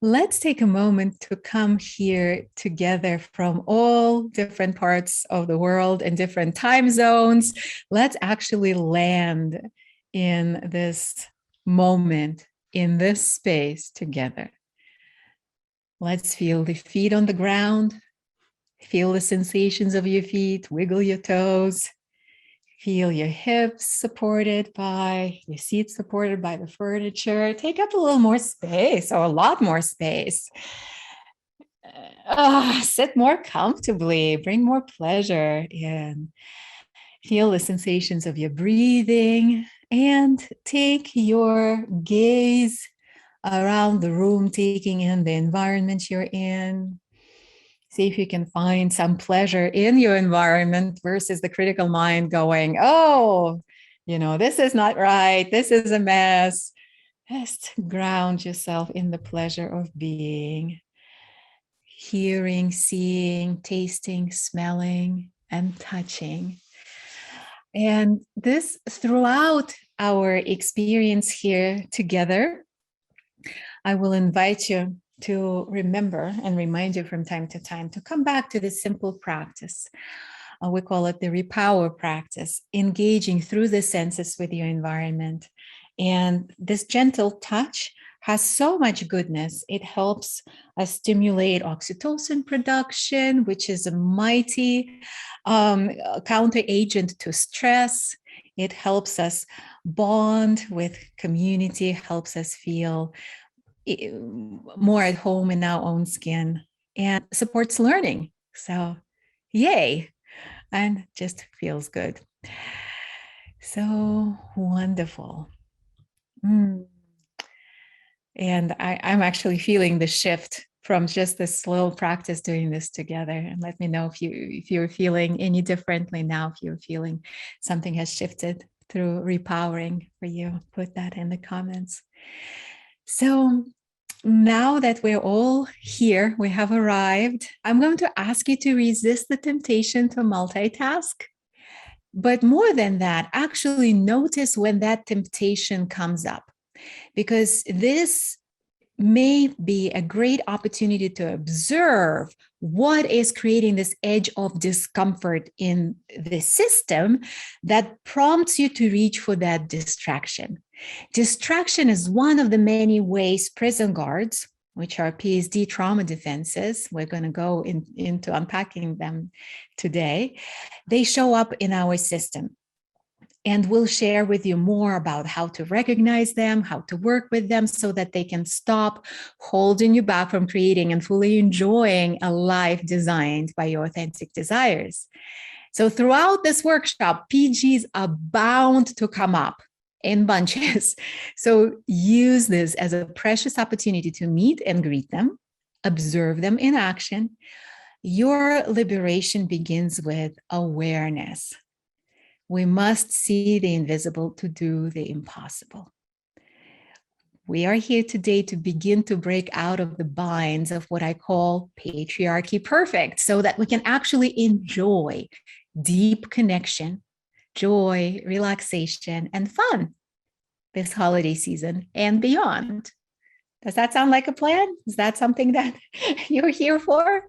Let's take a moment to come here together from all different parts of the world and different time zones. Let's actually land in this moment, in this space together. Let's feel the feet on the ground. Feel the sensations of your feet, wiggle your toes. Feel your hips supported by your seat, supported by the furniture. Take up a little more space, or a lot more space. Sit more comfortably, bring more pleasure in. Feel the sensations of your breathing and take your gaze around the room, taking in the environment you're in. See if you can find some pleasure in your environment versus the critical mind going, oh, this is not right. This is a mess. Just ground yourself in the pleasure of being, hearing, seeing, tasting, smelling, and touching. And this throughout our experience here together, I will invite you to remember and remind you from time to time to come back to this simple practice. We call it the Repower Practice, engaging through the senses with your environment. And this gentle touch has so much goodness. It helps us stimulate oxytocin production, which is a mighty counter agent to stress. It helps us bond with community, helps us feel more at home in our own skin, and supports learning. So, yay, and just feels good. So wonderful. And I'm actually feeling the shift from just this slow practice doing this together. And let me know if you're feeling any differently now, if you're feeling something has shifted through repowering for you. Put that in the comments. So now that we're all here, we have arrived, I'm going to ask you to resist the temptation to multitask. But more than that, actually notice when that temptation comes up, because this may be a great opportunity to observe what is creating this edge of discomfort in the system that prompts you to reach for that distraction. Distraction is one of the many ways prison guards, which are PSD trauma defenses, we're going to go into unpacking them today, they show up in our system. And we'll share with you more about how to recognize them, how to work with them so that they can stop holding you back from creating and fully enjoying a life designed by your authentic desires. So throughout this workshop, PGs are bound to come up in bunches. So use this as a precious opportunity to meet and greet them, observe them in action. Your liberation begins with awareness. We must see the invisible to do the impossible. We are here today to begin to break out of the binds of what I call patriarchy perfect, so that we can actually enjoy deep connection, joy, relaxation, and fun this holiday season and beyond. Does that sound like a plan? Is that something that you're here for?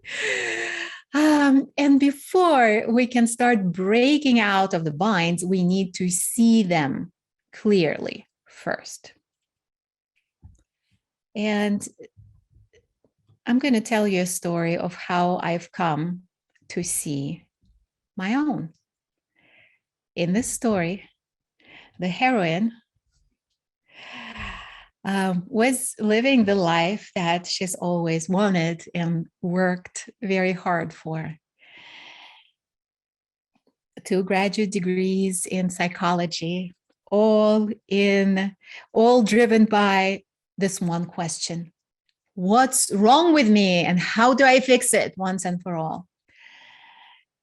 And before we can start breaking out of the binds, we need to see them clearly first. And I'm going to tell you a story of how I've come to see my own. In this story, the heroine was living the life that she's always wanted and worked very hard for. 2 graduate degrees in psychology, all driven by this one question: what's wrong with me and how do I fix it once and for all?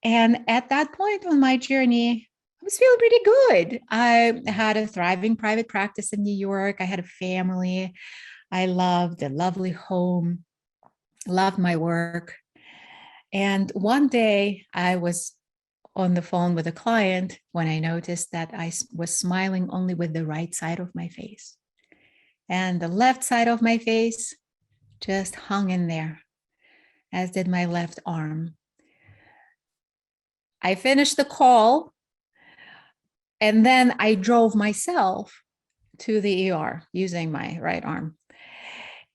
And at that point on my journey, I was feeling pretty good. I had a thriving private practice in New York. I had a family. I loved a lovely home, loved my work. And one day I was on the phone with a client when I noticed that I was smiling only with the right side of my face. And the left side of my face just hung in there, as did my left arm. I finished the call, and then I drove myself to the ER using my right arm.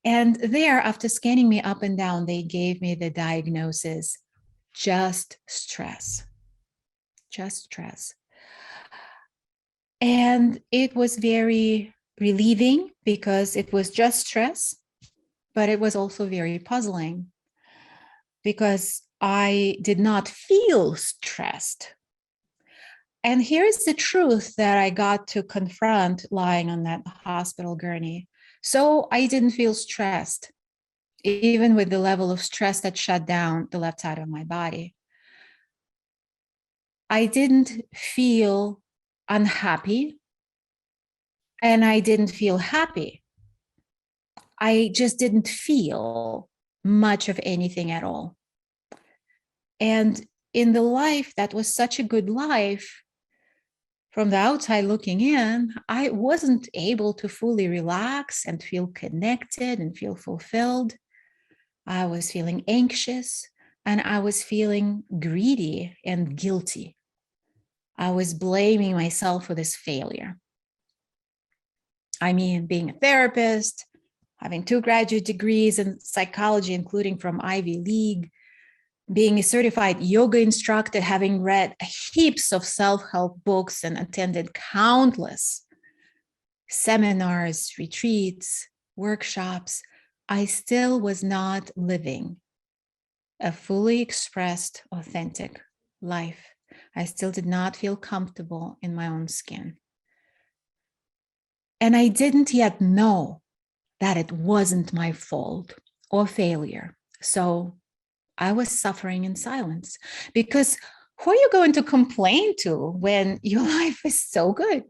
And there, after scanning me up and down, they gave me the diagnosis, just stress. Just stress. And it was very relieving because it was just stress, but it was also very puzzling because I did not feel stressed. And here's the truth that I got to confront lying on that hospital gurney. So I didn't feel stressed, even with the level of stress that shut down the left side of my body. I didn't feel unhappy, and I didn't feel happy. I just didn't feel much of anything at all. And in the life that was such a good life, from the outside looking in, I wasn't able to fully relax and feel connected and feel fulfilled. I was feeling anxious and I was feeling greedy and guilty. I was blaming myself for this failure. I mean, being a therapist, having 2 graduate degrees in psychology, including from Ivy League, being a certified yoga instructor, having read heaps of self-help books and attended countless seminars, retreats, workshops, I still was not living a fully expressed, authentic life. I still did not feel comfortable in my own skin. And I didn't yet know that it wasn't my fault or failure. So I was suffering in silence because who are you going to complain to when your life is so good?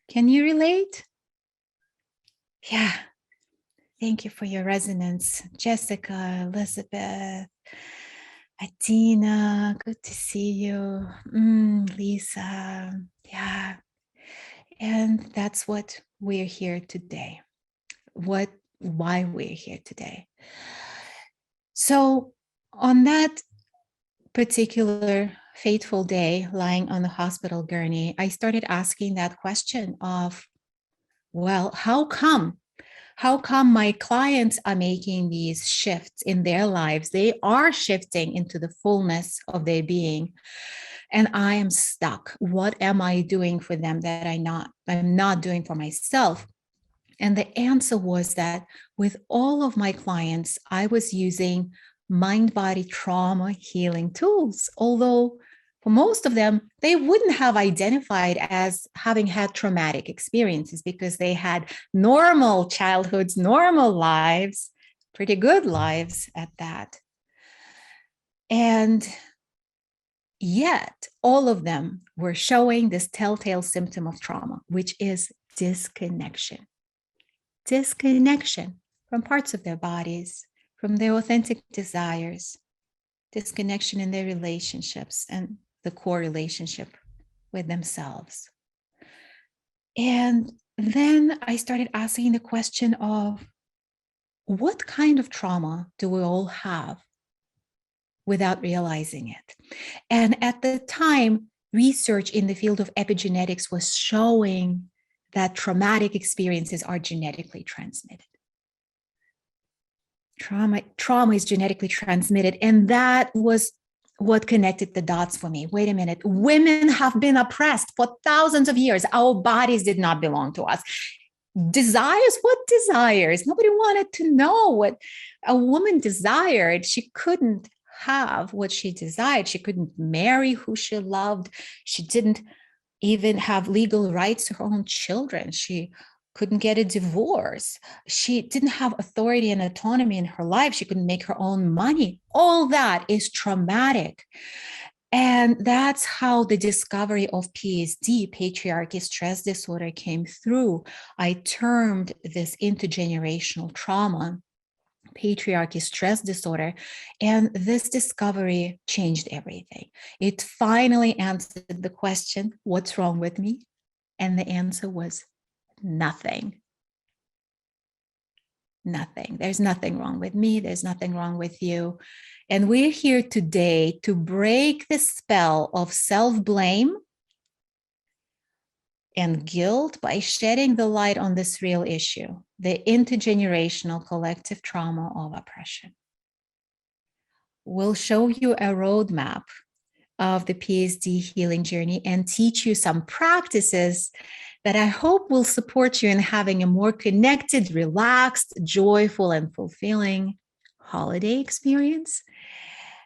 Can you relate? Yeah. Thank you for your resonance, Jessica, Elizabeth, Adina. Good to see you. Lisa. Yeah. And that's what we're here today. Why we're here today. So on that particular fateful day, lying on the hospital gurney, I started asking that question of, well, how come? How come my clients are making these shifts in their lives? They are shifting into the fullness of their being, and I am stuck. What am I doing for them that I'm not doing for myself? And the answer was that with all of my clients, I was using mind-body trauma healing tools, although for most of them, they wouldn't have identified as having had traumatic experiences because they had normal childhoods, normal lives, pretty good lives at that. And yet, all of them were showing this telltale symptom of trauma, which is disconnection. Disconnection from parts of their bodies, from their authentic desires, disconnection in their relationships and the core relationship with themselves. And then I started asking the question of, what kind of trauma do we all have without realizing it? And at the time, research in the field of epigenetics was showing that traumatic experiences are genetically transmitted. Trauma is genetically transmitted. And that was what connected the dots for me. Wait a minute. Women have been oppressed for thousands of years. Our bodies did not belong to us. Desires? What desires? Nobody wanted to know what a woman desired. She couldn't have what she desired. She couldn't marry who she loved. She didn't even have legal rights to her own children. She couldn't get a divorce. She didn't have authority and autonomy in her life. She couldn't make her own money. All that is traumatic. And that's how the discovery of PSD, Patriarchy Stress Disorder, came through. I termed this intergenerational trauma, Patriarchy Stress Disorder, and this discovery changed everything. It finally answered the question, what's wrong with me? And the answer was nothing. Nothing. There's nothing wrong with me. There's nothing wrong with you. And we're here today to break the spell of self-blame and guilt by shedding the light on this real issue, the intergenerational collective trauma of oppression. We'll show you a roadmap of the PSD healing journey and teach you some practices that I hope will support you in having a more connected, relaxed, joyful, and fulfilling holiday experience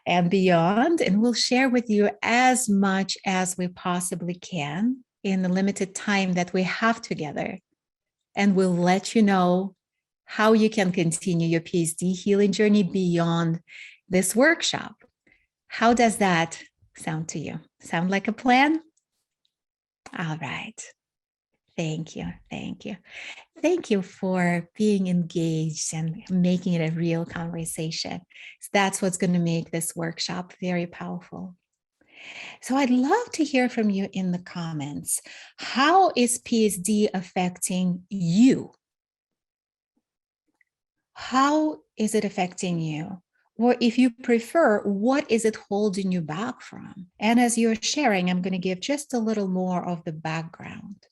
and beyond. And we'll share with you as much as we possibly can in the limited time that we have together. And we'll let you know how you can continue your PSD healing journey beyond this workshop. How does that sound to you? Sound like a plan? All right. Thank you. Thank you. Thank you for being engaged and making it a real conversation. That's what's going to make this workshop very powerful. So I'd love to hear from you in the comments. How is PSD affecting you? How is it affecting you? Or if you prefer, what is it holding you back from? And as you're sharing, I'm going to give just a little more of the background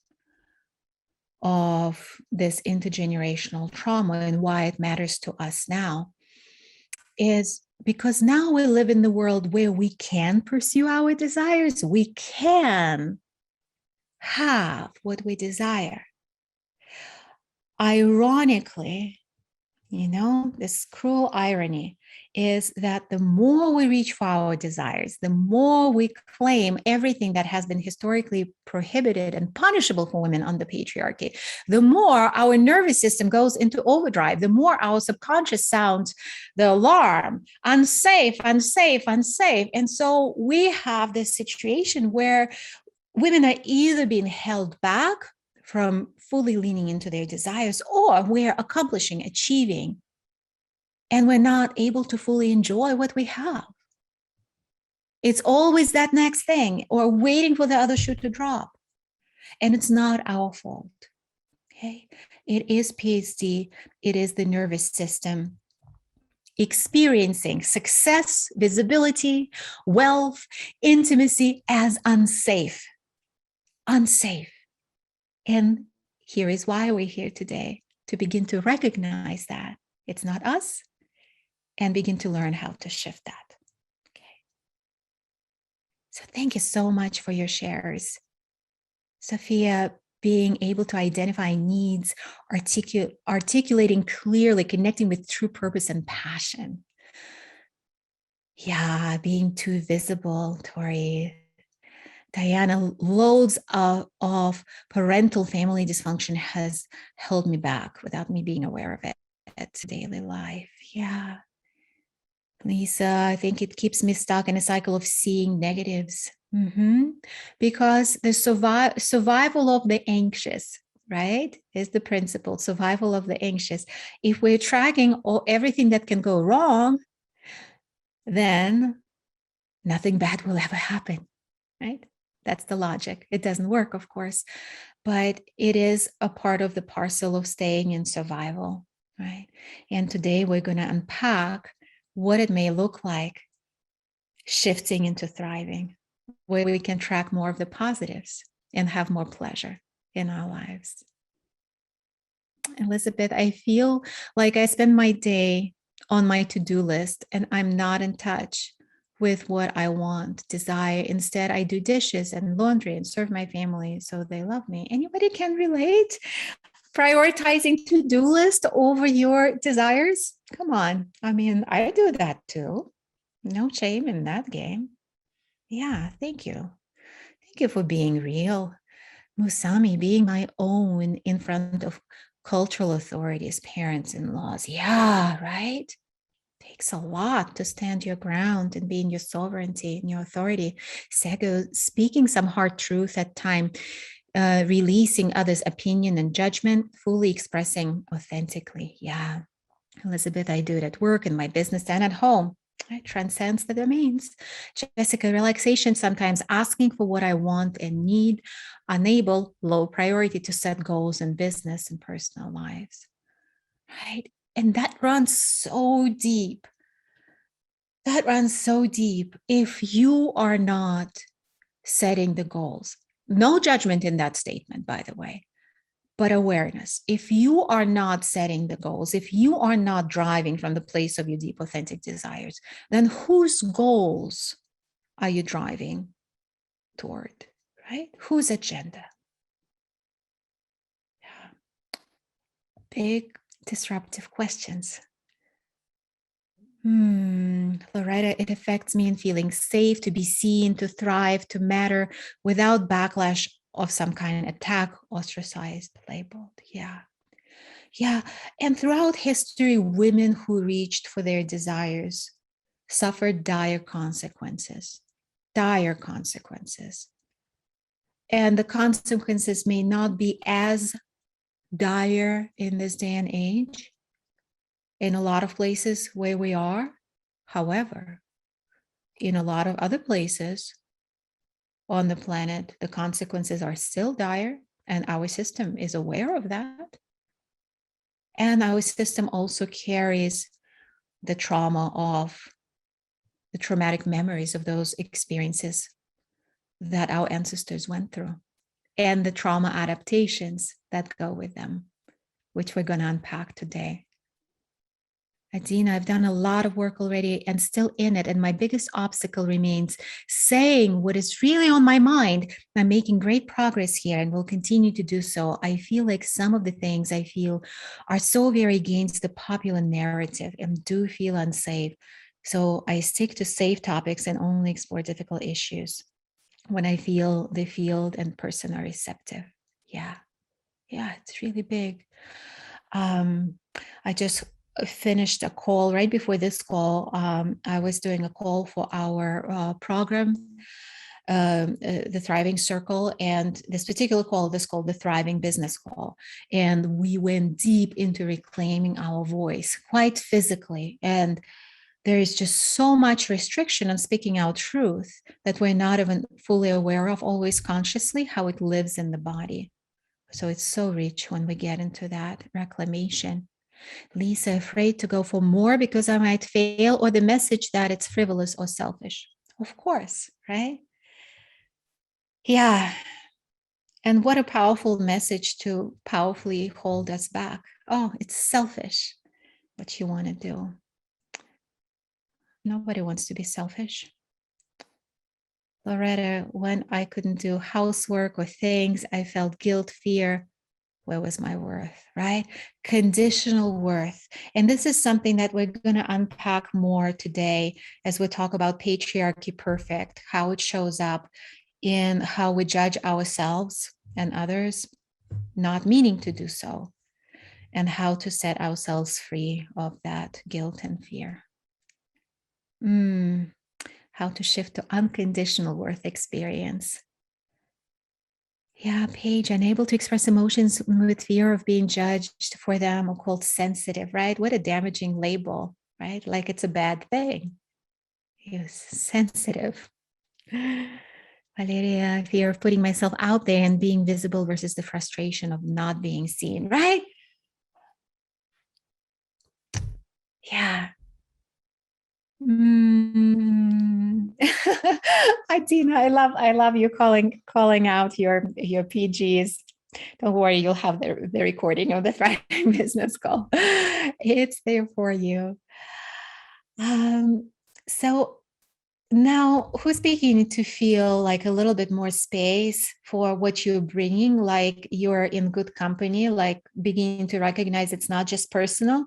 of this intergenerational trauma and why it matters to us now, is because now we live in the world where we can pursue our desires. We can have what we desire. Ironically, this cruel irony is that the more we reach for our desires, the more we claim everything that has been historically prohibited and punishable for women under patriarchy, the more our nervous system goes into overdrive, the more our subconscious sounds the alarm, unsafe, unsafe, unsafe. And so we have this situation where women are either being held back from fully leaning into their desires, or we're accomplishing, achieving, and we're not able to fully enjoy what we have. It's always that next thing, or waiting for the other shoe to drop. And it's not our fault. Okay? It is PSD, it is the nervous system experiencing success, visibility, wealth, intimacy as unsafe. Unsafe. And here is why we're here today, to begin to recognize that it's not us and begin to learn how to shift that. Okay. So thank you so much for your shares. Sophia, being able to identify needs, articulating clearly, connecting with true purpose and passion. Yeah, being too visible, Tori. Diana, loads of parental family dysfunction has held me back without me being aware of it. It's daily life. Yeah. Lisa, I think it keeps me stuck in a cycle of seeing negatives. Because the survival of the anxious, right, is the principle, survival of the anxious. If we're tracking everything that can go wrong, then nothing bad will ever happen, right? That's the logic. It doesn't work, of course, but it is a part of the parcel of staying in survival, right? And today we're going to unpack what it may look like shifting into thriving, where we can track more of the positives and have more pleasure in our lives. Elizabeth, I feel like I spend my day on my to-do list and I'm not in touch with what I want, desire. Instead, I do dishes and laundry and serve my family so they love me. Anybody can relate? Prioritizing to-do list over your desires? Come on. I mean, I do that too. No shame in that game. Yeah, thank you. Thank you for being real. Musami, being my own in front of cultural authorities, parents, in-laws. Yeah, right? Takes a lot to stand your ground and be in your sovereignty and your authority. Sego, speaking some hard truth at time, releasing others' opinion and judgment, fully expressing authentically. Yeah. Elizabeth, I do it at work, in my business, and at home. It transcends the domains. Jessica, relaxation, sometimes asking for what I want and need, unable, low priority to set goals in business and personal lives. Right? And that runs so deep. That runs so deep. If you are not setting the goals, no judgment in that statement, by the way, but awareness. If you are not setting the goals, if you are not driving from the place of your deep, authentic desires, then whose goals are you driving toward, right? Whose agenda? Yeah. Big disruptive questions. Loretta, it affects me in feeling safe, to be seen, to thrive, to matter without backlash of some kind of attack, ostracized, labeled. Yeah. Yeah. And throughout history, women who reached for their desires suffered dire consequences. Dire consequences. And the consequences may not be as dire in this day and age in a lot of places where we are. However, in a lot of other places on the planet, the consequences are still dire, and our system is aware of that. And our system also carries the trauma of the traumatic memories of those experiences that our ancestors went through, and the trauma adaptations that go with them, which we're going to unpack today. Adina, I've done a lot of work already and still in it. And my biggest obstacle remains saying what is really on my mind. I'm making great progress here and will continue to do so. I feel like some of the things I feel are so very against the popular narrative and do feel unsafe. So I stick to safe topics and only explore difficult issues when I feel the field and person are receptive. Yeah, it's really big. I just finished a call right before this call. I was doing a call for our program, the Thriving Circle, and this particular call is called the Thriving Business Call. And we went deep into reclaiming our voice quite physically. And there is just so much restriction on speaking our truth that we're not even fully aware of, always consciously, how it lives in the body. So it's so rich when we get into that reclamation. Lisa, afraid to go for more because I might fail, or the message that it's frivolous or selfish? Of course, right? Yeah. And what a powerful message to powerfully hold us back. Oh, it's selfish what you want to do. Nobody wants to be selfish. Loretta, when I couldn't do housework or things, I felt guilt, fear. Where was my worth, right? Conditional worth. And this is something that we're going to unpack more today as we talk about patriarchy perfect, how it shows up in how we judge ourselves and others, not meaning to do so, and how to set ourselves free of that guilt and fear. How to shift to unconditional worth experience. Yeah, Paige, unable to express emotions with fear of being judged for them or called sensitive, right? What a damaging label, right? Like it's a bad thing. Yes, sensitive. Valeria, fear of putting myself out there and being visible versus the frustration of not being seen, right? Yeah. Adina, I love you calling out your PGs. Don't worry, you'll have the recording of the Thriving Business Call. It's there for you. So now who's beginning to feel like a little bit more space for what you're bringing, like you're in good company, like beginning to recognize it's not just personal?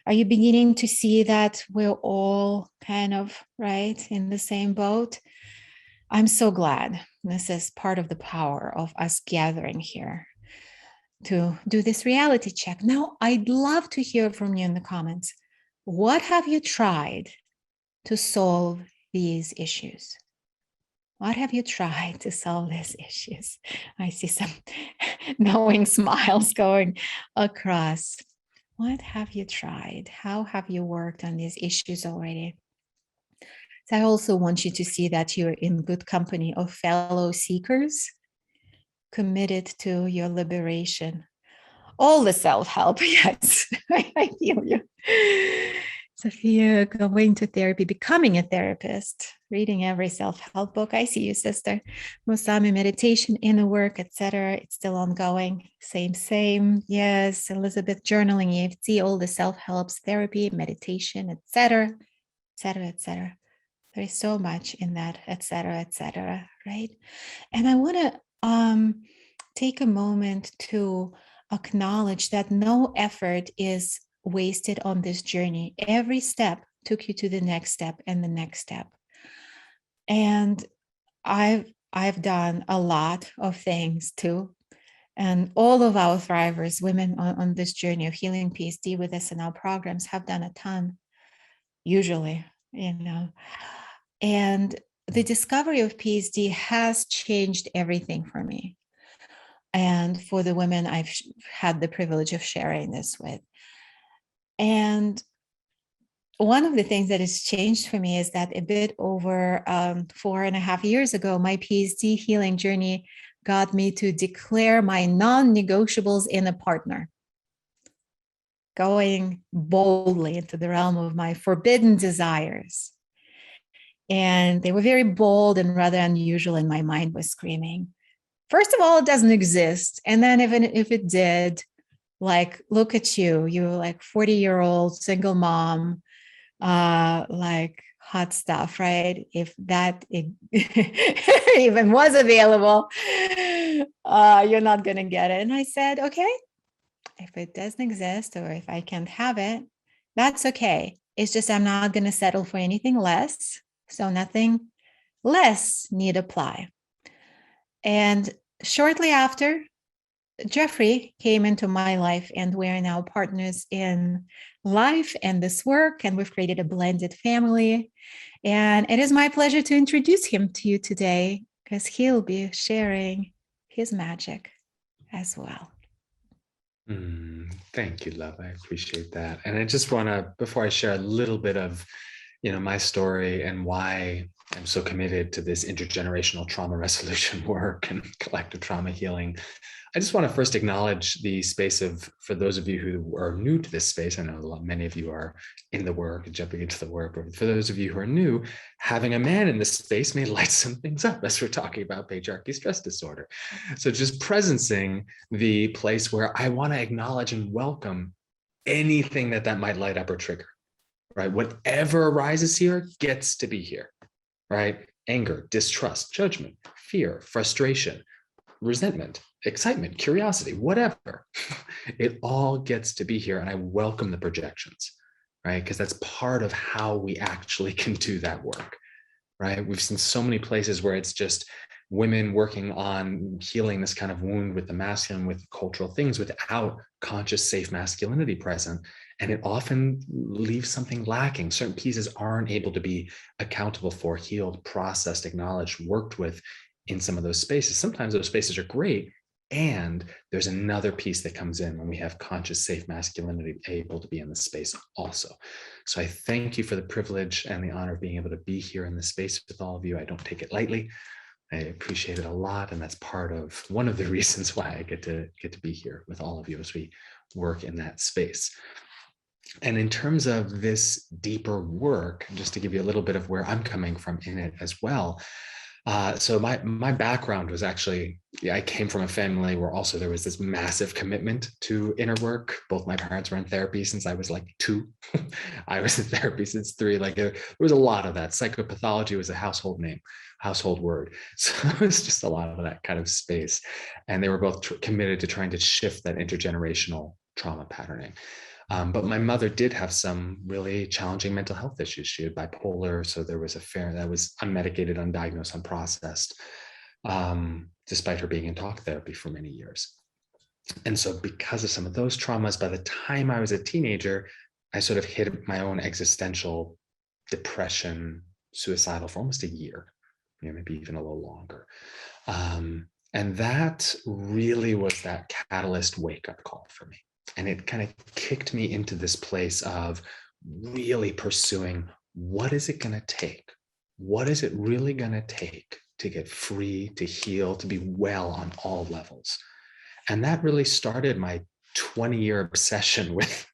Are you beginning to see that we're all kind of right in the same boat? I'm so glad. This is part of the power of us gathering here to do this reality check. Now, I'd love to hear from you in the comments. What have you tried to solve these issues? What have you tried to solve these issues? I see some knowing smiles going across. What have you tried? How have you worked on these issues already? So I also want you to see that you're in good company of fellow seekers committed to your liberation. all the self-help. Yes, I feel you. Sophia, going to therapy, becoming a therapist, reading every self-help book. I see you, sister. Musami, meditation, inner work, etc. It's still ongoing. Same. Yes, Elizabeth, journaling, EFT, all the self-helps, therapy, meditation, etc., etc., etc. There is so much in that, etc., right? And I want to take a moment to acknowledge that no effort is wasted on this journey. Every step took you to the next step and the next step. And I've done a lot of things too. And all of our thrivers, women on this journey of healing PSD with SNL programs, have done a ton, usually, And the discovery of PSD has changed everything for me and for the women I've had the privilege of sharing this with. And one of the things that has changed for me is that a bit over 4.5 years ago, my PSD healing journey got me to declare my non-negotiables in a partner, going boldly into the realm of my forbidden desires. And they were very bold and rather unusual, and my mind was screaming, first of all, it doesn't exist. And then if it did, like, look at you, you're like 40-year-old single mom, like hot stuff, right? If that even was available, you're not going to get it. And I said, okay, if it doesn't exist or if I can't have it, that's okay. It's just I'm not going to settle for anything less. So nothing less need apply. And shortly after, Jeffrey came into my life, and we're now partners in life and this work, and we've created a blended family. And it is my pleasure to introduce him to you today, because he'll be sharing his magic as well. Thank you, love. I appreciate that. And I just want to, before I share a little bit of, my story and why I'm so committed to this intergenerational trauma resolution work and collective trauma healing, I just want to first acknowledge the space of, for those of you who are new to this space, I know many of you are in the work and jumping into the work, but for those of you who are new, having a man in this space may light some things up as we're talking about patriarchy stress disorder. So just presencing the place where I want to acknowledge and welcome anything that might light up or trigger, right? Whatever arises here gets to be here, right? Anger, distrust, judgment, fear, frustration, resentment, excitement, curiosity, whatever. It all gets to be here. And I welcome the projections, right? Because that's part of how we actually can do that work, right? We've seen so many places where it's just women working on healing this kind of wound with the masculine, with cultural things, without conscious, safe masculinity present. And it often leaves something lacking. Certain pieces aren't able to be accountable for, healed, processed, acknowledged, worked with in some of those spaces. Sometimes those spaces are great. And there's another piece that comes in when we have conscious, safe masculinity able to be in the space also. So I thank you for the privilege and the honor of being able to be here in this space with all of you. I don't take it lightly. I appreciate it a lot. And that's part of one of the reasons why I get to be here with all of you as we work in that space. And in terms of this deeper work, just to give you a little bit of where I'm coming from in it as well. So my background was actually, I came from a family where also there was this massive commitment to inner work. Both my parents were in therapy since I was like 2. I was in therapy since 3. Like there was a lot of that. Psychopathology was a household word. So it was just a lot of that kind of space. And they were both committed to trying to shift that intergenerational trauma patterning. But my mother did have some really challenging mental health issues. She had bipolar, so there was that was unmedicated, undiagnosed, unprocessed, despite her being in talk therapy for many years. And so because of some of those traumas, by the time I was a teenager, I sort of hit my own existential depression, suicidal for almost a year, maybe even a little longer. And that really was that catalyst wake-up call for me. And it kind of kicked me into this place of really pursuing, what is it going to take? What is it really going to take to get free, to heal, to be well on all levels? And that really started my 20-year obsession with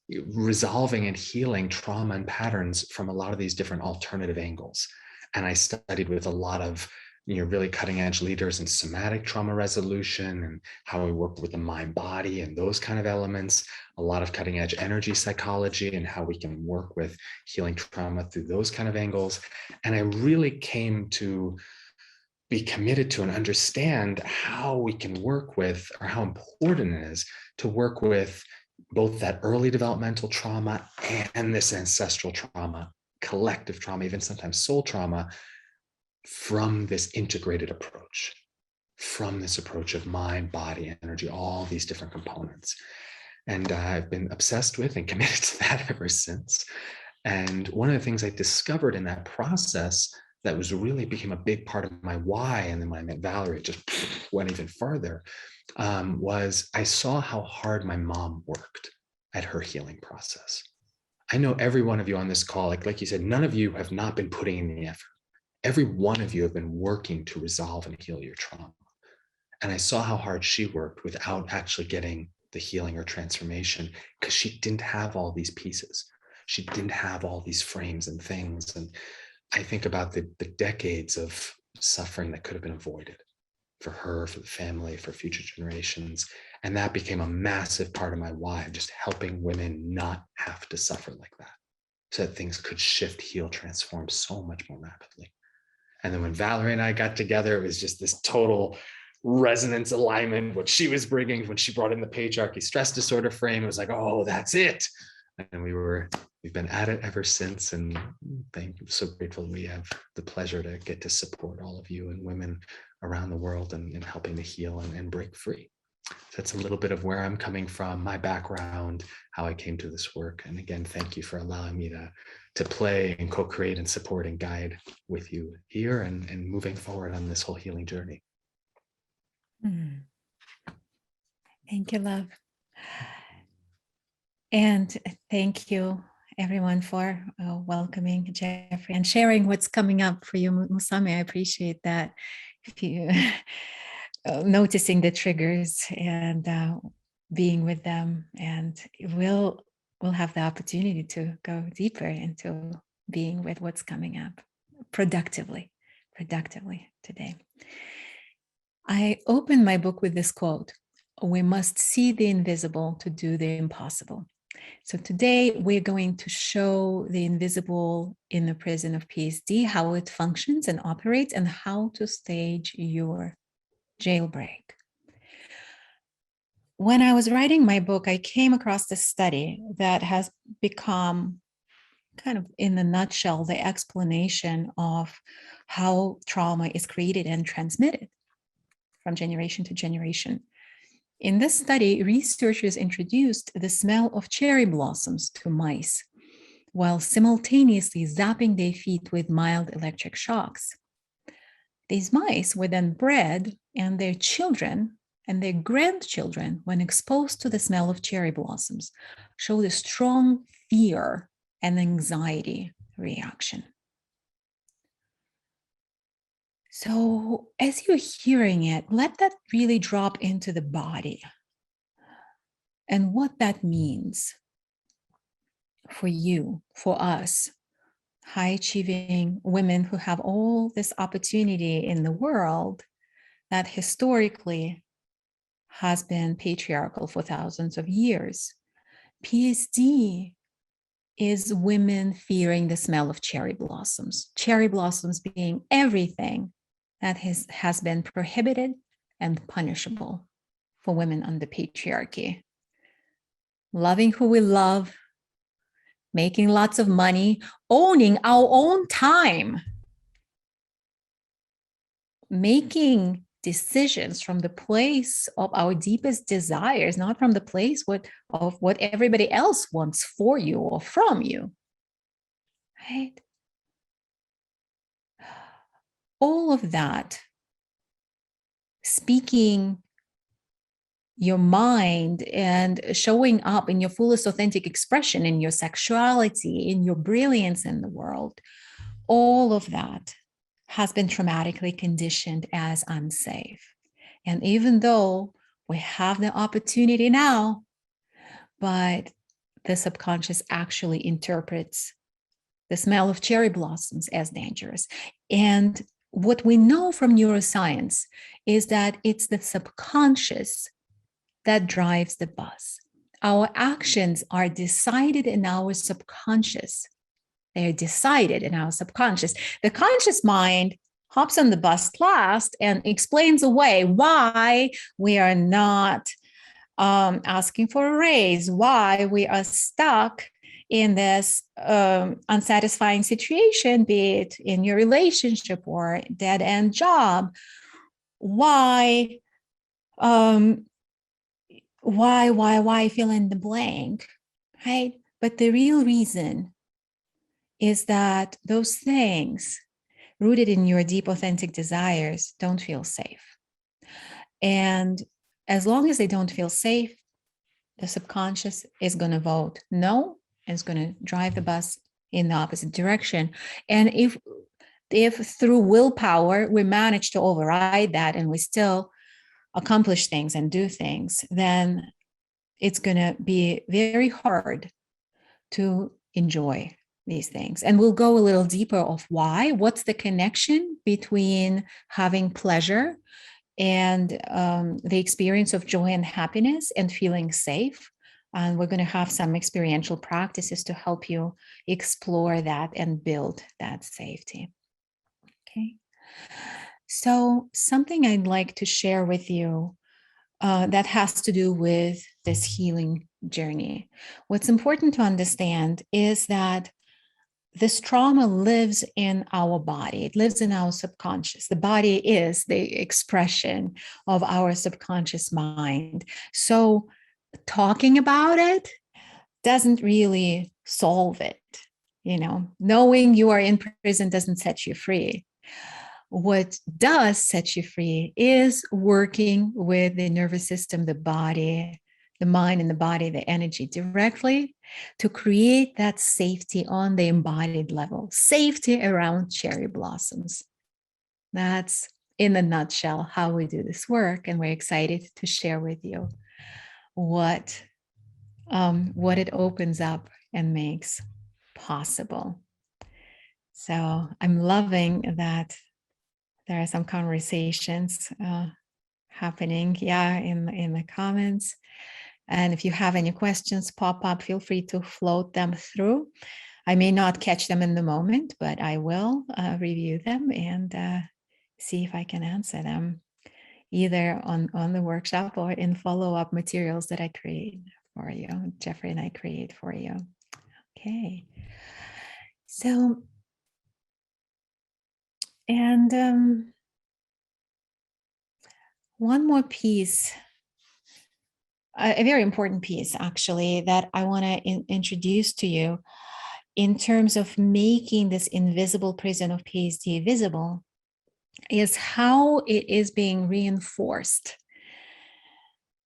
resolving and healing trauma and patterns from a lot of these different alternative angles. And I studied with a lot of really cutting edge leaders in somatic trauma resolution and how we work with the mind body and those kind of elements, a lot of cutting edge energy psychology and how we can work with healing trauma through those kind of angles. And I really came to be committed to and understand how we can work with, or how important it is to work with both that early developmental trauma and this ancestral trauma, collective trauma, even sometimes soul trauma, from this integrated approach, from this approach of mind, body, energy, all these different components. And I've been obsessed with and committed to that ever since. And one of the things I discovered in that process that was really became a big part of my why, and then when I met Valerie, it just went even further, was I saw how hard my mom worked at her healing process. I know every one of you on this call, like you said, none of you have not been putting in the effort. Every one of you have been working to resolve and heal your trauma. And I saw how hard she worked without actually getting the healing or transformation, because she didn't have all these pieces. She didn't have all these frames and things. And I think about the decades of suffering that could have been avoided for her, for the family, for future generations. And that became a massive part of my why, just helping women not have to suffer like that, so that things could shift, heal, transform so much more rapidly. And then when Valerie and I got together, it was just this total resonance alignment. What she was bringing when she brought in the patriarchy stress disorder frame, it was like, oh, that's it. And we've been at it ever since. And I'm so grateful we have the pleasure to get to support all of you and women around the world and helping to heal and break free. So that's a little bit of where I'm coming from, my background, how I came to this work. And again, thank you for allowing me to play and co-create and support and guide with you here and moving forward on this whole healing journey. Thank you, love. And thank you, everyone, for welcoming Jeffrey and sharing what's coming up for you, Musami. I appreciate that. If you noticing the triggers and being with them, and we'll have the opportunity to go deeper into being with what's coming up productively today. I opened my book with this quote: "We must see the invisible to do the impossible." So today we're going to show the invisible in the prison of PSD, how it functions and operates, and how to stage your jailbreak. When I was writing my book, I came across this study that has become kind of, in a nutshell, the explanation of how trauma is created and transmitted from generation to generation. In this study, researchers introduced the smell of cherry blossoms to mice while simultaneously zapping their feet with mild electric shocks. These mice were then bred, and their children and their grandchildren, when exposed to the smell of cherry blossoms, showed a strong fear and anxiety reaction. So as you're hearing it, let that really drop into the body and what that means for you, for us, high-achieving women who have all this opportunity in the world that historically has been patriarchal for thousands of years. PSD is women fearing the smell of cherry blossoms being everything that has been prohibited and punishable for women under patriarchy. Loving who we love, making lots of money, owning our own time, making decisions from the place of our deepest desires, not from the place of what everybody else wants for you or from you, right? All of that, speaking your mind and showing up in your fullest authentic expression, in your sexuality, in your brilliance in the world, all of that has been traumatically conditioned as unsafe. And even though We have the opportunity now, but the subconscious actually interprets the smell of cherry blossoms as dangerous. And what we know from neuroscience is that it's the subconscious that drives the bus. Our actions are decided in our subconscious. They're decided in our subconscious. The conscious mind hops on the bus last and explains away why we are not asking for a raise, why we are stuck in this unsatisfying situation, be it in your relationship or dead end job. Why fill in the blank, right? But the real reason is that those things rooted in your deep, authentic desires don't feel safe. And as long as they don't feel safe, the subconscious is going to vote no, and it's going to drive the bus in the opposite direction. And if through willpower we manage to override that and we still accomplish things and do things, then it's going to be very hard to enjoy these things. And we'll go a little deeper of why. What's the connection between having pleasure and the experience of joy and happiness and feeling safe? And we're going to have some experiential practices to help you explore that and build that safety. Okay. So something I'd like to share with you that has to do with this healing journey. What's important to understand is that this trauma lives in our body. It lives in our subconscious. The body is the expression of our subconscious mind. So talking about it doesn't really solve it. You know, knowing you are in prison doesn't set you free. What does set you free is working with the nervous system, the body, the mind and the body, the energy directly to create that safety on the embodied level, safety around cherry blossoms. That's in a nutshell how we do this work. And we're excited to share with you what it opens up and makes possible. So I'm loving that there are some conversations happening, in the comments. And if you have any questions pop up, feel free to float them through. I may not catch them in the moment, but I will review them and see if I can answer them either on the workshop or in follow-up materials that I create for you, Jeffrey and I create for you. Okay. So, and one more piece, a very important piece actually, that I want to introduce to you in terms of making this invisible prison of PSD visible is how it is being reinforced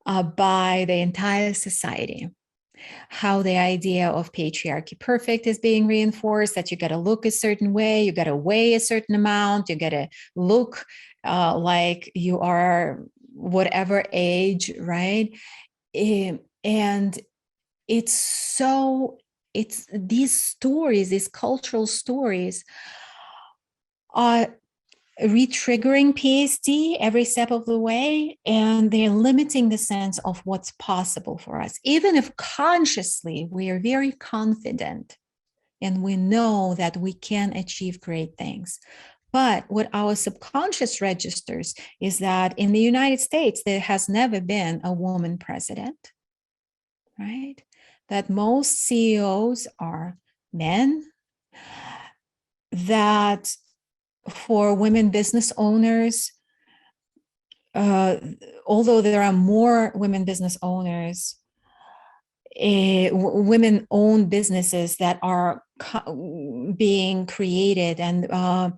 by the entire society. How the idea of patriarchy perfect is being reinforced, that you got to look a certain way, you got to weigh a certain amount, you got to look like you are whatever age, right? And it's these stories, these cultural stories are re-triggering PSD every step of the way, and they're limiting the sense of what's possible for us. Even if consciously we are very confident and we know that we can achieve great things. But what our subconscious registers is that in the United States, there has never been a woman president, right? That most CEOs are men, that for women business owners, although there are more women business owners, women-owned businesses that are being created and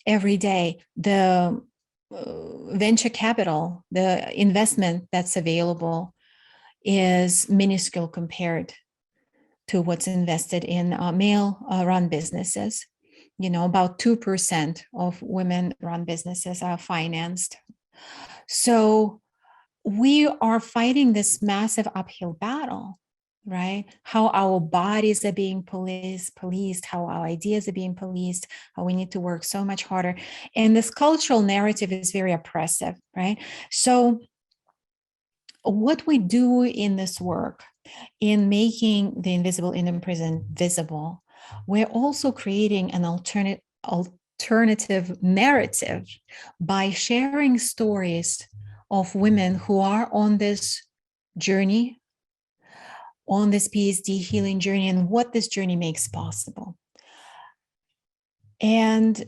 every day, the venture capital, the investment that's available is minuscule compared to what's invested in male-run businesses. You know, about 2% of women-run businesses are financed. So we are fighting this massive uphill battle, right? How our bodies are being policed, how our ideas are being policed, how we need to work so much harder. And this cultural narrative is very oppressive, right? So what we do in this work, in making the invisible in the present visible, we're also creating an alternative narrative by sharing stories of women who are on this journey, on this PSD healing journey, and what this journey makes possible. And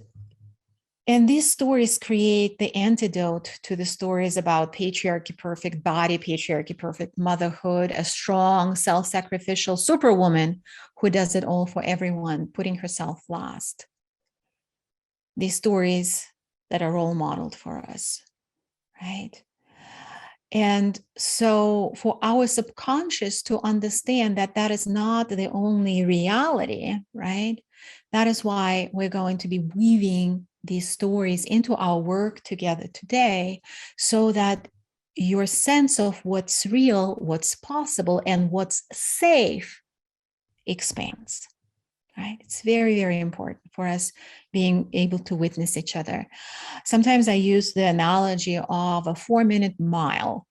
these stories create the antidote to the stories about patriarchy, perfect body, patriarchy, perfect motherhood, a strong, self-sacrificial superwoman who does it all for everyone, putting herself last. These stories that are role modeled for us, right? And so for our subconscious to understand that that is not the only reality, right? That is why we're going to be weaving these stories into our work together today, so that your sense of what's real, what's possible, and what's safe expands, right? It's very, very important for us being able to witness each other. Sometimes I use the analogy of a 4-minute mile,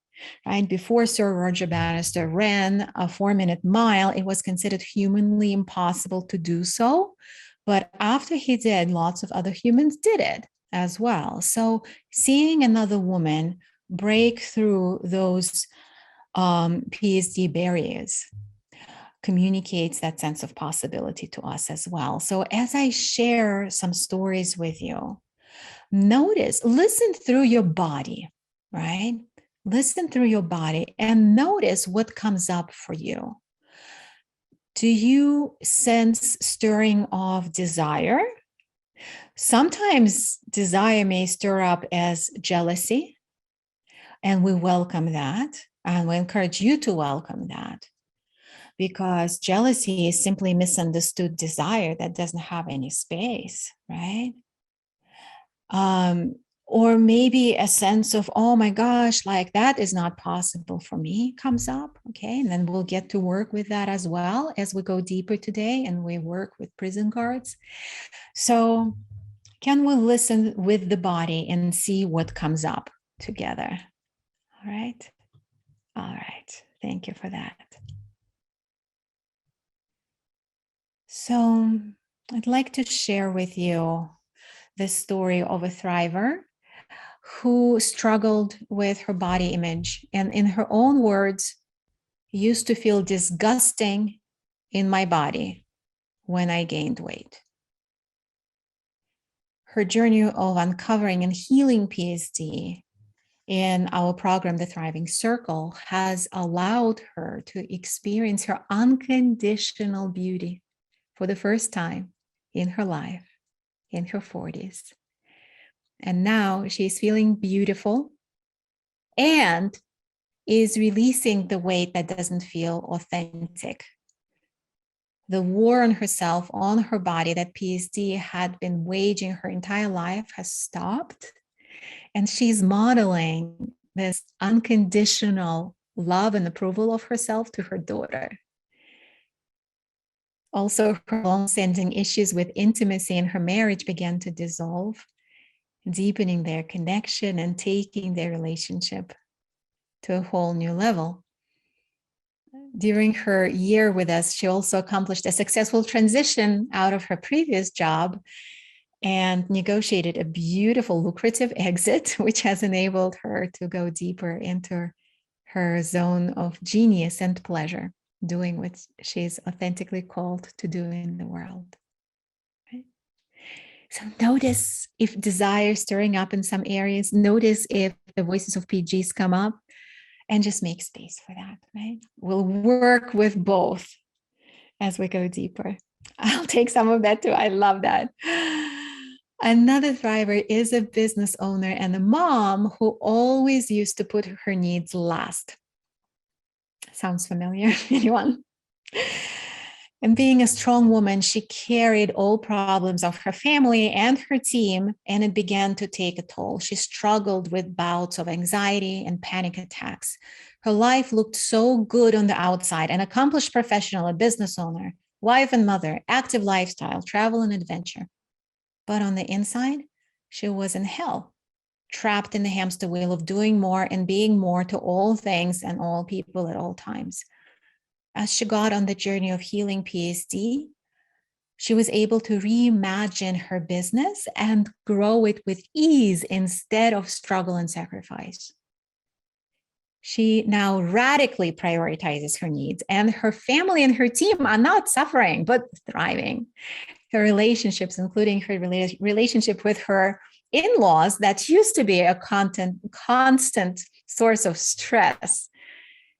right? Before Sir Roger Bannister ran a 4-minute mile, it was considered humanly impossible to do so. But after he did, lots of other humans did it as well. So seeing another woman break through those PSD barriers communicates that sense of possibility to us as well. So as I share some stories with you, listen through your body, right? Listen through your body and notice what comes up for you. Do you sense stirring of desire? Sometimes desire may stir up as jealousy, and we welcome that, and we encourage you to welcome that, because jealousy is simply misunderstood desire that doesn't have any space, right? Or maybe a sense of, oh my gosh, like that is not possible for me comes up. Okay. And then we'll get to work with that as well as we go deeper today and we work with prison cards. So can we listen with the body and see what comes up together? All right. All right. Thank you for that. So I'd like to share with you the story of a thriver who struggled with her body image and, in her own words, used to feel disgusting in my body when I gained weight. Her journey of uncovering and healing PSD in our program, The Thriving Circle, has allowed her to experience her unconditional beauty for the first time in her life, in her 40s. And now she's feeling beautiful and is releasing the weight that doesn't feel authentic. The war on herself, on her body that PSD had been waging her entire life has stopped. And she's modeling this unconditional love and approval of herself to her daughter. Also, her long-standing issues with intimacy in her marriage began to dissolve, deepening their connection and taking their relationship to a whole new level. During her year with us, she also accomplished a successful transition out of her previous job and negotiated a beautiful, lucrative exit, which has enabled her to go deeper into her zone of genius and pleasure, doing what she's authentically called to do in the world. So notice if desire is stirring up in some areas, notice if the voices of PGs come up, and just make space for that, right? We'll work with both as we go deeper. I'll take some of that too. I love that. Another thriver is a business owner and a mom who always used to put her needs last. Sounds familiar, anyone? And being a strong woman, she carried all problems of her family and her team, and it began to take a toll. She struggled with bouts of anxiety and panic attacks. Her life looked so good on the outside: an accomplished professional, a business owner, wife and mother, active lifestyle, travel and adventure. But on the inside, she was in hell, trapped in the hamster wheel of doing more and being more to all things and all people at all times. As she got on the journey of healing PSD, she was able to reimagine her business and grow it with ease instead of struggle and sacrifice. She now radically prioritizes her needs, and her family and her team are not suffering, but thriving. Her relationships, including her relationship with her in-laws that used to be a constant source of stress,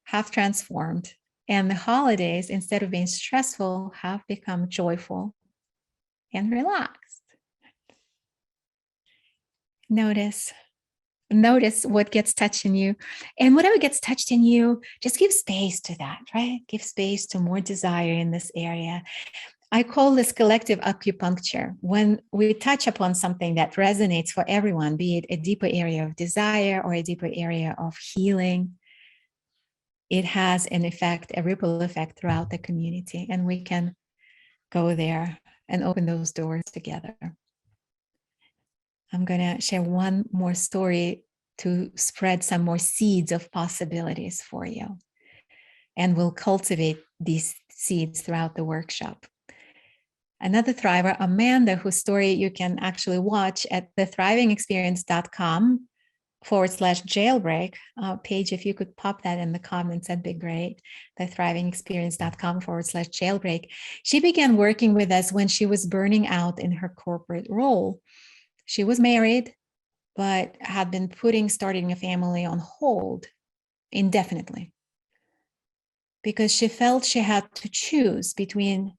have transformed. And the holidays, instead of being stressful, have become joyful and relaxed. Notice what gets touched in you. And whatever gets touched in you, just give space to that, right? Give space to more desire in this area. I call this collective acupuncture. When we touch upon something that resonates for everyone, be it a deeper area of desire or a deeper area of healing, it has an effect, a ripple effect throughout the community. And we can go there and open those doors together. I'm going to share one more story to spread some more seeds of possibilities for you. And we'll cultivate these seeds throughout the workshop. Another thriver, Amanda, whose story you can actually watch at thethrivingexperience.com/jailbreak page. If you could pop that in the comments, that'd be great. thethrivingexperience.com/jailbreak. She began working with us when she was burning out in her corporate role. She was married, but had been putting starting a family on hold indefinitely because she felt she had to choose between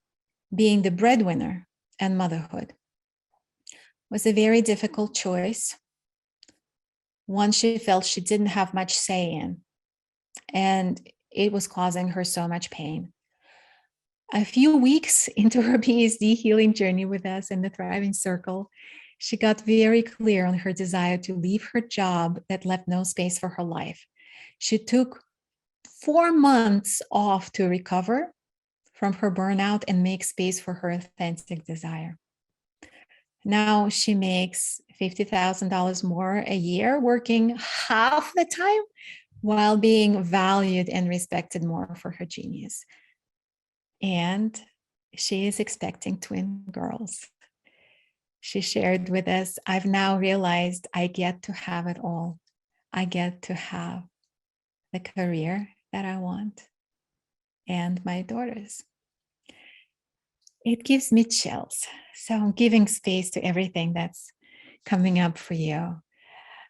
being the breadwinner and motherhood. It was a very difficult choice, one she felt she didn't have much say in, and it was causing her so much pain. A few weeks into her PSD healing journey with us in the Thriving Circle, she got very clear on her desire to leave her job that left no space for her life. She took 4 months off to recover from her burnout and make space for her authentic desire. Now she makes $50,000 more a year, working half the time while being valued and respected more for her genius. And she is expecting twin girls. She shared with us, I've now realized I get to have it all. I get to have the career that I want and my daughters. It gives me chills. So I'm giving space to everything that's coming up for you.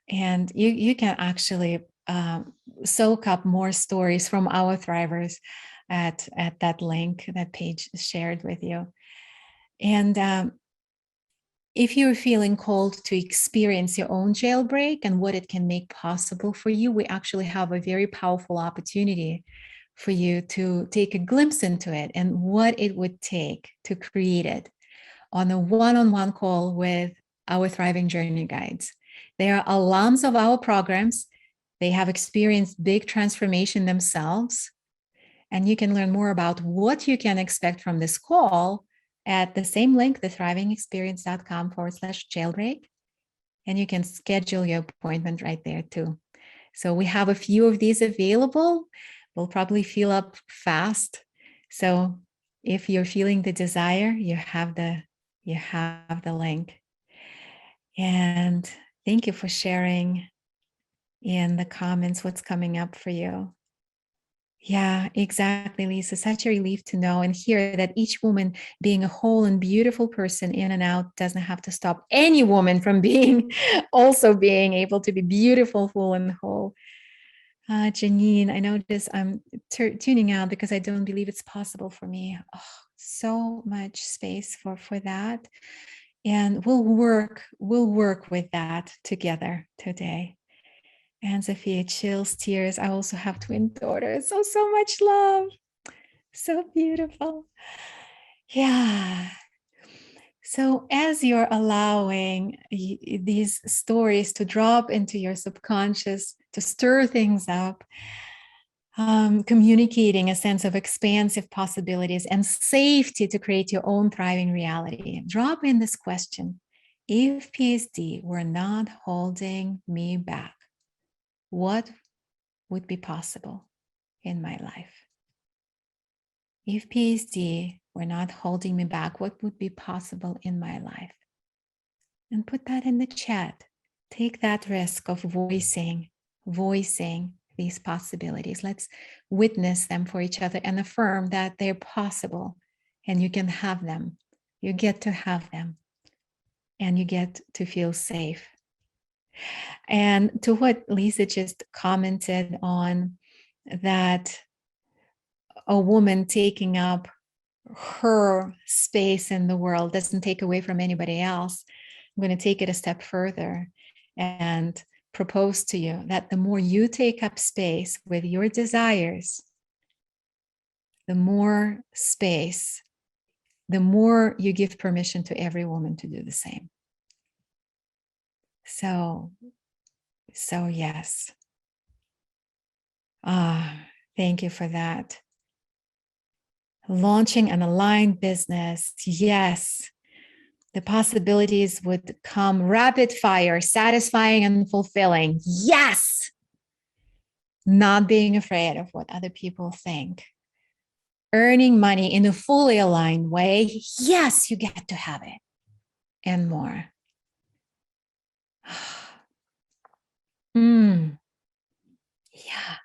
And you can actually soak up more stories from our thrivers at that link, that page shared with you. And if you're feeling called to experience your own jailbreak and what it can make possible for you, we actually have a very powerful opportunity for you to take a glimpse into it and what it would take to create it on a one-on-one call with our Thriving Journey Guides. They are alums of our programs. They have experienced big transformation themselves. And you can learn more about what you can expect from this call at the same link, thethrivingexperience.com/jailbreak. And you can schedule your appointment right there too. So we have a few of these available. We'll probably fill up fast. So if you're feeling the desire, you have the link. And thank you for sharing in the comments what's coming up for you. Yeah, exactly, Lisa. Such a relief to know and hear that each woman being a whole and beautiful person in and out doesn't have to stop any woman from being able to be beautiful, full, and whole. Janine, I notice I'm tuning out because I don't believe it's possible for me. Oh, so much space for that. And we'll work with that together today. And Sophia, chills, tears. I also have twin daughters. So much love. So beautiful. Yeah. So as you're allowing these stories to drop into your subconscious, to stir things up, communicating a sense of expansive possibilities and safety to create your own thriving reality, drop in this question. If PSD were not holding me back, what would be possible in my life? If PSD were not holding me back, what would be possible in my life? And put that in the chat. Take that risk of voicing these possibilities. Let's witness them for each other and affirm that they're possible and you can have them. You get to have them and you get to feel safe. And to what Lisa just commented on, that a woman taking up her space in the world doesn't take away from anybody else. I'm going to take it a step further and propose to you that the more you take up space with your desires, the more space, the more you give permission to every woman to do the same. So yes. Thank you for that. Launching an aligned business. Yes. The possibilities would come rapid fire, satisfying and fulfilling. Yes. Not being afraid of what other people think. Earning money in a fully aligned way. Yes, you get to have it. And more. Yeah.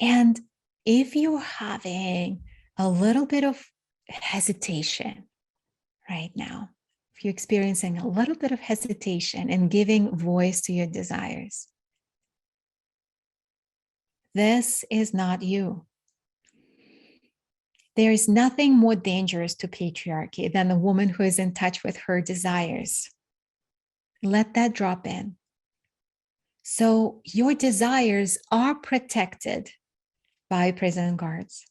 And if you're having a little bit of hesitation right now, if you're experiencing a little bit of hesitation in giving voice to your desires, this is not you. There is nothing more dangerous to patriarchy than a woman who is in touch with her desires. Let that drop in. So your desires are protected by prison guards.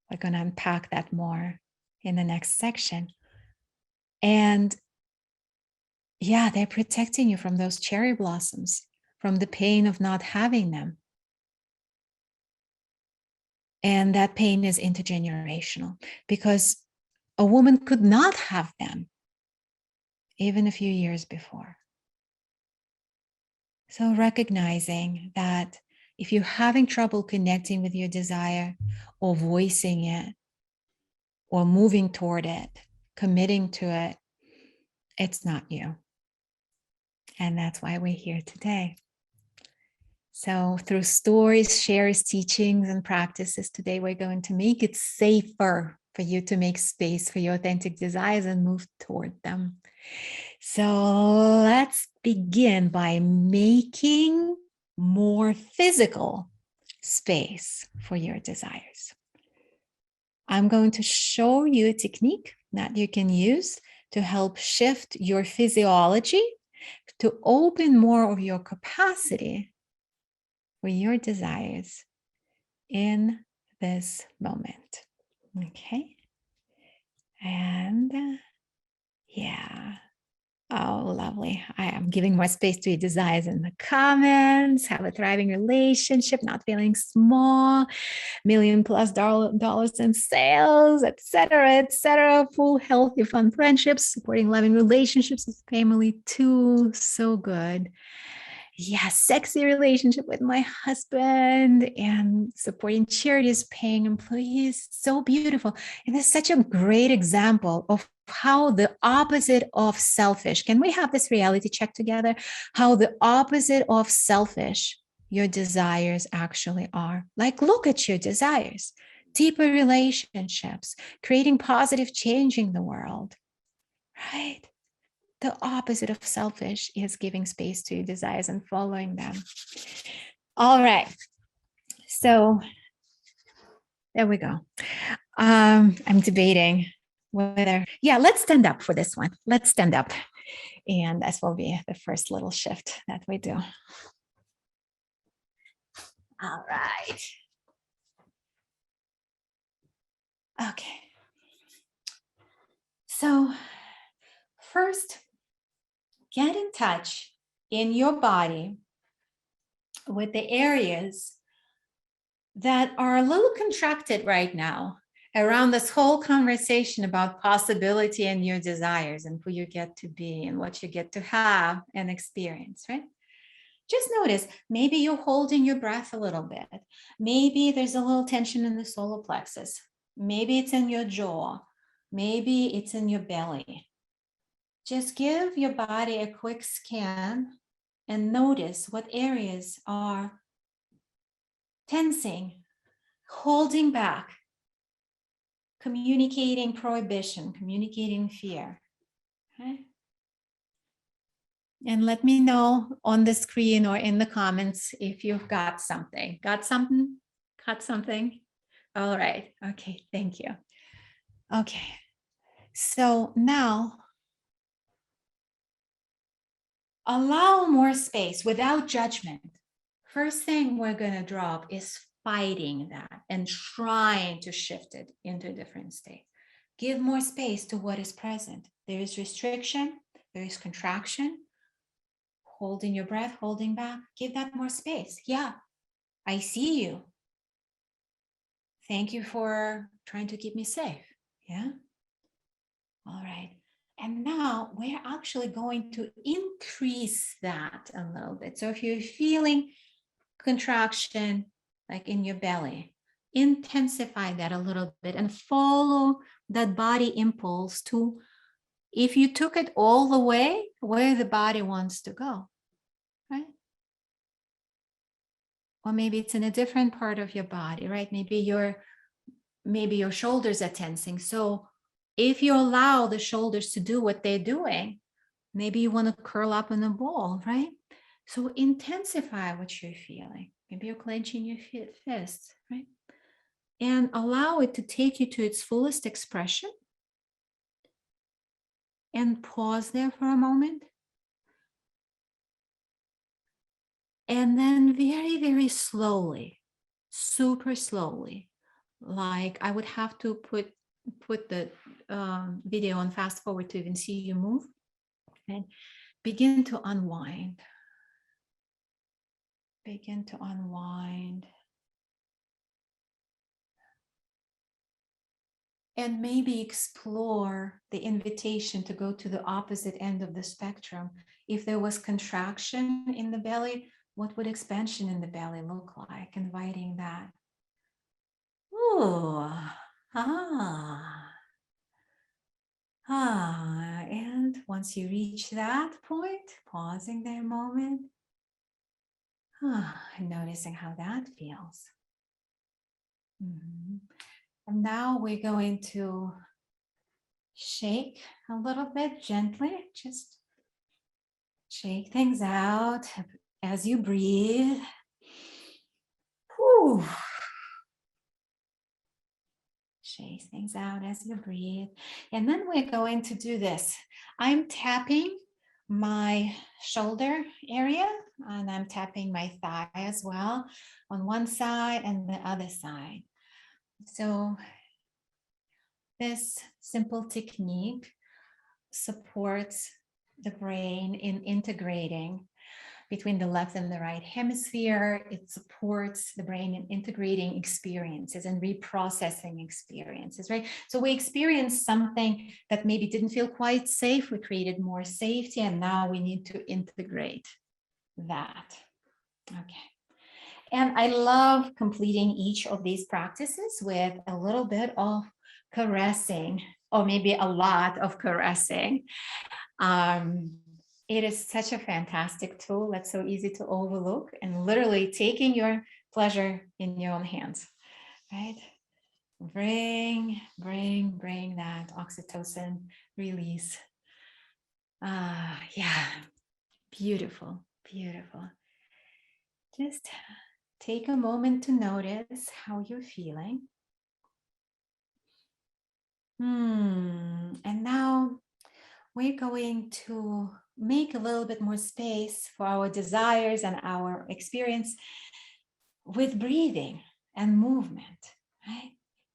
We're going to unpack that more in the next section. And yeah, they're protecting you from those cherry blossoms, from the pain of not having them. And that pain is intergenerational because a woman could not have them even a few years before. So recognizing that if you're having trouble connecting with your desire or voicing it or moving toward it, committing to it, it's not you. And that's why we're here today. So through stories, shares, teachings, and practices, today we're going to make it safer for you to make space for your authentic desires and move toward them. So let's begin by making more physical space for your desires. I'm going to show you a technique that you can use to help shift your physiology, to open more of your capacity for your desires in this moment. Okay. And yeah. Oh, lovely. I am giving more space to your desires in the comments. Have a thriving relationship, not feeling small, $1 million+ dollars in sales, etc. Full, healthy, fun friendships, supporting loving relationships with family too. So good. Yeah, sexy relationship with my husband and supporting charities, paying employees. So beautiful. And it's such a great example of how the opposite of selfish, can we have this reality check together? How the opposite of selfish your desires actually are. Like, look at your desires, deeper relationships, creating positive change in the world, right? The opposite of selfish is giving space to your desires and following them. All right. So there we go. I'm debating whether, let's stand up for this one. Let's stand up. And this will be the first little shift that we do. All right. Okay. So first, get in touch in your body with the areas that are a little contracted right now around this whole conversation about possibility and your desires and who you get to be and what you get to have and experience, right? Just notice, maybe you're holding your breath a little bit. Maybe there's a little tension in the solar plexus. Maybe it's in your jaw. Maybe it's in your belly. Just give your body a quick scan and notice what areas are tensing, holding back, communicating prohibition, communicating fear. Okay? And let me know on the screen or in the comments if you've got something. Got something? Got something? All right. Okay. Thank you. Okay. So now allow more space without judgment. First thing we're going to drop is fighting that and trying to shift it into a different state. Give more space to what is present. There is restriction, there is contraction, holding your breath, holding back. Give that more space. Yeah, I see you. Thank you for trying to keep me safe. Yeah. All right. And now we're actually going to increase that a little bit. So if you're feeling contraction, like in your belly, intensify that a little bit and follow that body impulse to, if you took it all the way, where the body wants to go, right? Or maybe it's in a different part of your body, right? Maybe your shoulders are tensing. So if you allow the shoulders to do what they're doing, maybe you want to curl up in a ball, right? So intensify what you're feeling. Maybe you're clenching your fists, right? And allow it to take you to its fullest expression. And pause there for a moment. And then very, very slowly, super slowly, like I would have to put the video on fast forward to even see you move, and begin to unwind. Begin to unwind. And maybe explore the invitation to go to the opposite end of the spectrum. If there was contraction in the belly, what would expansion in the belly look like? Inviting that. Ooh, and once you reach that point, pausing there a moment, and noticing how that feels. And now we're going to shake a little bit gently, just shake things out as you breathe. Whew. Shake things out as you breathe. And then we're going to do this. I'm tapping my shoulder area and I'm tapping my thigh as well on one side and the other side. So this simple technique supports the brain in integrating between the left and the right hemisphere. It supports the brain in integrating experiences and reprocessing experiences, right? So we experienced something that maybe didn't feel quite safe. We created more safety, and now we need to integrate that. Okay. And I love completing each of these practices with a little bit of caressing, or maybe a lot of caressing. It is such a fantastic tool that's so easy to overlook, and literally taking your pleasure in your own hands, right? Bring that oxytocin release. Yeah, beautiful, beautiful. Just take a moment to notice how you're feeling. And now we're going to make a little bit more space for our desires and our experience with breathing and movement, right?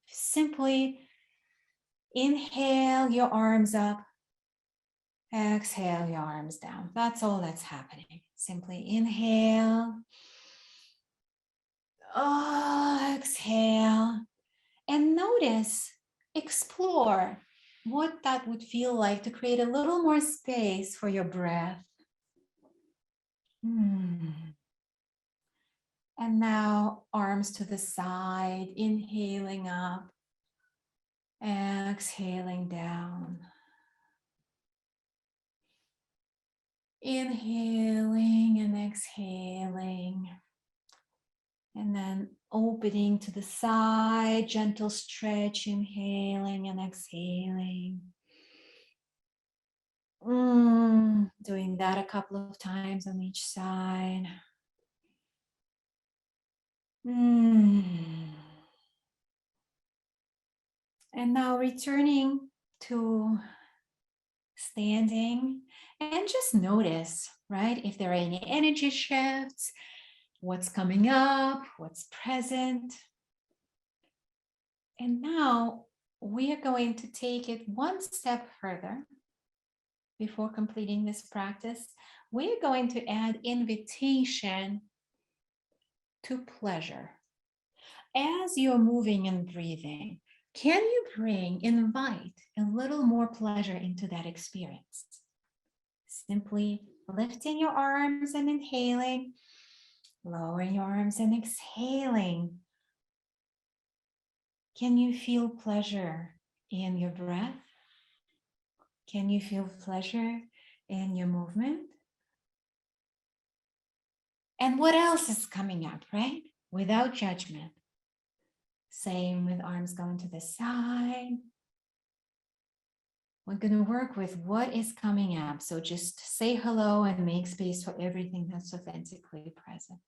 Simply Inhale your arms up. Exhale your arms down. That's all that's happening. Simply inhale. Oh, exhale. And notice, explore what that would feel like to create a little more space for your breath. And now arms to the side, inhaling up, exhaling down. Inhaling and exhaling. And then opening to the side, gentle stretch, inhaling and exhaling. Doing that a couple of times on each side. And now returning to standing and just notice, right? If there are any energy shifts, what's coming up, what's present. And now we are going to take it one step further. Before completing this practice, we're going to add invitation to pleasure. As you're moving and breathing, can you invite a little more pleasure into that experience? Simply lifting your arms and inhaling, lowering your arms and exhaling. Can you feel pleasure in your breath? Can you feel pleasure in your movement? And what else is coming up, right? Without judgment. Same with arms going to the side. We're going to work with what is coming up. So just say hello and make space for everything that's authentically present.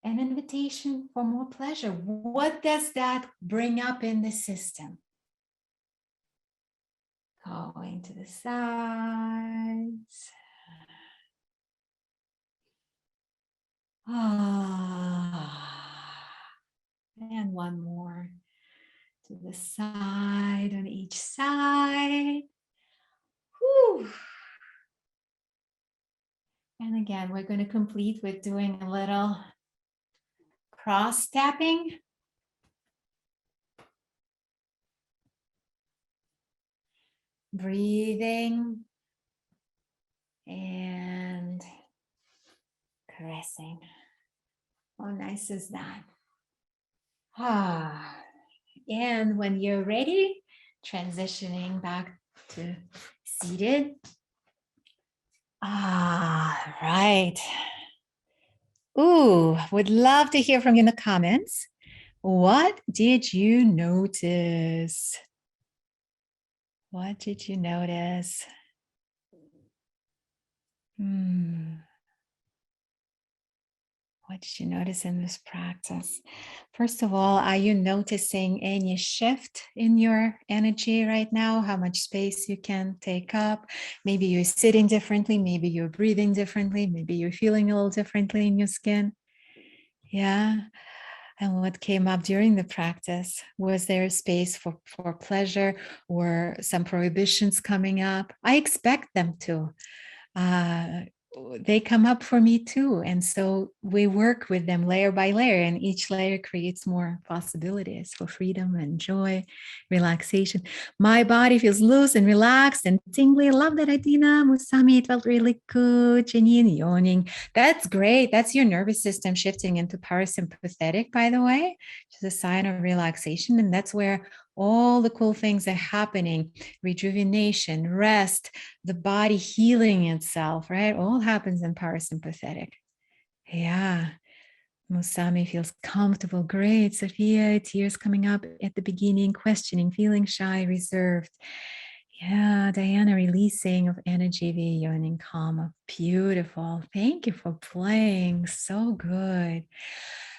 An invitation for more pleasure. What does that bring up in the system? Going to the sides. And one more to the side on each side. Whew. And again, we're going to complete with doing a little cross tapping. Breathing and caressing. How nice is that? And when you're ready, transitioning back to seated. Right. Ooh, would love to hear from you in the comments. What did you notice? What did you notice? What did you notice in this practice? First of all, are you noticing any shift in your energy right now? How much space you can take up? Maybe you're sitting differently. Maybe you're breathing differently. Maybe you're feeling a little differently in your skin. Yeah. And what came up during the practice? Was there a space for pleasure or some prohibitions coming up? I expect them to. They come up for me too. And so we work with them layer by layer, and each layer creates more possibilities for freedom and joy, relaxation. My body feels loose and relaxed and tingly. Love that, Adina. Musami, it felt really good. Janine, yawning. That's great. That's your nervous system shifting into parasympathetic, by the way, which is a sign of relaxation. And that's where all the cool things are happening: rejuvenation, rest, the body healing itself, right? All happens in parasympathetic. Yeah. Musami feels comfortable. Great. Sophia, tears coming up at the beginning, questioning, feeling shy, reserved. Yeah. Diana, releasing of energy via yawning, calm. Beautiful. Thank you for playing. So good.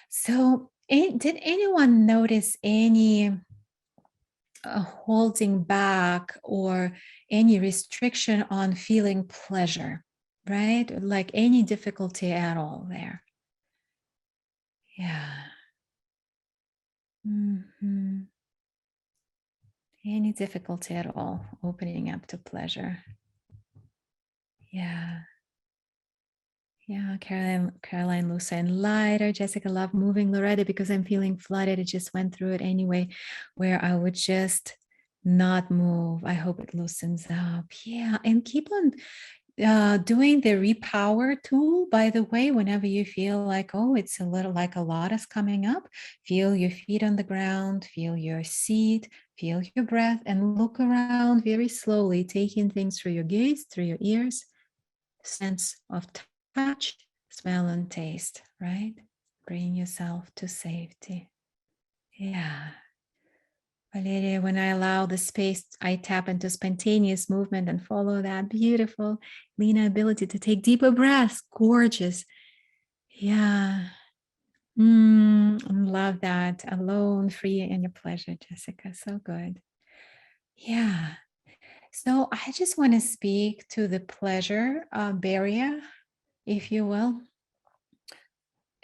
So, did anyone notice any holding back or any restriction on feeling pleasure, right? Like any difficulty at all there? Yeah. Any difficulty at all opening up to pleasure? Yeah. Yeah, Caroline, Lusa, and lighter. Jessica, love moving. Loretta, because I'm feeling flooded. It just went through it anyway, where I would just not move. I hope it loosens up. Yeah, and keep on doing the Repower tool, by the way, whenever you feel like, oh, it's a little like a lot is coming up, feel your feet on the ground, feel your seat, feel your breath, and look around very slowly, taking things through your gaze, through your ears, sense of touch, smell, and taste, right? Bring yourself to safety. Yeah. Valeria, when I allow the space, I tap into spontaneous movement and follow that beautiful Lena ability to take deeper breaths. Gorgeous. Yeah. Love that. Alone, free, and your pleasure, Jessica. So good. Yeah. So I just want to speak to the pleasure barrier, if you will.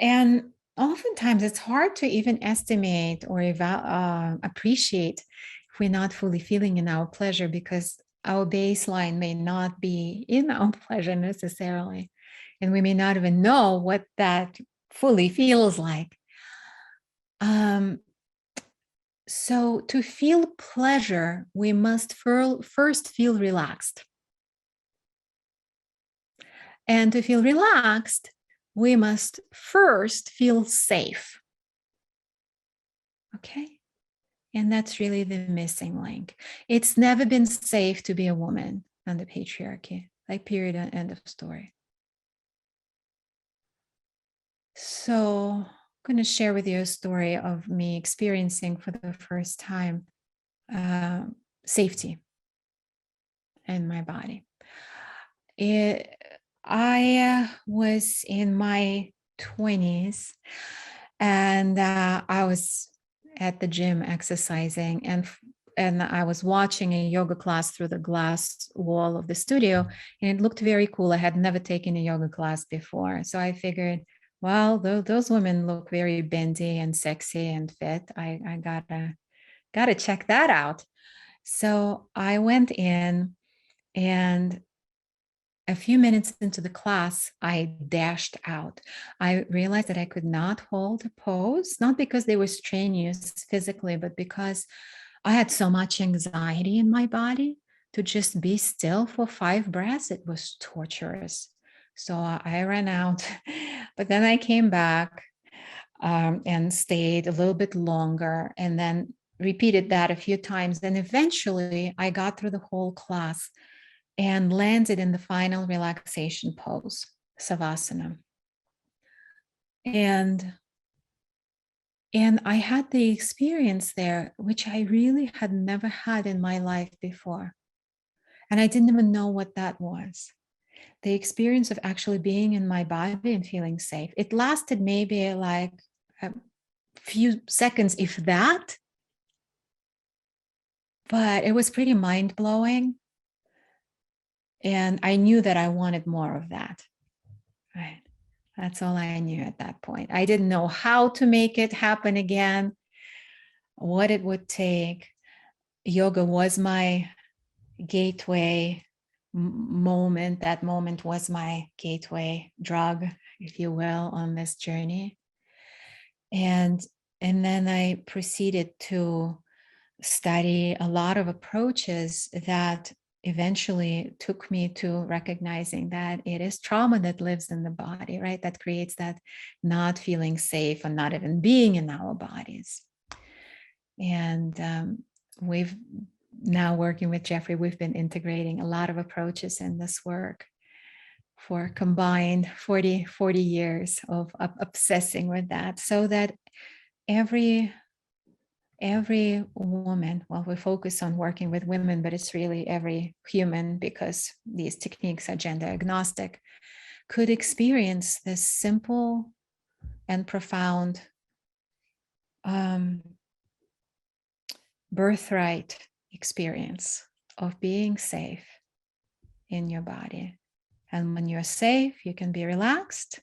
And oftentimes it's hard to even estimate or appreciate if we're not fully feeling in our pleasure, because our baseline may not be in our pleasure necessarily. And we may not even know what that fully feels like. So to feel pleasure, we must first feel relaxed. And to feel relaxed, we must first feel safe. Okay. And that's really the missing link. It's never been safe to be a woman under patriarchy, like period, end of story. So I'm going to share with you a story of me experiencing for the first time safety in my body. I was in my 20s, and I was at the gym exercising, and I was watching a yoga class through the glass wall of the studio, and it looked very cool. I had never taken a yoga class before, so I figured, well, those women look very bendy and sexy and fit. I gotta check that out. So I went in, and a few minutes into the class, I dashed out. I realized that I could not hold a pose, not because they were strenuous physically, but because I had so much anxiety in my body. To just be still for 5 breaths, it was torturous. So I ran out, but then I came back and stayed a little bit longer, and then repeated that a few times. And eventually I got through the whole class and landed in the final relaxation pose, Savasana. And I had the experience there, which I really had never had in my life before. And I didn't even know what that was. The experience of actually being in my body and feeling safe. It lasted maybe like a few seconds, if that. But it was pretty mind-blowing. And I knew that I wanted more of that. Right. That's all I knew at that point. I didn't know how to make it happen again, what it would take. Yoga was my gateway moment. That moment was my gateway drug, if you will, on this journey. And then I proceeded to study a lot of approaches that eventually took me to recognizing that it is trauma that lives in the body, right? That creates that not feeling safe and not even being in our bodies. And we've now, working with Jeffrey, we've been integrating a lot of approaches in this work for combined 40 years of obsessing with that, so that every woman, well, we focus on working with women, but it's really every human, because these techniques are gender agnostic, could experience this simple and profound birthright experience of being safe in your body. And when you're safe, you can be relaxed.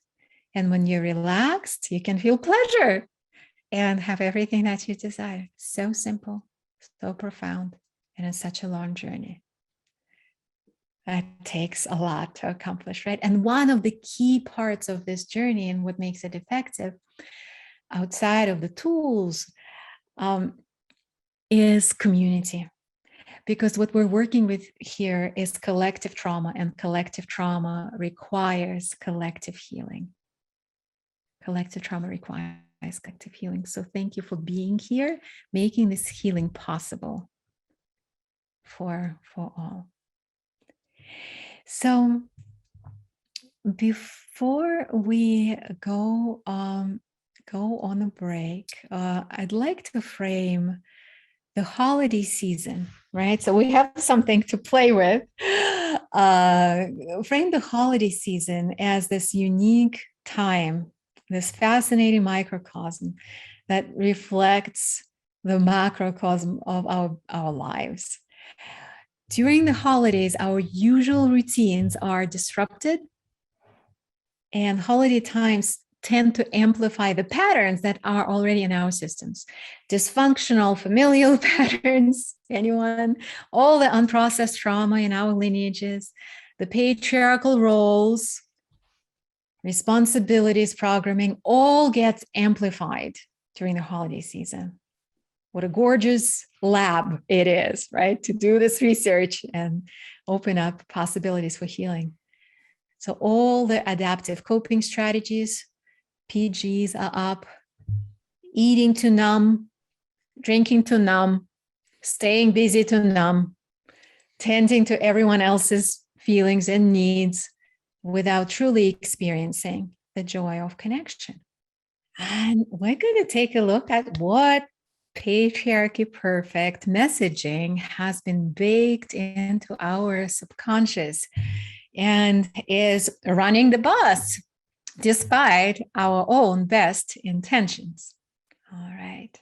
And when you're relaxed, you can feel pleasure and have everything that you desire. So simple, so profound. And it's such a long journey. That takes a lot to accomplish, right? And one of the key parts of this journey and what makes it effective outside of the tools is community. Because what we're working with here is collective trauma, and collective trauma requires collective healing. Collective trauma requires collective healing. So thank you for being here, making this healing possible for all. So before we go on a break, I'd like to frame the holiday season, right? So we have something to play with. Frame the holiday season as this unique time, this fascinating microcosm that reflects the macrocosm of our lives. During the holidays, our usual routines are disrupted, and holiday times tend to amplify the patterns that are already in our systems. Dysfunctional familial patterns, anyone? All the unprocessed trauma in our lineages, the patriarchal roles, responsibilities, programming, all gets amplified during the holiday season. What a gorgeous lab it is, right? To do this research and open up possibilities for healing. So all the adaptive coping strategies, PGs are up, eating to numb, drinking to numb, staying busy to numb, tending to everyone else's feelings and needs without truly experiencing the joy of connection. And we're going to take a look at what patriarchy perfect messaging has been baked into our subconscious and is running the bus despite our own best intentions. All right.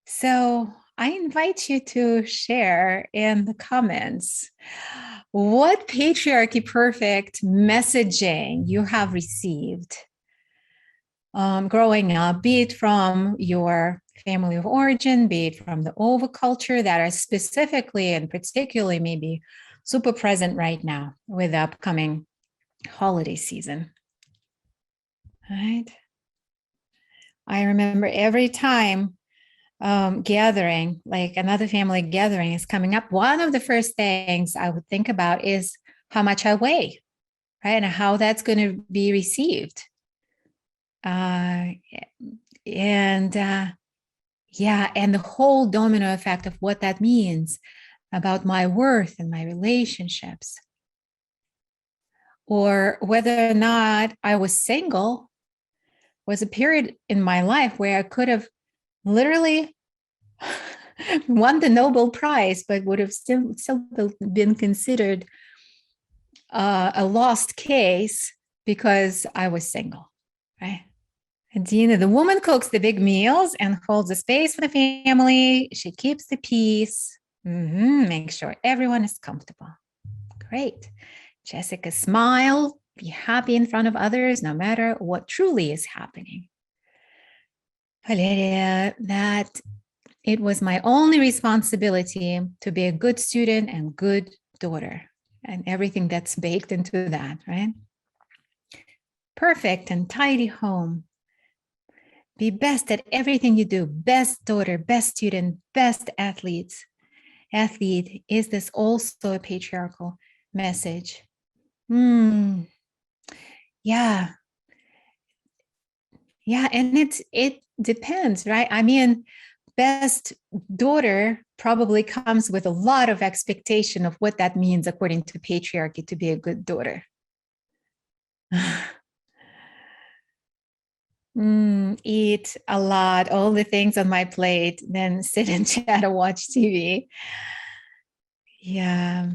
So I invite you to share in the comments what patriarchy perfect messaging you have received growing up, be it from your family of origin, be it from the overculture that are specifically and particularly maybe super present right now with the upcoming holiday season. Right? I remember every time gathering, like another family gathering is coming up, one of the first things I would think about is how much I weigh, right? And how that's going to be received. And the whole domino effect of what that means about my worth and my relationships. Or whether or not I was single was a period in my life where I could have literally won the Nobel Prize, but would have still been considered a lost case because I was single, right? And the woman cooks the big meals and holds the space for the family. She keeps the peace, make sure everyone is comfortable. Great. Jessica, smile, be happy in front of others, no matter what truly is happening. Valeria, that it was my only responsibility to be a good student and good daughter, and everything that's baked into that, right? Perfect and tidy home. Be best at everything you do. Best daughter, best student, best athlete. Is this also a patriarchal message? Yeah. And it depends, right? I mean, best daughter probably comes with a lot of expectation of what that means according to patriarchy to be a good daughter. Eat a lot, all the things on my plate, then sit and chat or watch TV. Yeah.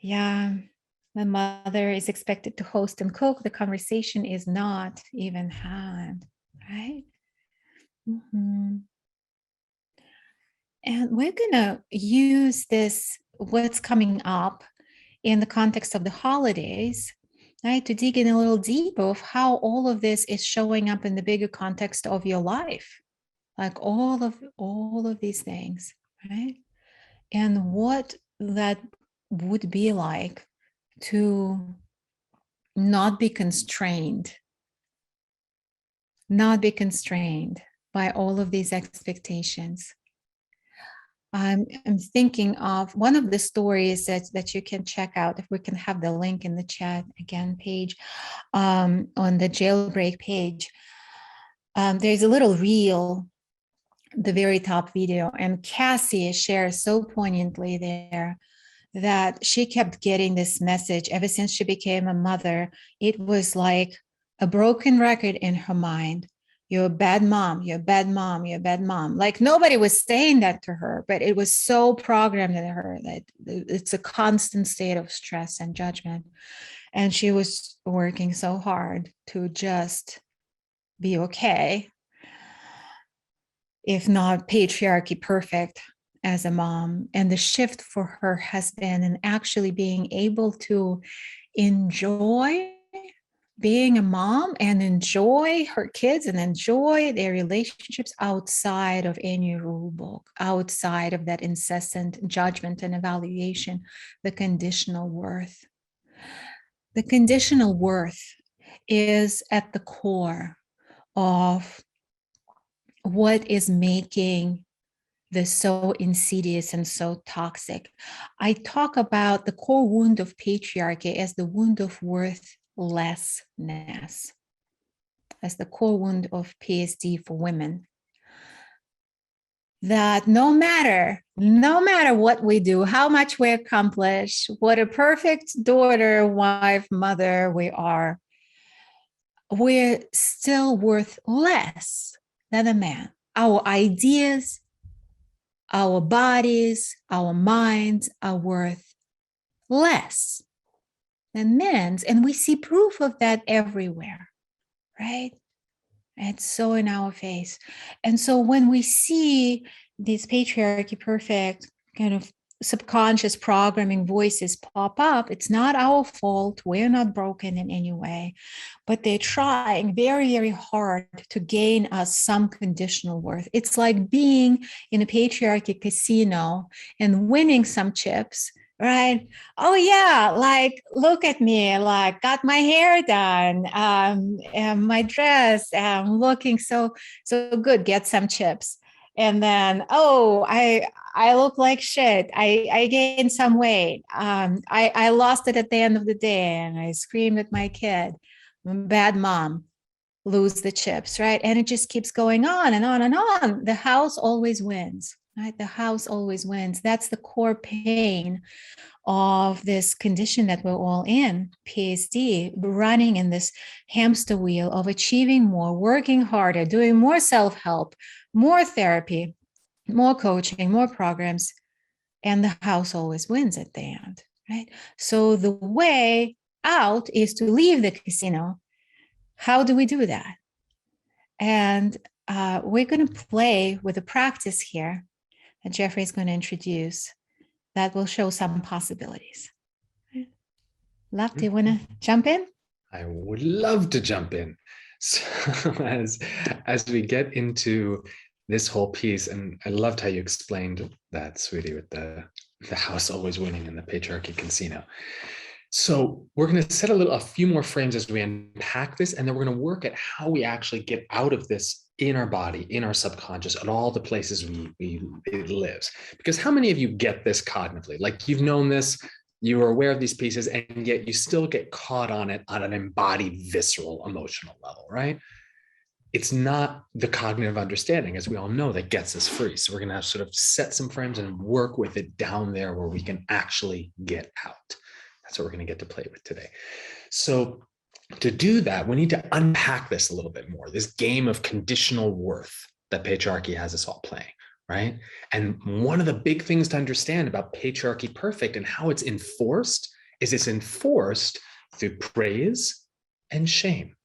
Yeah. The mother is expected to host and cook. The conversation is not even had, right? And we're going to use this, what's coming up in the context of the holidays, right, to dig in a little deeper of how all of this is showing up in the bigger context of your life. like all of these things, right? And what that would be like to not be constrained, not be constrained by all of these expectations. I'm thinking of one of the stories that you can check out, if we can have the link in the chat again page, on the jailbreak page. There's a little reel, the very top video, and Cassie shares so poignantly there that she kept getting this message ever since she became a mother. It was like a broken record in her mind. You're a bad mom, you're a bad mom, you're a bad mom. Like nobody was saying that to her, but it was so programmed in her that it's a constant state of stress and judgment. And she was working so hard to just be okay, if not patriarchy perfect, as a mom. And the shift for her has been in actually being able to enjoy being a mom and enjoy her kids and enjoy their relationships outside of any rule book, outside of that incessant judgment and evaluation, the conditional worth. The conditional worth is at the core of what is making this so insidious and so toxic. I talk about the core wound of patriarchy as the wound of worthlessness, as the core wound of PSD for women. That no matter what we do, how much we accomplish, what a perfect daughter, wife, mother we are, we're still worth less than a man. Our ideas, our bodies, our minds are worth less than men's. And we see proof of that everywhere, right? It's so in our face. And so when we see these patriarchy perfect kind of subconscious programming voices pop up, it's not our fault. We're not broken in any way, but they're trying very, very hard to gain us some conditional worth. It's like being in a patriarchy casino and winning some chips, right? Oh yeah, like look at me, like got my hair done, and my dress, looking so good, get some chips. And then, oh, I look like shit. I gained some weight. I lost it at the end of the day, and I screamed at my kid. Bad mom, lose the chips, right? And it just keeps going on and on and on. The house always wins, right? The house always wins. That's the core pain of this condition that we're all in, PSD, running in this hamster wheel of achieving more, working harder, doing more self-help, more therapy, more coaching, more programs, and the house always wins at the end, right? So the way out is to leave the casino. How do we do that? And we're going to play with a practice here that Jeffrey's going to introduce that will show some possibilities. Love, do you want to jump in? I would love to jump in. So as we get into this whole piece, and I loved how you explained that, sweetie, with the house always winning in the patriarchy casino. So we're going to set a few more frames as we unpack this, and then we're going to work at how we actually get out of this in our body, in our subconscious, at all the places it lives. Because how many of you get this cognitively? Like you've known this, you are aware of these pieces, and yet you still get caught on it on an embodied, visceral, emotional level, right? It's not the cognitive understanding, as we all know, that gets us free. So we're going to have sort of set some frames and work with it down there where we can actually get out. That's what we're going to get to play with today. So to do that, we need to unpack this a little bit more, this game of conditional worth that patriarchy has us all playing, right? And one of the big things to understand about patriarchy perfect and how it's enforced is it's enforced through praise and shame.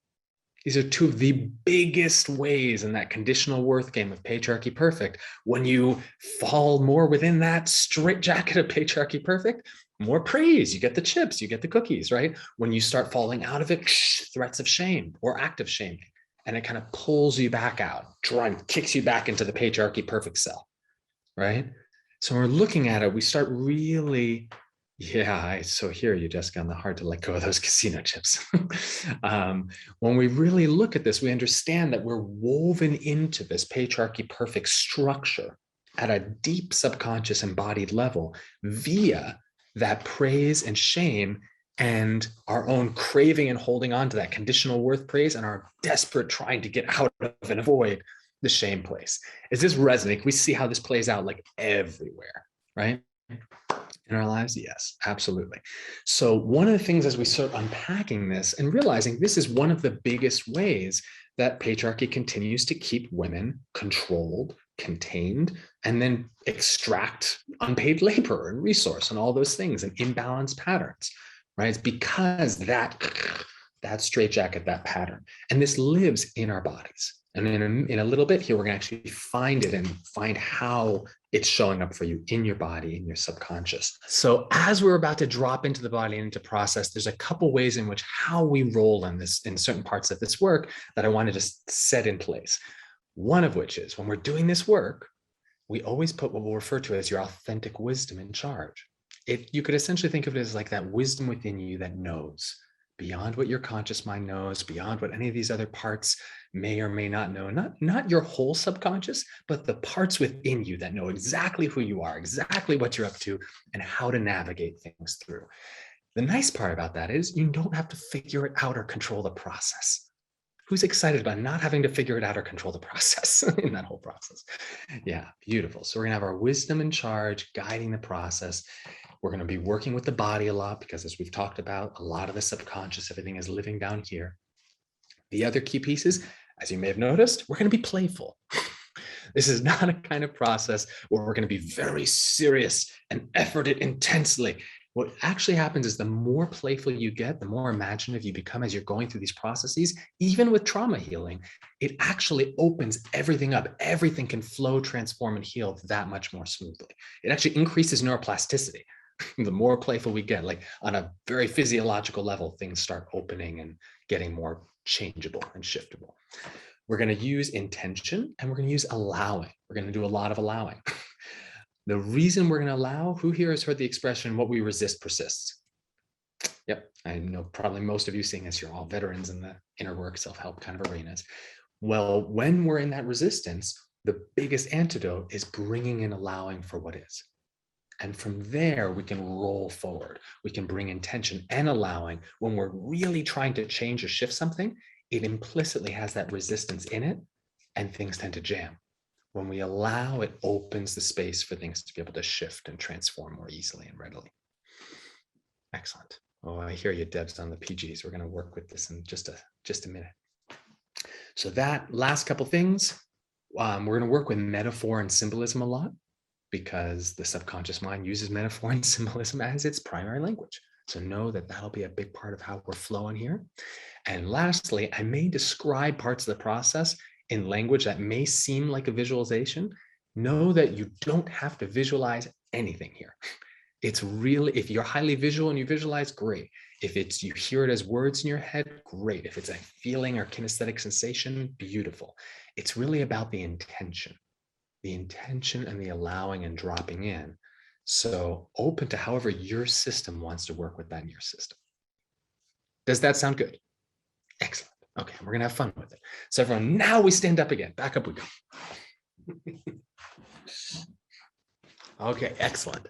These are two of the biggest ways in that conditional worth game of patriarchy perfect. When you fall more within that straitjacket of patriarchy perfect, more praise, you get the chips, you get the cookies, right? When you start falling out of it, threats of shame or active shaming. and it kind of pulls you back out, kicks you back into the patriarchy perfect cell, right? So when we're looking at it, we start really, yeah, I so hear you, Jessica, on the hard to let go of those casino chips. When we really look at this, we understand that we're woven into this patriarchy perfect structure at a deep subconscious embodied level via that praise and shame and our own craving and holding on to that conditional worth praise and our desperate trying to get out of and avoid the shame place. Is this resonating? We see how this plays out like everywhere, right? In our lives? Yes, absolutely. So one of the things as we start unpacking this and realizing this is one of the biggest ways that patriarchy continues to keep women controlled, contained, and then extract unpaid labor and resource and all those things and imbalanced patterns, right? It's because that straitjacket, that pattern, and this lives in our bodies. And in a little bit here, we're going to actually find it and find how it's showing up for you in your body, in your subconscious. So as we're about to drop into the body and into process, there's a couple ways in which how we roll in certain parts of this work that I want to just set in place. One of which is when we're doing this work, we always put what we'll refer to as your authentic wisdom in charge. You could essentially think of it as like that wisdom within you that knows beyond what your conscious mind knows, beyond what any of these other parts may or may not know, not your whole subconscious, but the parts within you that know exactly who you are, exactly what you're up to, and how to navigate things through. The nice part about that is you don't have to figure it out or control the process. Who's excited about not having to figure it out or control the process in that whole process? Yeah, beautiful. So we're going to have our wisdom in charge, guiding the process. We're going to be working with the body a lot because, as we've talked about, a lot of the subconscious, everything is living down here. The other key pieces, as you may have noticed, we're going to be playful. This is not a kind of process where we're going to be very serious and effort it intensely. What actually happens is the more playful you get, the more imaginative you become as you're going through these processes, even with trauma healing, it actually opens everything up. Everything can flow, transform, and heal that much more smoothly. It actually increases neuroplasticity. The more playful we get, like on a very physiological level, things start opening and getting more changeable and shiftable. We're going to use intention and we're going to use allowing. We're going to do a lot of allowing. The reason we're going to allow, who here has heard the expression, what we resist persists? Yep, I know probably most of you, seeing as you're all veterans in the inner work, self-help kind of arenas. Well, when we're in that resistance, the biggest antidote is bringing in allowing for what is. And from there, we can roll forward. We can bring intention and allowing. When we're really trying to change or shift something, it implicitly has that resistance in it, and things tend to jam. When we allow, it opens the space for things to be able to shift and transform more easily and readily. Excellent. Oh, I hear you, Debs, on the PGs. We're going to work with this in just a minute. So that last couple things, we're going to work with metaphor and symbolism a lot, because the subconscious mind uses metaphor and symbolism as its primary language. So know that that'll be a big part of how we're flowing here. And lastly, I may describe parts of the process in language that may seem like a visualization. Know that you don't have to visualize anything here. It's really, if you're highly visual and you visualize, great. If it's you hear it as words in your head, great. If it's a feeling or kinesthetic sensation, beautiful. It's really about the intention and the allowing and dropping in. So open to however your system wants to work with that in your system. Does that sound good? Excellent. Okay, we're going to have fun with it. So everyone, now we stand up again. Back up we go. Okay, excellent.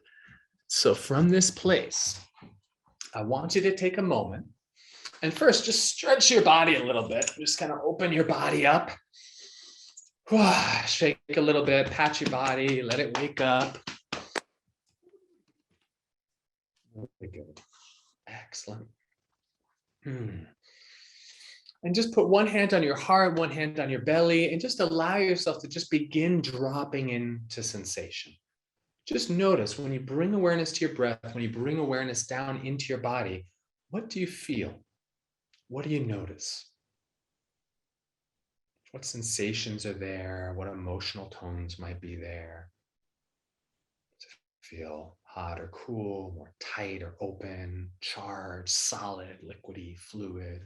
So from this place, I want you to take a moment and first just stretch your body a little bit. Just kind of open your body up. Shake a little bit, pat your body, let it wake up. Very good. Excellent. And just put one hand on your heart, one hand on your belly, and just allow yourself to just begin dropping into sensation. Just notice when you bring awareness to your breath, when you bring awareness down into your body, what do you feel? What do you notice? What sensations are there? What emotional tones might be there? Does it feel hot or cool, more tight or open, charged, solid, liquidy, fluid?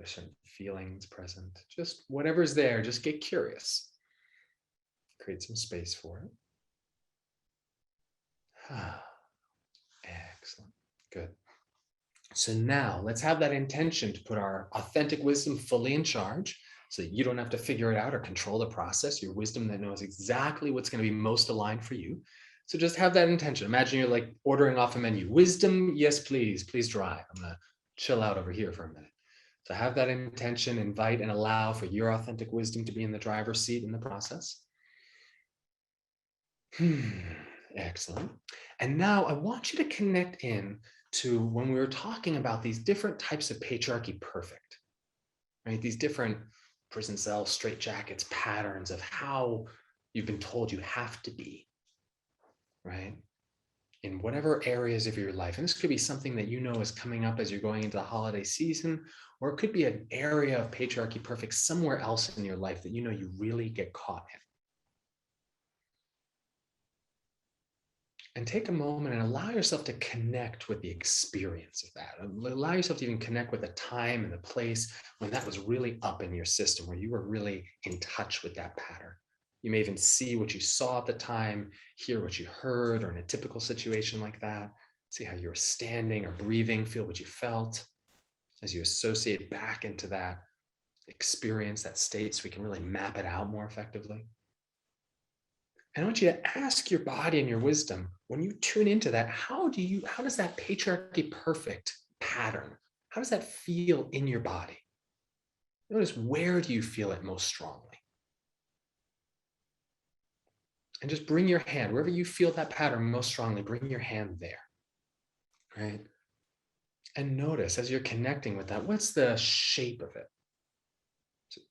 There's certain feelings present. Just whatever's there, just get curious. Create some space for it. Excellent. Good. So now let's have that intention to put our authentic wisdom fully in charge so that you don't have to figure it out or control the process. Your wisdom that knows exactly what's going to be most aligned for you. So just have that intention. Imagine you're like ordering off a menu. Wisdom, yes, please drive. I'm going to chill out over here for a minute. So have that intention, invite and allow for your authentic wisdom to be in the driver's seat in the process. Excellent. And now I want you to connect in to when we were talking about these different types of patriarchy perfect, right? These different prison cells, straitjackets, patterns of how you've been told you have to be, right? In whatever areas of your life. And this could be something that you know is coming up as you're going into the holiday season, or it could be an area of patriarchy perfect somewhere else in your life that you know you really get caught in. And take a moment and allow yourself to connect with the experience of that. Allow yourself to even connect with the time and the place when that was really up in your system, where you were really in touch with that pattern. You may even see what you saw at the time, hear what you heard, or in a typical situation like that, see how you were standing or breathing, feel what you felt as you associate back into that experience, that state, so we can really map it out more effectively. And I want you to ask your body and your wisdom, when you tune into that, how does that patriarchy perfect pattern, how does that feel in your body? Notice, where do you feel it most strongly? And just bring your hand, wherever you feel that pattern most strongly, bring your hand there, right? And notice as you're connecting with that, what's the shape of it? Is it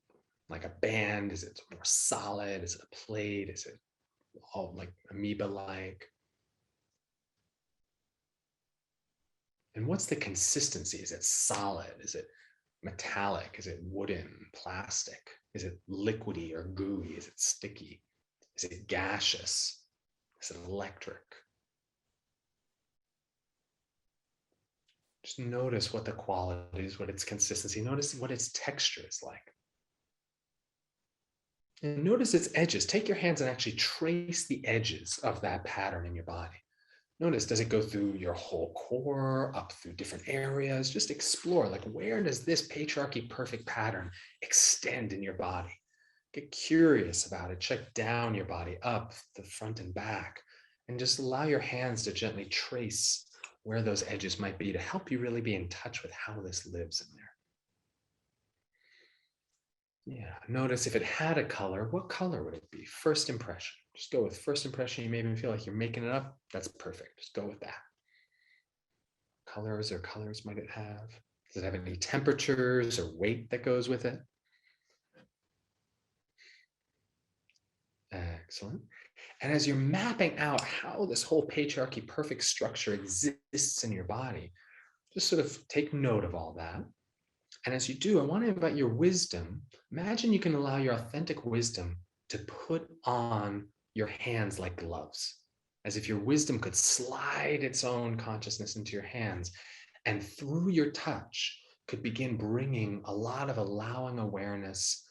like a band? Is it more solid? Is it a plate? Is it all like amoeba-like? And what's the consistency? Is it solid? Is it metallic? Is it wooden, plastic? Is it liquidy or gooey? Is it sticky? Is it gaseous? Is it electric? Just notice what the quality is, what its consistency. Notice what its texture is like. And notice its edges. Take your hands and actually trace the edges of that pattern in your body. Notice, does it go through your whole core, up through different areas? Just explore, like, where does this patriarchy perfect pattern extend in your body? Get curious about it. Check down your body, up, the front and back, and just allow your hands to gently trace where those edges might be to help you really be in touch with how this lives in there. Yeah, notice if it had a color, what color would it be? First impression. Just go with first impression. You may even feel like you're making it up. That's perfect. Just go with that. Colors might it have? Does it have any temperatures or weight that goes with it? Excellent. And as you're mapping out how this whole patriarchy perfect structure exists in your body, just sort of take note of all that. And as you do, I want to invite your wisdom. Imagine you can allow your authentic wisdom to put on your hands like gloves, as if your wisdom could slide its own consciousness into your hands, and through your touch could begin bringing a lot of allowing awareness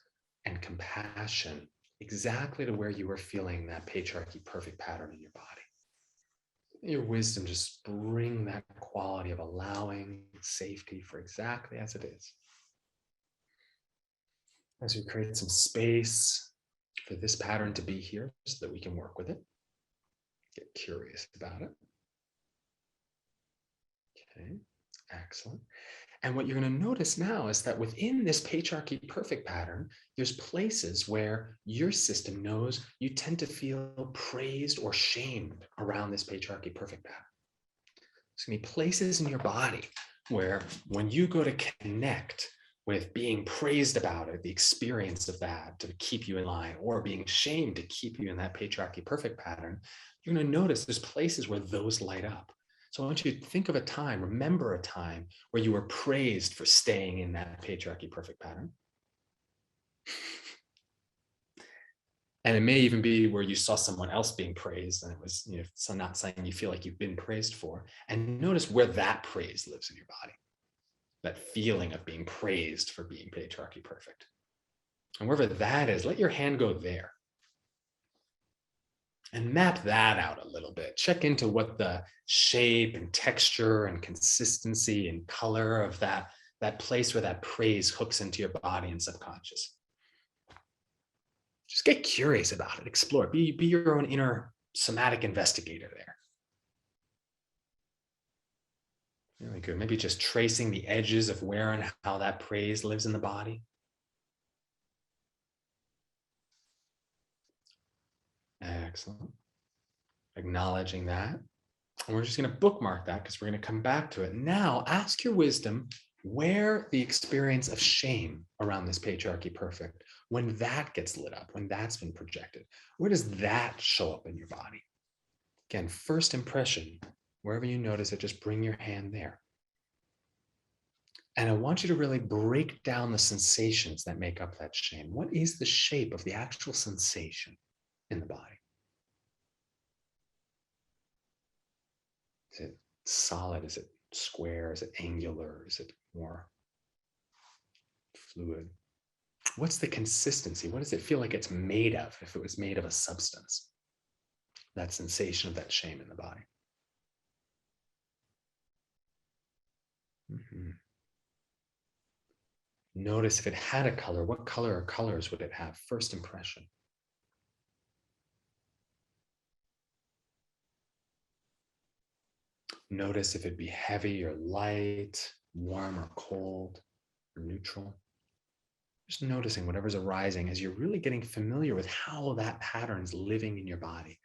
and compassion exactly to where you were feeling that patriarchy perfect pattern in your body. Your wisdom just bring that quality of allowing safety for exactly as it is. As we create some space for this pattern to be here so that we can work with it, get curious about it. Okay, excellent. And what you're going to notice now is that within this patriarchy perfect pattern, there's places where your system knows you tend to feel praised or shamed around this patriarchy perfect pattern. There's going to be places in your body where when you go to connect with being praised about it, the experience of that to keep you in line, or being shamed to keep you in that patriarchy perfect pattern, you're going to notice there's places where those light up. So I want you to think of a time, remember a time where you were praised for staying in that patriarchy perfect pattern. And it may even be where you saw someone else being praised and it was, so not something you feel like you've been praised for. And notice where that praise lives in your body. that feeling of being praised for being patriarchy perfect. And wherever that is, let your hand go there. And map that out a little bit. Check into what the shape and texture and consistency and color of that place where that praise hooks into your body and subconscious. Just get curious about it, explore, be your own inner somatic investigator there. Really good. Maybe just tracing the edges of where and how that praise lives in the body. Excellent. Acknowledging that. And we're just going to bookmark that because we're going to come back to it. Now, ask your wisdom where the experience of shame around this patriarchy perfect, when that gets lit up, when that's been projected, where does that show up in your body? Again, first impression, wherever you notice it, just bring your hand there. And I want you to really break down the sensations that make up that shame. What is the shape of the actual sensation in the body? Is it solid? Is it square? Is it angular? Is it more fluid? What's the consistency? What does it feel like it's made of if it was made of a substance? That sensation of that shame in the body. Mm-hmm. Notice if it had a color, what color or colors would it have? First impression. Notice if it'd be heavy or light, warm or cold, or neutral. Just noticing whatever's arising as you're really getting familiar with how that pattern is living in your body.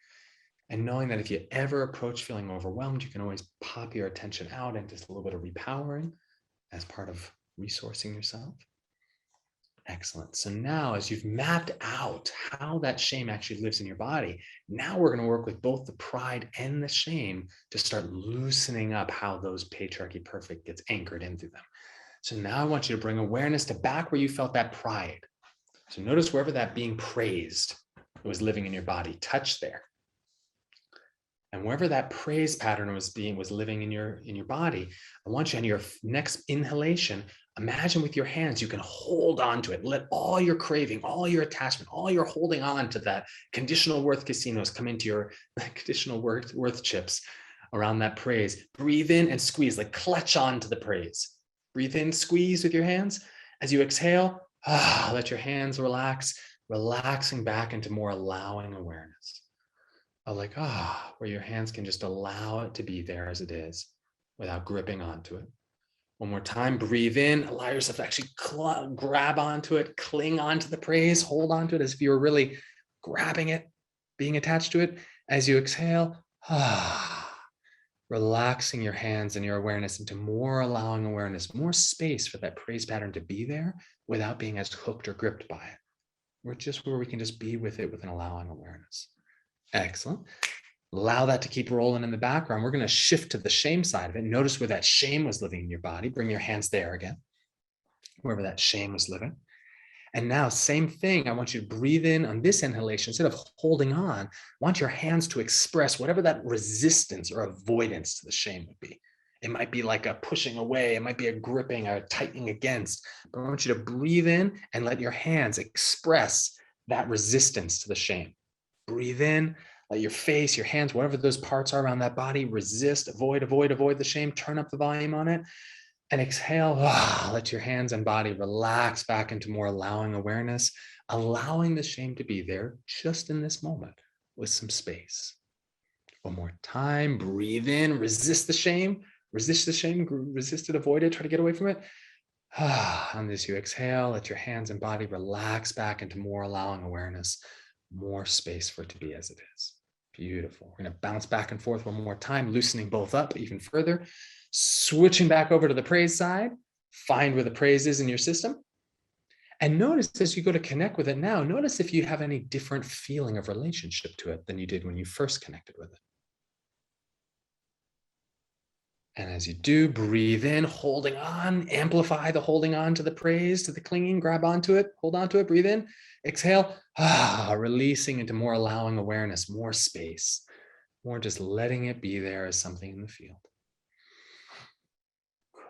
And knowing that if you ever approach feeling overwhelmed, you can always pop your attention out into a little bit of repowering as part of resourcing yourself. Excellent. So now, as you've mapped out how that shame actually lives in your body, now we're going to work with both the pride and the shame to start loosening up how those patriarchy perfect gets anchored into them. So now I want you to bring awareness to back where you felt that pride. So notice wherever that being praised was living in your body, touch there. And wherever that praise pattern was living in your body, I want you on your next inhalation, imagine with your hands, you can hold on to it. Let all your craving, all your attachment, all your holding on to that conditional worth casinos come into your conditional worth chips around that praise. Breathe in and squeeze, like clutch on to the praise. Breathe in, squeeze with your hands. As you exhale, let your hands relax, relaxing back into more allowing awareness. Where your hands can just allow it to be there as it is without gripping onto it. One more time, breathe in, allow yourself to actually grab onto it, cling onto the praise, hold onto it as if you were really grabbing it, being attached to it. As you exhale, relaxing your hands and your awareness into more allowing awareness, more space for that praise pattern to be there without being as hooked or gripped by it. We're just where we can just be with it with an allowing awareness. Excellent. Allow that to keep rolling in the background. We're going to shift to the shame side of it. Notice where that shame was living in your body. Bring your hands there again, wherever that shame was living. And now, same thing. I want you to breathe in on this inhalation. Instead of holding on, I want your hands to express whatever that resistance or avoidance to the shame would be. It might be like a pushing away. It might be a gripping or a tightening against. But I want you to breathe in and let your hands express that resistance to the shame. Breathe in, let your face, your hands, whatever those parts are around that body, resist, avoid the shame, turn up the volume on it. And exhale, let your hands and body relax back into more allowing awareness, allowing the shame to be there just in this moment with some space. One more time, breathe in, resist the shame, resist it, avoid it, try to get away from it. And as you exhale, let your hands and body relax back into more allowing awareness, more space for it to be as it is. Beautiful. We're going to bounce back and forth one more time, loosening both up even further. Switching back over to the praise side, find where the praise is in your system. And notice as you go to connect with it now, notice if you have any different feeling of relationship to it than you did when you first connected with it. And as you do, breathe in, holding on, amplify the holding on to the praise, to the clinging, grab onto it, hold onto it, breathe in, exhale, releasing into more allowing awareness, more space, more just letting it be there as something in the field.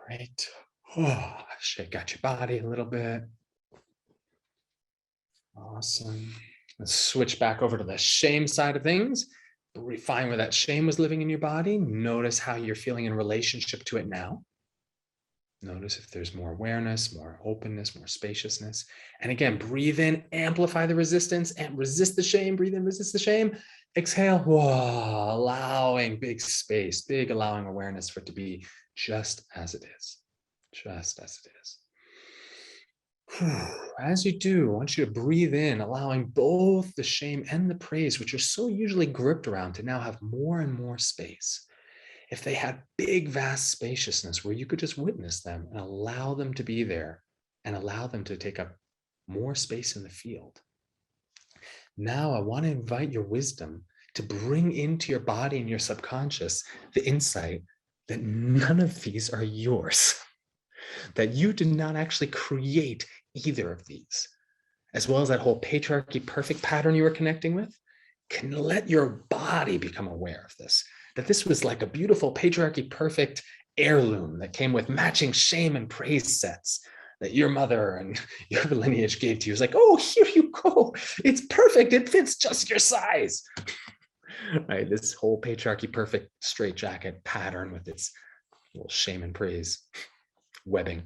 Great. Oh, shake out your body a little bit. Awesome. Let's switch back over to the shame side of things. Refine where that shame was living in your body. Notice how you're feeling in relationship to it now. Notice if there's more awareness, more openness, more spaciousness. And again, breathe in, amplify the resistance, and resist the shame. Breathe in, resist the shame. Exhale, whoa, allowing big space, big allowing awareness for it to be just as it is. Just as it is. As you do, I want you to breathe in, allowing both the shame and the praise, which are so usually gripped around, to now have more and more space. If they had big, vast spaciousness where you could just witness them and allow them to be there and allow them to take up more space in the field. Now, I want to invite your wisdom to bring into your body and your subconscious the insight that none of these are yours, that you did not actually create either of these, as well as that whole patriarchy perfect pattern you were connecting with. Can let your body become aware of this, that this was like a beautiful patriarchy perfect heirloom that came with matching shame and praise sets that your mother and your lineage gave to you. It's like, oh, here you go. It's perfect. It fits just your size. Right? This whole patriarchy perfect straitjacket pattern with its little shame and praise webbing,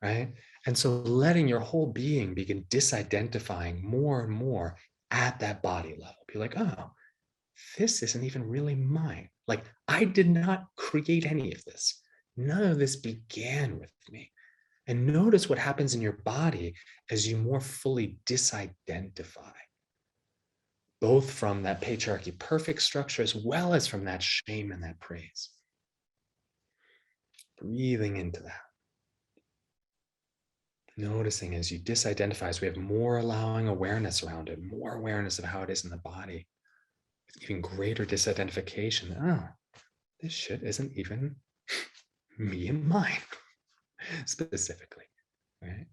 right? And so letting your whole being begin disidentifying more and more at that body level. Be like, oh, this isn't even really mine. Like, I did not create any of this. None of this began with me. And notice what happens in your body as you more fully disidentify, both from that patriarchy perfect structure as well as from that shame and that praise. Breathing into that. Noticing as you disidentify, as we have more allowing awareness around it, more awareness of how it is in the body, with even greater disidentification. Oh, this shit isn't even me and mine, specifically, right?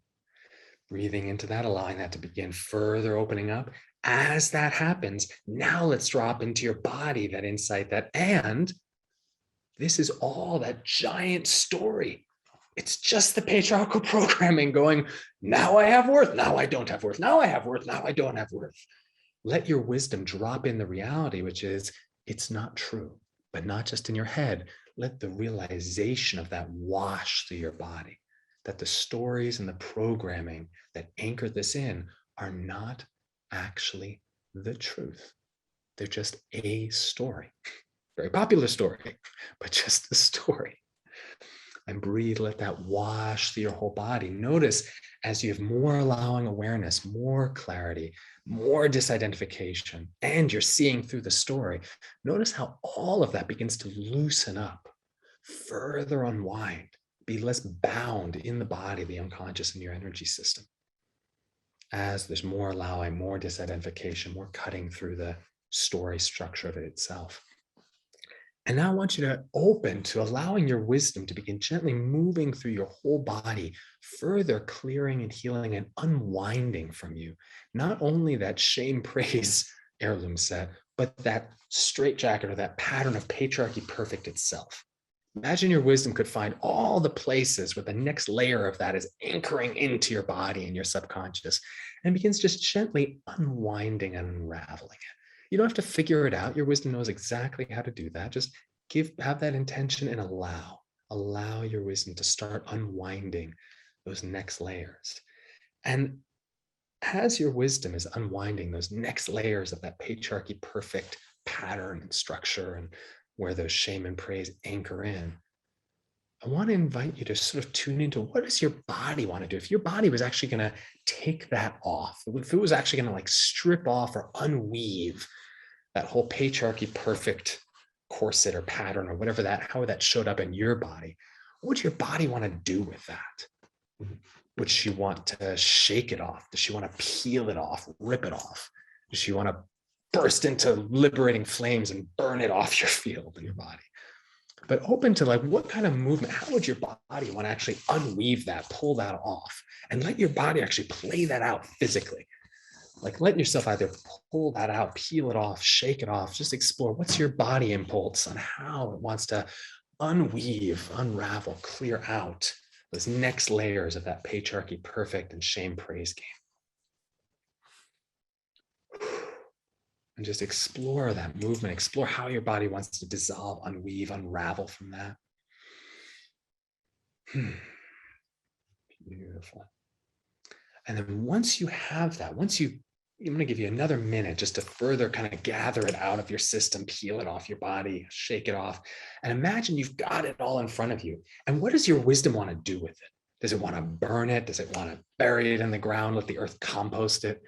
Breathing into that, allowing that to begin further opening up. As that happens, now let's drop into your body that insight that, and this is all that giant story. It's just the patriarchal programming going, now I have worth, now I don't have worth, now I have worth, now I don't have worth. Let your wisdom drop in the reality, which is it's not true, but not just in your head. Let the realization of that wash through your body, that the stories and the programming that anchor this in are not actually the truth. They're just a story, very popular story, but just a story. And breathe, let that wash through your whole body. Notice as you have more allowing awareness, more clarity, more disidentification, and you're seeing through the story, notice how all of that begins to loosen up, further unwind, be less bound in the body, the unconscious, in your energy system. As there's more allowing, more disidentification, more cutting through the story structure of it itself. And now I want you to open to allowing your wisdom to begin gently moving through your whole body, further clearing and healing and unwinding from you, not only that shame praise heirloom set, but that straitjacket or that pattern of patriarchy perfect itself. Imagine your wisdom could find all the places where the next layer of that is anchoring into your body and your subconscious and begins just gently unwinding and unraveling it. You don't have to figure it out. Your wisdom knows exactly how to do that. Just have that intention and allow your wisdom to start unwinding those next layers. And as your wisdom is unwinding those next layers of that patriarchy perfect pattern and structure and where those shame and praise anchor in, I want to invite you to sort of tune into what does your body want to do? If your body was actually going to take that off, if it was actually going to like strip off or unweave that whole patriarchy perfect corset or pattern or whatever that, how that showed up in your body, what would your body want to do with that? Would she want to shake it off? Does she want to peel it off, rip it off? Does she want to burst into liberating flames and burn it off your field in your body? But open to like, what kind of movement, how would your body want to actually unweave that, pull that off, and let your body actually play that out physically? Like letting yourself either pull that out, peel it off, shake it off, just explore what's your body impulse on how it wants to unweave, unravel, clear out those next layers of that patriarchy perfect and shame praise game. And just explore that movement, explore how your body wants to dissolve, unweave, unravel from that. Beautiful. And then once you have that, I'm going to give you another minute just to further kind of gather it out of your system, peel it off your body, shake it off, and imagine you've got it all in front of you. And what does your wisdom want to do with it? Does it want to burn it? Does it want to bury it in the ground, let the earth compost it?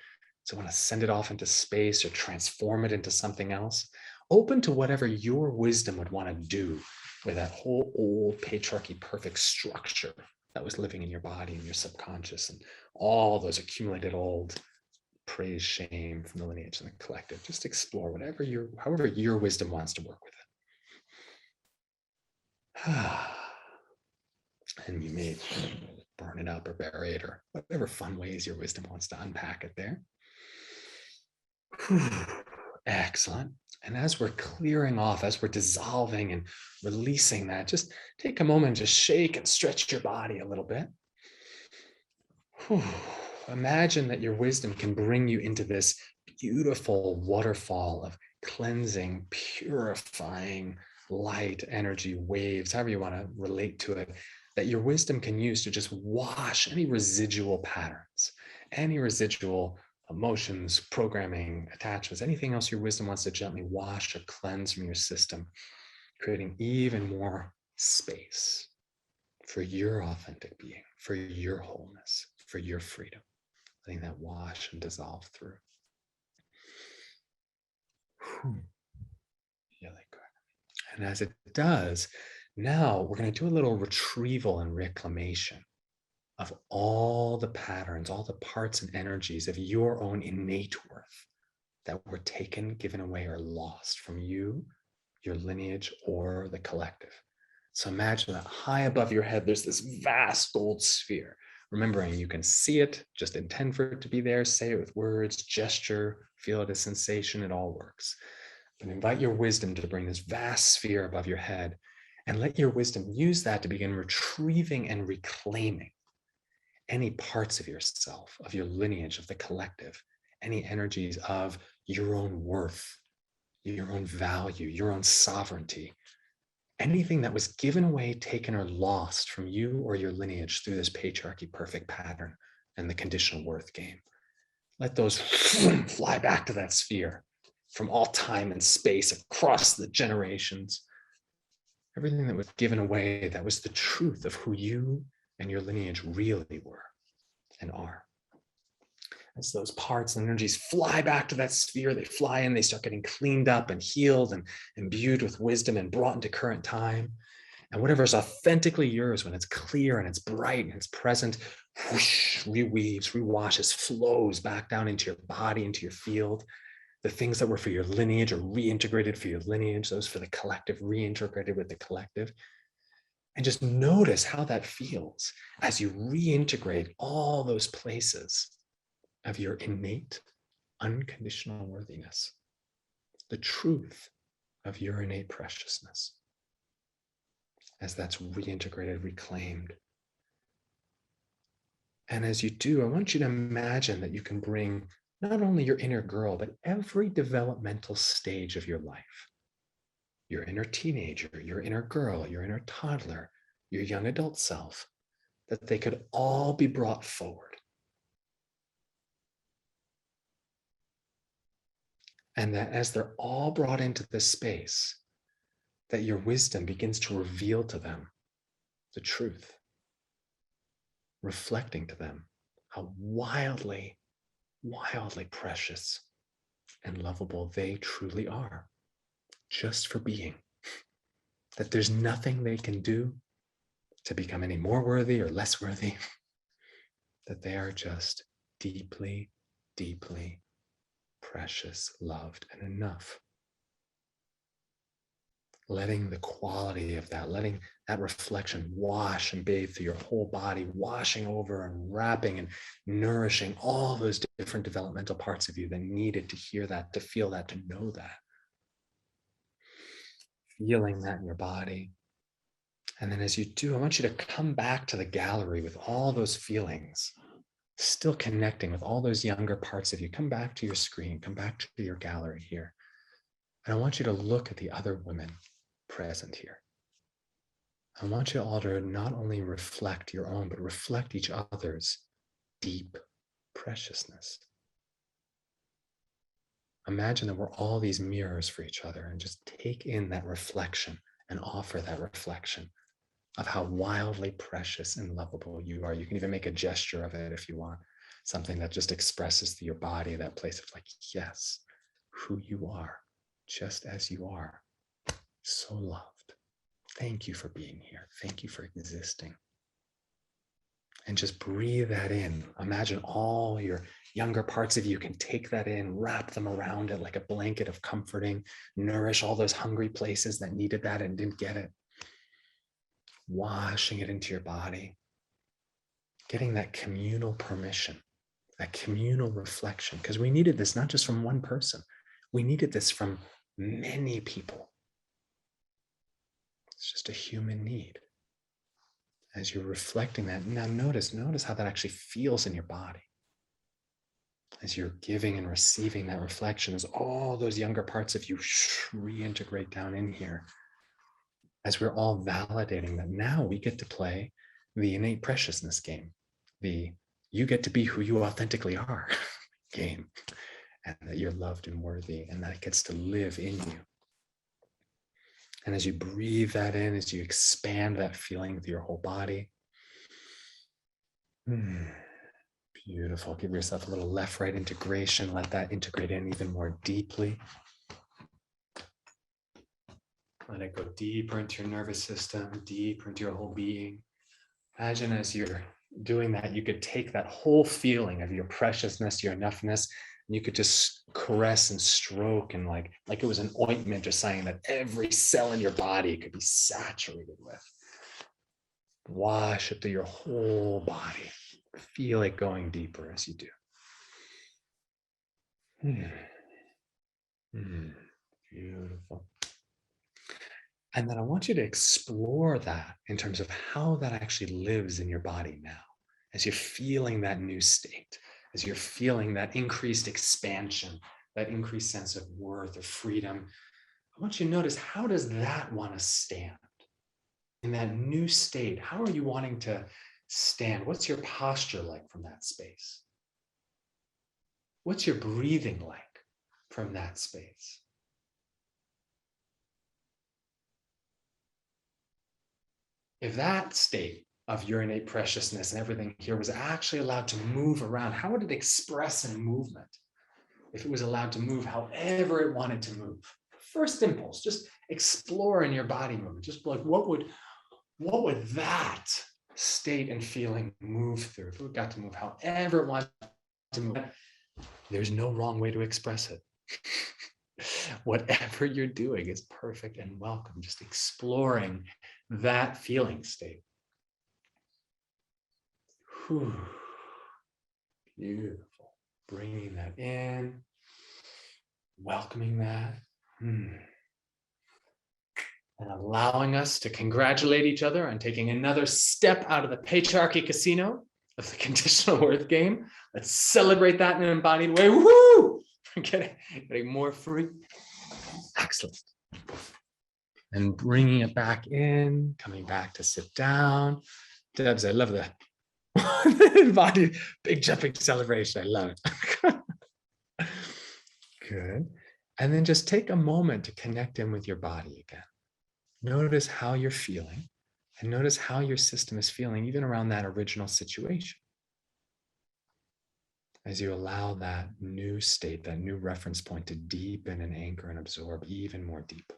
Does it want to send it off into space or transform it into something else? Open to whatever your wisdom would want to do with that whole old patriarchy perfect structure that was living in your body and your subconscious and all those accumulated old praise, shame from the lineage and the collective. Just explore however your wisdom wants to work with it. And you may burn it up or bury it or whatever fun ways your wisdom wants to unpack it there. Excellent. And as we're clearing off, as we're dissolving and releasing that, just take a moment, just shake and stretch your body a little bit. Imagine that your wisdom can bring you into this beautiful waterfall of cleansing, purifying light, energy, waves, however you want to relate to it, that your wisdom can use to just wash any residual patterns, any residual emotions, programming, attachments, anything else your wisdom wants to gently wash or cleanse from your system, creating even more space for your authentic being, for your wholeness, for your freedom, letting that wash and dissolve through. Really good. And as it does, now we're going to do a little retrieval and reclamation of all the patterns, all the parts and energies of your own innate worth that were taken, given away, or lost from you, your lineage, or the collective. So imagine that high above your head, there's this vast gold sphere. Remembering you can see it, just intend for it to be there, say it with words, gesture, feel it as sensation, it all works. But invite your wisdom to bring this vast sphere above your head and let your wisdom use that to begin retrieving and reclaiming any parts of yourself, of your lineage, of the collective, any energies of your own worth, your own value, your own sovereignty, anything that was given away, taken, or lost from you or your lineage through this patriarchy perfect pattern and the conditional worth game. Let those fly back to that sphere from all time and space across the generations. Everything that was given away, that was the truth of who you and your lineage really were and are. As those parts and energies fly back to that sphere, they fly in, they start getting cleaned up and healed and imbued with wisdom and brought into current time. And whatever is authentically yours, when it's clear and it's bright and it's present, whoosh, reweaves, rewashes, flows back down into your body, into your field. The things that were for your lineage are reintegrated for your lineage, those for the collective, reintegrated with the collective. And just notice how that feels as you reintegrate all those places of your innate, unconditional worthiness, the truth of your innate preciousness, as that's reintegrated, reclaimed. And as you do, I want you to imagine that you can bring not only your inner girl, but every developmental stage of your life, your inner teenager, your inner girl, your inner toddler, your young adult self, that they could all be brought forward. And that as they're all brought into this space, that your wisdom begins to reveal to them the truth, reflecting to them how wildly, wildly precious and lovable they truly are, just for being. That there's nothing they can do to become any more worthy or less worthy, that they are just deeply, deeply precious, loved, and enough. Letting the quality of that, letting that reflection wash and bathe through your whole body, washing over and wrapping and nourishing all those different developmental parts of you that needed to hear that, to feel that, to know that. Feeling that in your body. And then as you do, I want you to come back to the gallery with all those feelings, still connecting with all those younger parts of you. Come back to your screen, come back to your gallery here. And I want you to look at the other women present here. I want you all to not only reflect your own, but reflect each other's deep preciousness. Imagine that we're all these mirrors for each other, and just take in that reflection and offer that reflection of how wildly precious and lovable you are. You can even make a gesture of it if you want, something that just expresses through your body that place of like, yes, who you are, just as you are, so loved. Thank you for being here. Thank you for existing. And just breathe that in. Imagine all your younger parts of you can take that in, wrap them around it like a blanket of comforting, nourish all those hungry places that needed that and didn't get it. Washing it into your body, getting that communal permission, that communal reflection, because we needed this not just from one person, we needed this from many people. It's just a human need. As you're reflecting that, now notice how that actually feels in your body. As you're giving and receiving that reflection, as all those younger parts of you reintegrate down in here, as we're all validating that now we get to play the innate preciousness game, the you get to be who you authentically are game, and that you're loved and worthy, and that it gets to live in you. And as you breathe that in, as you expand that feeling through your whole body, beautiful. Give yourself a little left-right integration. Let that integrate in even more deeply. Let it go deeper into your nervous system, deeper into your whole being. Imagine as you're doing that, you could take that whole feeling of your preciousness, your enoughness, and you could just caress and stroke and like it was an ointment or something that every cell in your body could be saturated with. Wash it through your whole body. Feel it going deeper as you do. Beautiful. And then I want you to explore that in terms of how that actually lives in your body now, as you're feeling that new state, as you're feeling that increased expansion, that increased sense of worth or freedom. I want you to notice, how does that want to stand in that new state? How are you wanting to stand? What's your posture like from that space? What's your breathing like from that space? If that state of your innate preciousness and everything here was actually allowed to move around, how would it express in movement? If it was allowed to move however it wanted to move. First impulse, just explore in your body movement. Just like, what would that state and feeling move through? If it got to move however it wanted to move, there's no wrong way to express it. Whatever you're doing is perfect and welcome. Just exploring that feeling state. Whew. Beautiful. Bringing that in, welcoming that, and allowing us to congratulate each other on taking another step out of the patriarchy casino of the conditional worth game. Let's celebrate that in an embodied way. Woo! Getting more free. Excellent. And bringing it back in, coming back to sit down. Debs, I love that. Embodied big jumping celebration. I love it. Good. And then just take a moment to connect in with your body again. Notice how you're feeling and notice how your system is feeling, even around that original situation. As you allow that new state, that new reference point to deepen and anchor and absorb even more deeply.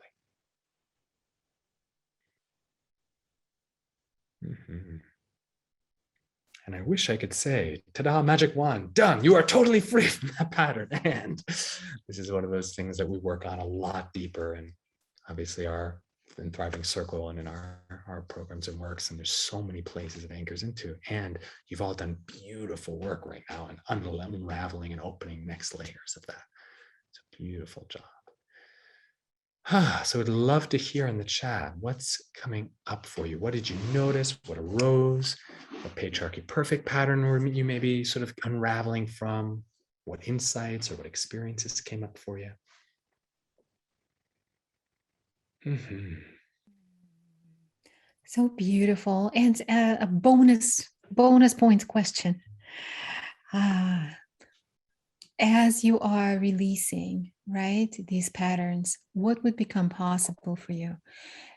And I wish I could say, ta-da, magic wand, done. You are totally free from that pattern. And this is one of those things that we work on a lot deeper, and obviously our in Thriving Circle and in our programs and works. And there's so many places it anchors into. And you've all done beautiful work right now and unraveling and opening next layers of that. It's a beautiful job. So we'd love to hear in the chat what's coming up for you. What did you notice? What arose? What patriarchy perfect pattern were you maybe sort of unraveling from? What insights or what experiences came up for you? Mm-hmm. So beautiful. And a bonus point question. As you are releasing, right, these patterns, what would become possible for you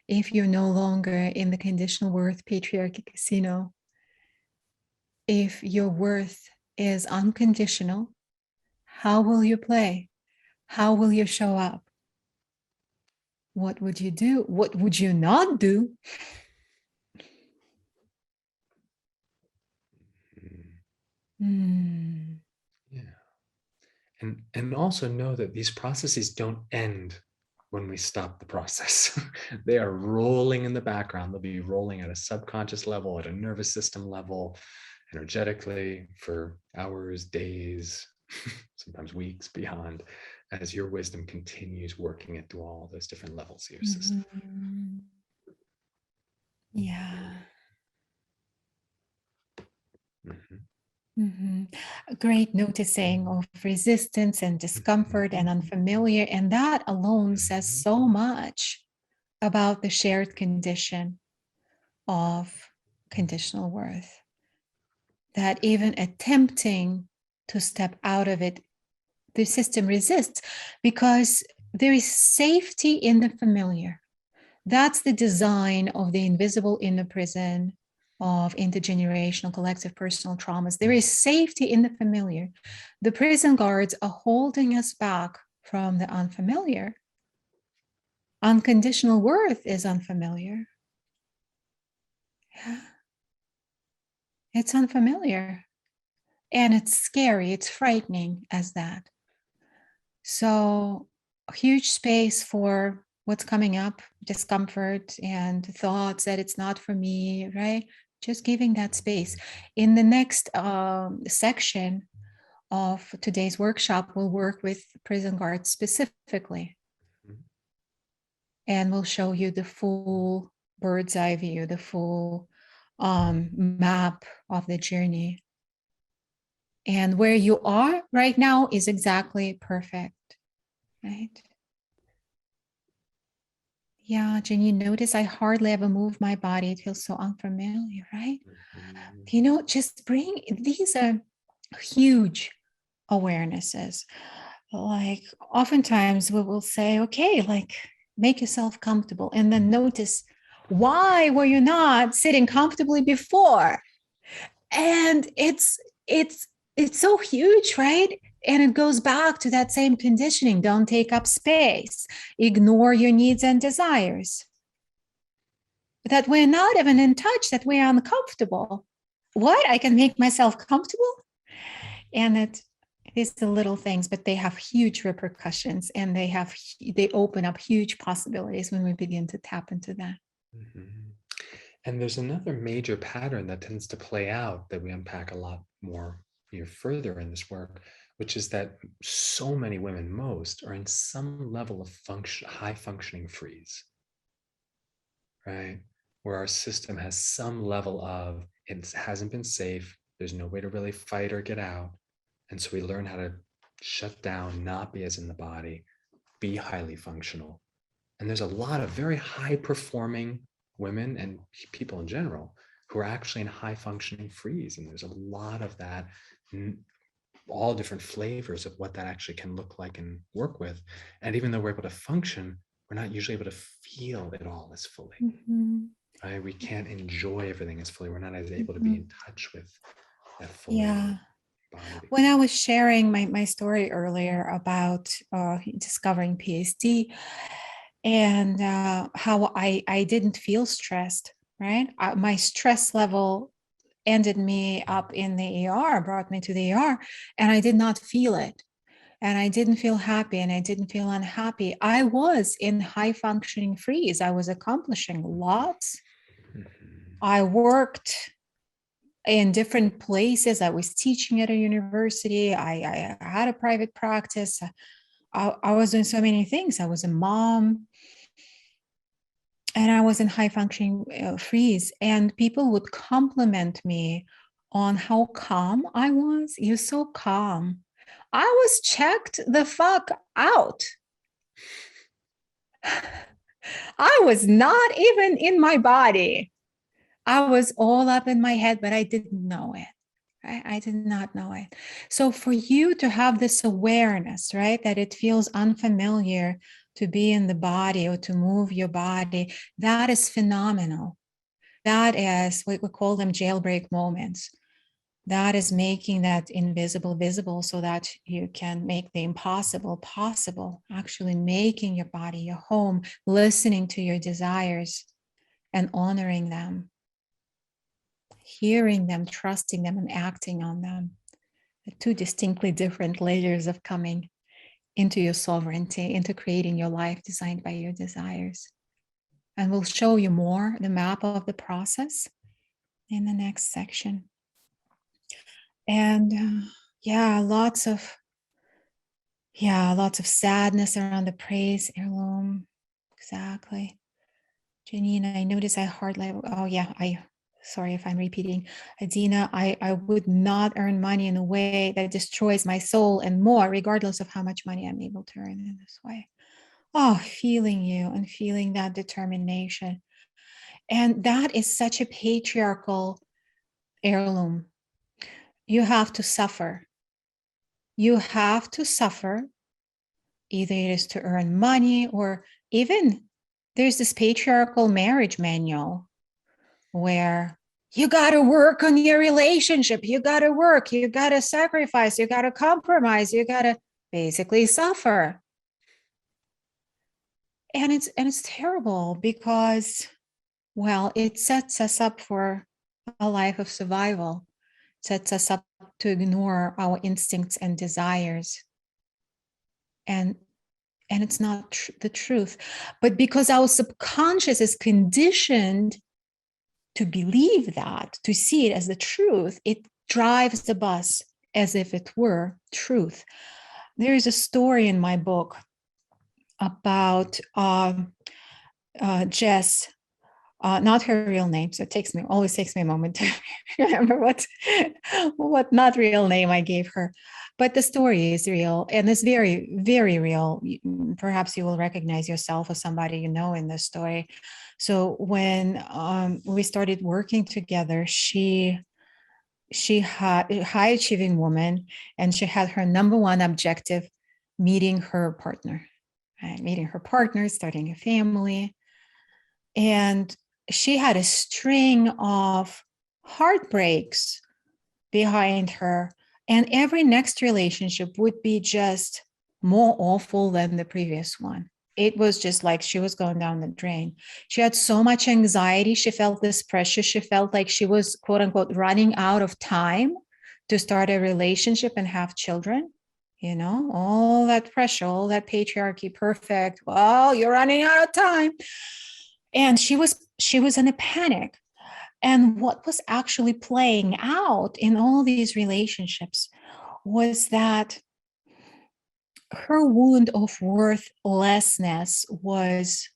if you're no longer in the conditional worth patriarchy casino? If your worth is unconditional, how will you play? How will you show up? What would you do? What would you not do? Mm. Yeah. And also know that these processes don't end when we stop the process. They are rolling in the background. They'll be rolling at a subconscious level, at a nervous system level, energetically for hours, days, sometimes weeks beyond, as your wisdom continues working into all those different levels of your system. Mm-hmm. Yeah. Mm-hmm. Mm-hmm. Great noticing of resistance and discomfort and unfamiliar. And that alone says so much about the shared condition of conditional worth, that even attempting to step out of it, the system resists because there is safety in the familiar. That's the design of the invisible inner prison of intergenerational collective personal traumas. There is safety in the familiar. The prison guards are holding us back from the unfamiliar. Unconditional worth is unfamiliar. Yeah. It's unfamiliar and it's scary, it's frightening as that. So, a huge space for what's coming up, discomfort and thoughts that it's not for me, right? Just giving that space. In the next section of today's workshop, we'll work with prison guards specifically. And we'll show you the full bird's eye view, the full map of the journey. And where you are right now is exactly perfect, right? Yeah, Jen, you notice I hardly ever move my body. It feels so unfamiliar, right? You know, just bring, these are huge awarenesses. Like oftentimes we will say, okay, like make yourself comfortable and then notice, why were you not sitting comfortably before? And it's so huge, right? And it goes back to that same conditioning. Don't take up space, ignore your needs and desires, that we're not even in touch, that we're uncomfortable. What? I can make myself comfortable? And these are little things, but they have huge repercussions and they open up huge possibilities when we begin to tap into that. Mm-hmm. And there's another major pattern that tends to play out that we unpack a lot more further in this work, which is that so many women, most, are in some level of high functioning freeze, right? Where our system has some level of, it hasn't been safe, there's no way to really fight or get out. And so we learn how to shut down, not be as in the body, be highly functional. And there's a lot of very high performing women and people in general who are actually in high functioning freeze. And there's a lot of that, all different flavors of what that actually can look like and work with. And even though we're able to function, we're not usually able to feel it all as fully. Mm-hmm. Right? We can't enjoy everything as fully. We're not as able to be in touch with that full Yeah. body. When I was sharing my story earlier about discovering PSD and how I didn't feel stressed, right? My stress level ended me up in the ER, brought me to the ER, and I did not feel it. And I didn't feel happy and I didn't feel unhappy. I was in high functioning freeze. I was accomplishing lots. I worked in different places. I was teaching at a university. I had a private practice. I was doing so many things. I was a mom. and I was in high functioning freeze, and people would compliment me on how calm I was. You're so calm. I was checked the fuck out. I was not even in my body. I was all up in my head, but I didn't know it. Right? I did not know it. So for you to have this awareness, right, that it feels unfamiliar to be in the body or to move your body, that is phenomenal. That is what we call them jailbreak moments. That is making that invisible visible so that you can make the impossible possible, actually making your body your home, listening to your desires and honoring them, hearing them, trusting them, and acting on them. Two distinctly different layers of coming into your sovereignty, into creating your life designed by your desires. And we'll show you more the map of the process in the next section. And lots of sadness around the praise heirloom. Exactly. Janina, I notice I hardly, sorry if I'm repeating. Adina, I would not earn money in a way that destroys my soul and more, regardless of how much money I'm able to earn in this way. Oh, feeling you and feeling that determination. And that is such a patriarchal heirloom. You have to suffer. You have to suffer. Either it is to earn money, or even there's this patriarchal marriage manual where you got to work on your relationship. You got to work. You got to sacrifice. You got to compromise. You got to basically suffer. And it's terrible because, well, it sets us up for a life of survival, sets us up to ignore our instincts and desires. And it's not the truth. But because our subconscious is conditioned to believe that, to see it as the truth, it drives the bus as if it were truth. There is a story in my book about Jess, not her real name, so it always takes me a moment to remember what not real name I gave her. But the story is real, and it's very, very real. Perhaps you will recognize yourself or somebody you know in this story. So when we started working together, she had a high achieving woman, and she had her number one objective, meeting her partner, right? Starting a family. And she had a string of heartbreaks behind her. And every next relationship would be just more awful than the previous one. It was just like she was going down the drain. She had so much anxiety. She felt this pressure. She felt like she was, quote unquote, running out of time to start a relationship and have children. You know, all that pressure, all that patriarchy, perfect. Well, you're running out of time. And she was in a panic. And what was actually playing out in all these relationships was that her wound of worthlessness was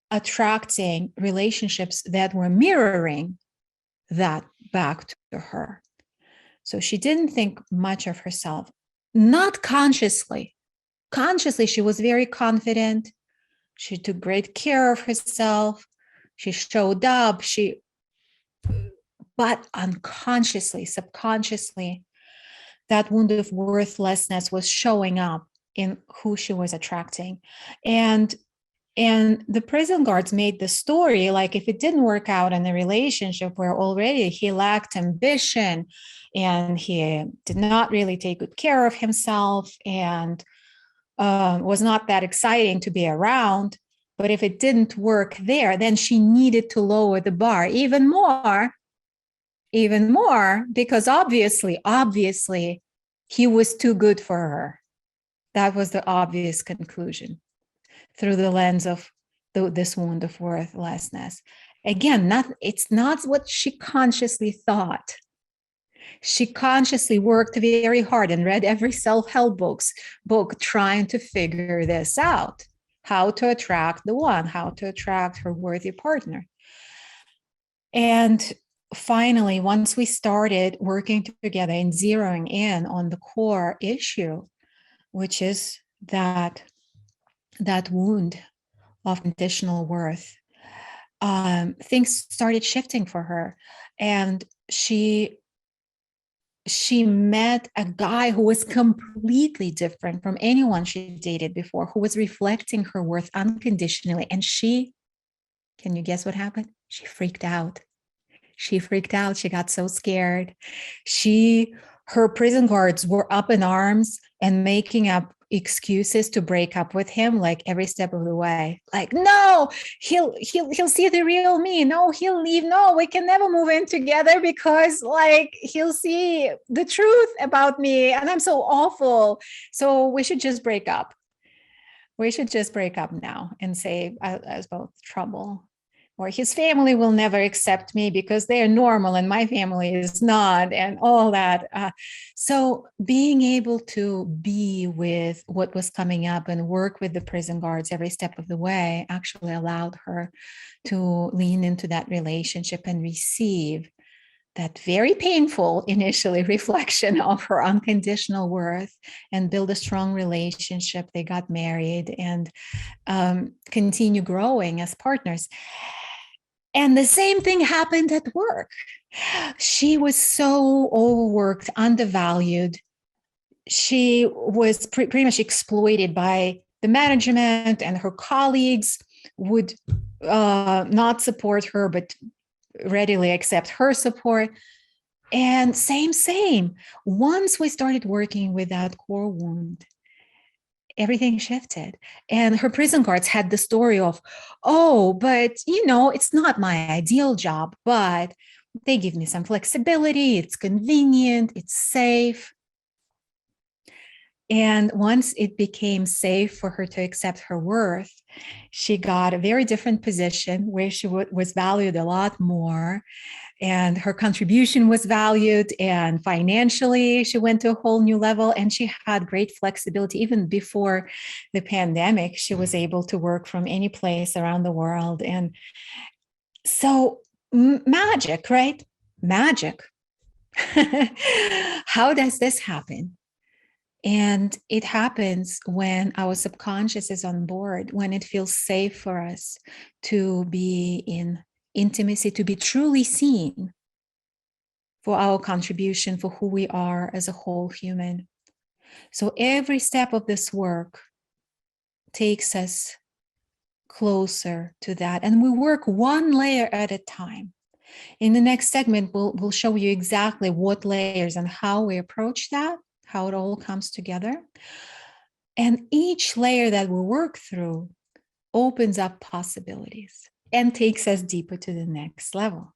attracting relationships that were mirroring that back to her. So she didn't think much of herself, not consciously. Consciously, she was very confident. She took great care of herself. She showed up. But unconsciously, subconsciously, that wound of worthlessness was showing up in who she was attracting. And the prison guards made the story like if it didn't work out in the relationship where already he lacked ambition and he did not really take good care of himself and was not that exciting to be around. But if it didn't work there, then she needed to lower the bar even more, because obviously, he was too good for her. That was the obvious conclusion through the lens of this wound of worthlessness. Again, it's not what she consciously thought. She consciously worked very hard and read every self-help book trying to figure this out. how to attract the one, how to attract her worthy partner. And finally, once we started working together and zeroing in on the core issue, which is that wound of conditional worth, things started shifting for her. And she met a guy who was completely different from anyone she dated before, who was reflecting her worth unconditionally. And can you guess what happened? She freaked out. She freaked out. She got so scared. Her prison guards were up in arms and making up excuses to break up with him, like every step of the way. Like, no, he'll see the real me. No, he'll leave. No, we can never move in together because, like, he'll see the truth about me, and I'm so awful. So we should just break up. We should just break up now and save us both trouble. Or his family will never accept me because they are normal and my family is not, and all that. So being able to be with what was coming up and work with the prison guards every step of the way actually allowed her to lean into that relationship and receive that very painful initially reflection of her unconditional worth and build a strong relationship. They got married and continue growing as partners. And the same thing happened at work. She was so overworked, undervalued. She was pretty much exploited by the management, and her colleagues would not support her, but readily accept her support. And same. Once we started working with that core wound, everything shifted. And her prison guards had the story of, oh, but it's not my ideal job, but they give me some flexibility. It's convenient. It's safe. And once it became safe for her to accept her worth, she got a very different position where she was valued a lot more. And her contribution was valued, and financially she went to a whole new level, and she had great flexibility. Even before the pandemic, she was able to work from any place around the world. And so magic, right? Magic. How does this happen? And it happens when our subconscious is on board, when it feels safe for us to be in intimacy, to be truly seen for our contribution, for who we are as a whole human. So every step of this work takes us closer to that. And we work one layer at a time. In the next segment, we'll show you exactly what layers and how we approach that, how it all comes together. And each layer that we work through opens up possibilities and takes us deeper to the next level,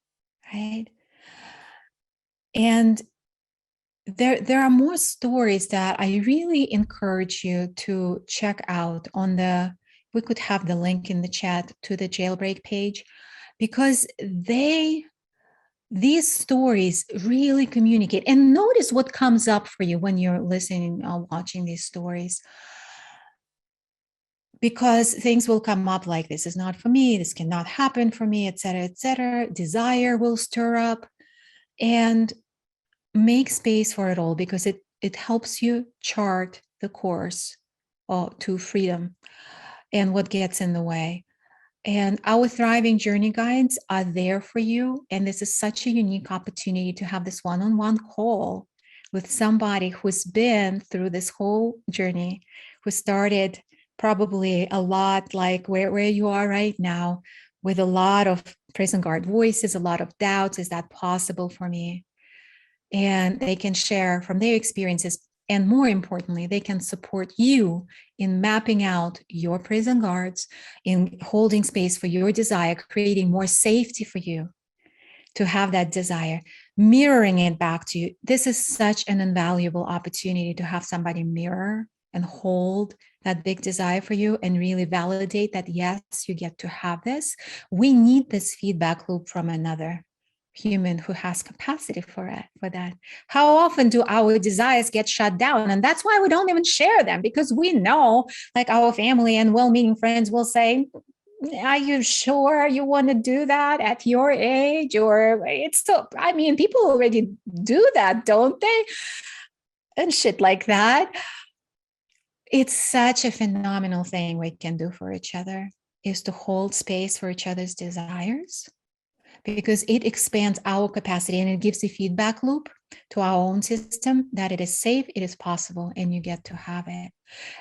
right? And there are more stories that I really encourage you to check out we could have the link in the chat to the jailbreak page, because these stories really communicate. And notice what comes up for you when you're listening or watching these stories, because things will come up like, this is not for me, this cannot happen for me, etc., etc. Desire will stir up, and make space for it all, because it helps you chart the course to freedom and what gets in the way. And our Thriving Journey guides are there for you. And this is such a unique opportunity to have this one-on-one call with somebody who's been through this whole journey, who started probably a lot like where you are right now, with a lot of prison guard voices, a lot of doubts. Is that possible for me? And they can share from their experiences. And more importantly, they can support you in mapping out your prison guards, in holding space for your desire, creating more safety for you to have that desire, mirroring it back to you. This is such an invaluable opportunity to have somebody mirror and hold that big desire for you and really validate that, yes, you get to have this. We need this feedback loop from another. human who has capacity for that. How often do our desires get shut down? And that's why we don't even share them, because we know, like, our family and well-meaning friends will say, are you sure you want to do that at your age? Or it's so, I mean, people already do that, don't they? And shit like that. It's such a phenomenal thing we can do for each other, is to hold space for each other's desires, because it expands our capacity and it gives a feedback loop to our own system that it is safe, it is possible, and you get to have it.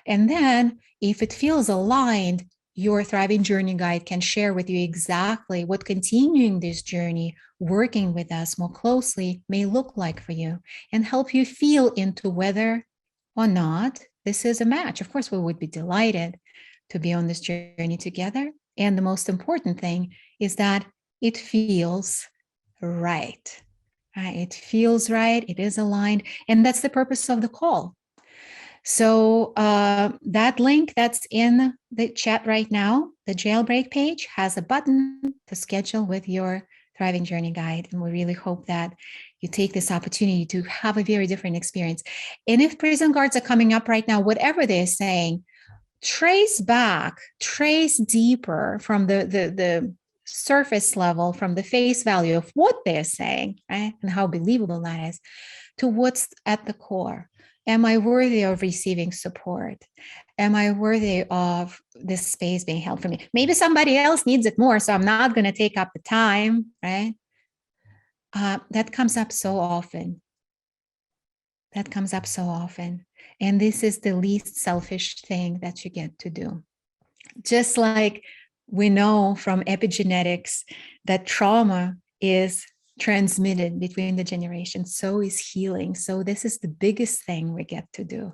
And then if it feels aligned, your Thriving Journey Guide can share with you exactly what continuing this journey, working with us more closely, may look like for you, and help you feel into whether or not this is a match. Of course, we would be delighted to be on this journey together. And the most important thing is that it feels right. It feels right. It is aligned. And that's the purpose of the call. So that link that's in the chat right now, the jailbreak page, has a button to schedule with your Thriving Journey Guide. And we really hope that you take this opportunity to have a very different experience. And if prison guards are coming up right now, whatever they're saying, trace back, trace deeper from the surface level, from the face value of what they're saying, right? And how believable that is, to what's at the core. Am I worthy of receiving support? Am I worthy of this space being held for me? Maybe somebody else needs it more, so I'm not going to take up the time, right? That comes up so often. That comes up so often. And this is the least selfish thing that you get to do. Just like we know from epigenetics that trauma is transmitted between the generations, so is healing. So this is the biggest thing we get to do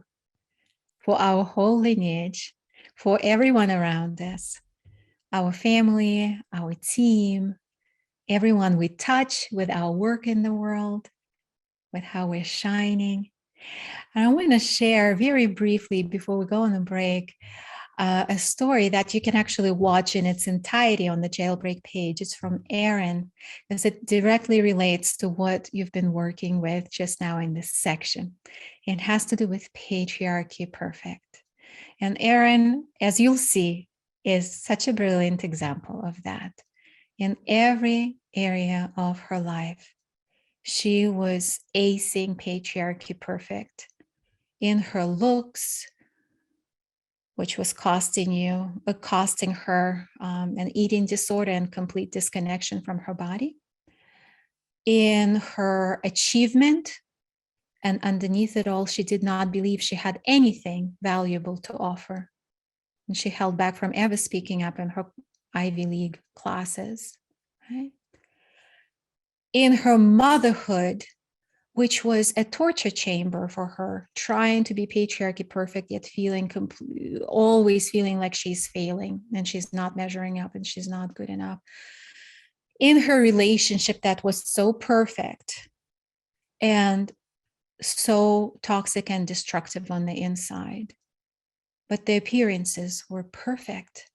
for our whole lineage, for everyone around us, our family, our team, everyone we touch with our work in the world, with how we're shining. And I want to share very briefly before we go on a break, a story that you can actually watch in its entirety on the jailbreak page. It's from Erin, because it directly relates to what you've been working with just now in this section. It has to do with Patriarchy Perfect. And Erin, as you'll see, is such a brilliant example of that. In every area of her life, she was acing Patriarchy Perfect in her looks, which was costing her an eating disorder and complete disconnection from her body, in her achievement, and underneath it all, she did not believe she had anything valuable to offer. And she held back from ever speaking up in her Ivy League classes. Right? In her motherhood, which was a torture chamber for her, trying to be Patriarchy Perfect, yet always feeling like she's failing and she's not measuring up and she's not good enough. In her relationship that was so perfect and so toxic and destructive on the inside, but the appearances were perfect.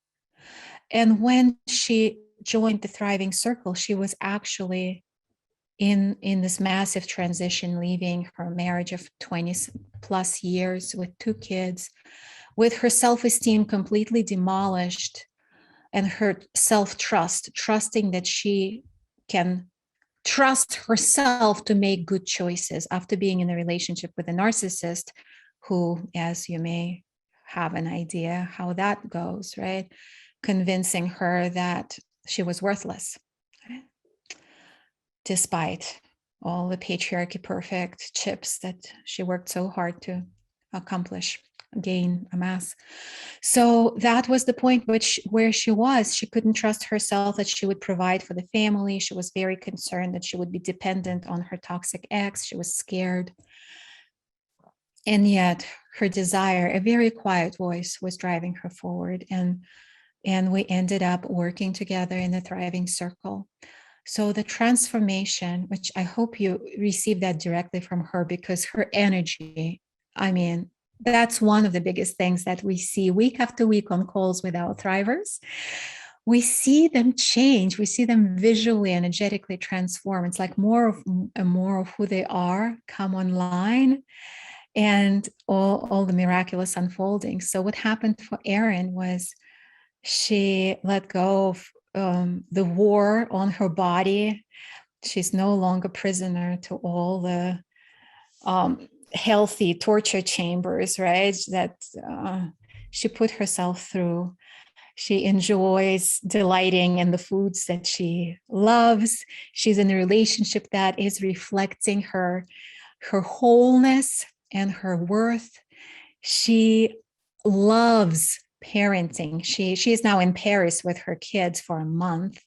And when she joined the Thriving Circle, she was actually in this massive transition, leaving her marriage of 20 plus years with 2 kids, with her self-esteem completely demolished and her self-trust, trusting that she can trust herself to make good choices after being in a relationship with a narcissist who, as you may have an idea how that goes, right? Convincing her that she was worthless. Right? Despite all the Patriarchy Perfect chips that she worked so hard to accomplish, amass. So that was the point where she was. She couldn't trust herself that she would provide for the family. She was very concerned that she would be dependent on her toxic ex. She was scared. And yet her desire, a very quiet voice, was driving her forward. And we ended up working together in the Thriving Circle. So the transformation, which I hope you receive that directly from her, because her energy, I mean, that's one of the biggest things that we see week after week on calls with our thrivers. we see them change. We see them visually, energetically transform. It's like more of who they are come online, and all the miraculous unfolding. So what happened for Erin was she let go of the war on her body. She's no longer prisoner to all the healthy torture chambers, right? That she put herself through. She enjoys delighting in the foods that she loves. She's in a relationship that is reflecting her wholeness and her worth. She loves parenting. She is now in Paris with her kids for a month.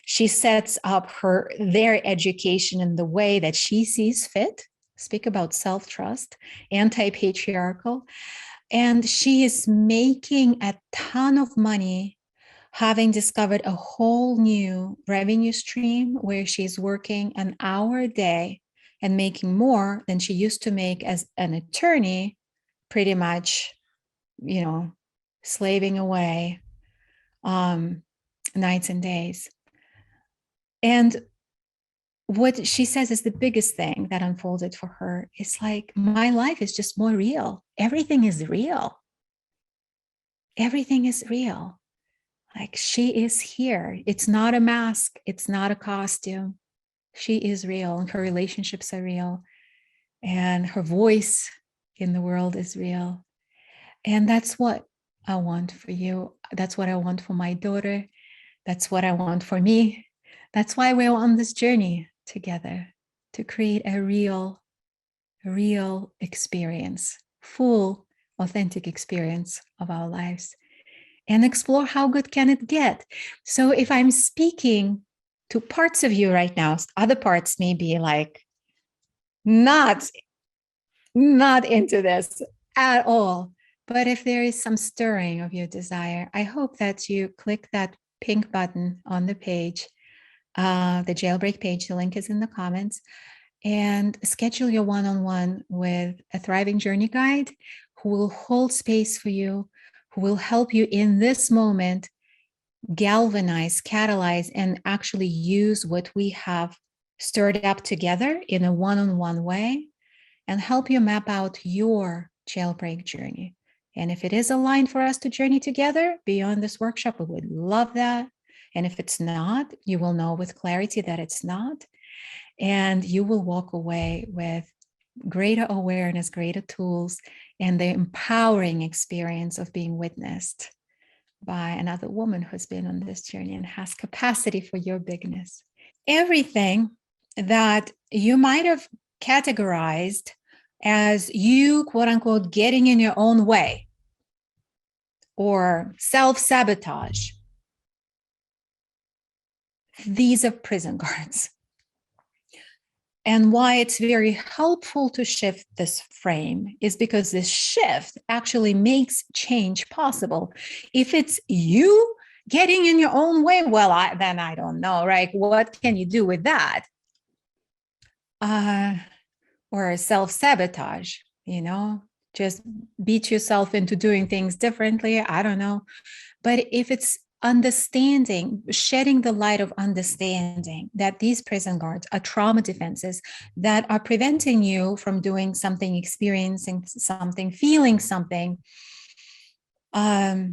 She sets up their education in the way that she sees fit. Speak about self-trust, anti-patriarchal. And she is making a ton of money, having discovered a whole new revenue stream where she's working an hour a day and making more than she used to make as an attorney, pretty much, slaving away nights and days. And what she says is the biggest thing that unfolded for her is like, my life is just more real. Everything is real. Everything is real. Like, she is here. It's not a mask. It's not a costume. She is real, and her relationships are real, and her voice in the world is real. And that's what I want for you. That's what I want for my daughter. That's what I want for me. That's why we're on this journey together, to create a real experience, full, authentic experience of our lives, and explore how good can it get. So if I'm speaking to parts of you right now, other parts may be like, not into this at all. But if there is some stirring of your desire, I hope that you click that pink button on the page, the jailbreak page. The link is in the comments, and schedule your one-on-one with a thriving journey guide who will hold space for you, who will help you in this moment galvanize, catalyze, and actually use what we have stirred up together in a one-on-one way, and help you map out your jailbreak journey. And if it is aligned for us to journey together beyond this workshop, we would love that. And if it's not, you will know with clarity that it's not. And you will walk away with greater awareness, greater tools, and the empowering experience of being witnessed by another woman who's been on this journey and has capacity for your bigness. Everything that you might have categorized as you, quote unquote, getting in your own way or self-sabotage, these are prison guards. And why it's very helpful to shift this frame is because this shift actually makes change possible. If it's you getting in your own way, well, then I don't know, right? What can you do with that? Or self-sabotage, just beat yourself into doing things differently. I don't know. But if it's understanding, shedding the light of understanding that these prison guards are trauma defenses that are preventing you from doing something, experiencing something, feeling something, to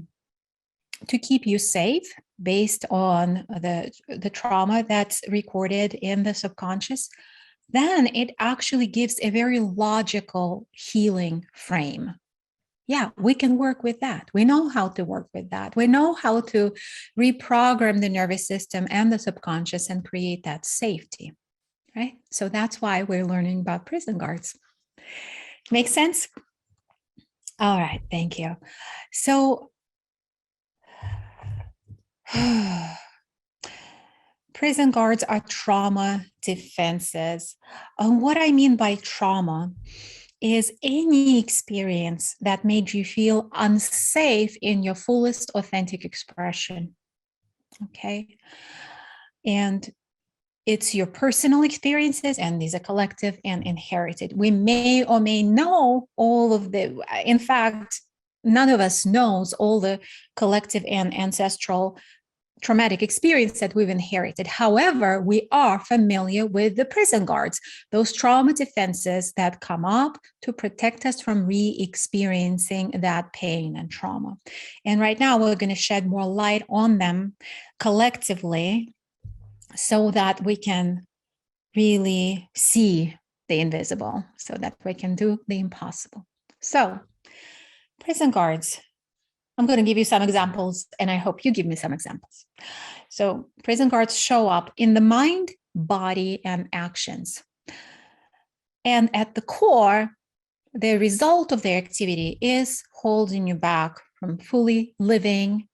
keep you safe based on the trauma that's recorded in the subconscious, then it actually gives a very logical healing frame. Yeah, we can work with that. We know how to work with that. We know how to reprogram the nervous system and the subconscious and create that safety, right? So that's why we're learning about prison guards. Make sense? All right, thank you. So, prison guards are trauma defenses. And what I mean by trauma is any experience that made you feel unsafe in your fullest authentic expression. Okay. And it's your personal experiences, and these are collective and inherited. We may or may know all of in fact, none of us knows all the collective and ancestral traumatic experience that we've inherited. However, we are familiar with the prison guards, those trauma defenses that come up to protect us from re-experiencing that pain and trauma. And right now, we're going to shed more light on them collectively so that we can really see the invisible, so that we can do the impossible. So, prison guards. I'm going to give you some examples, and I hope you give me some examples. So, prison guards show up in the mind, body, and actions. And at the core, the result of their activity is holding you back from fully living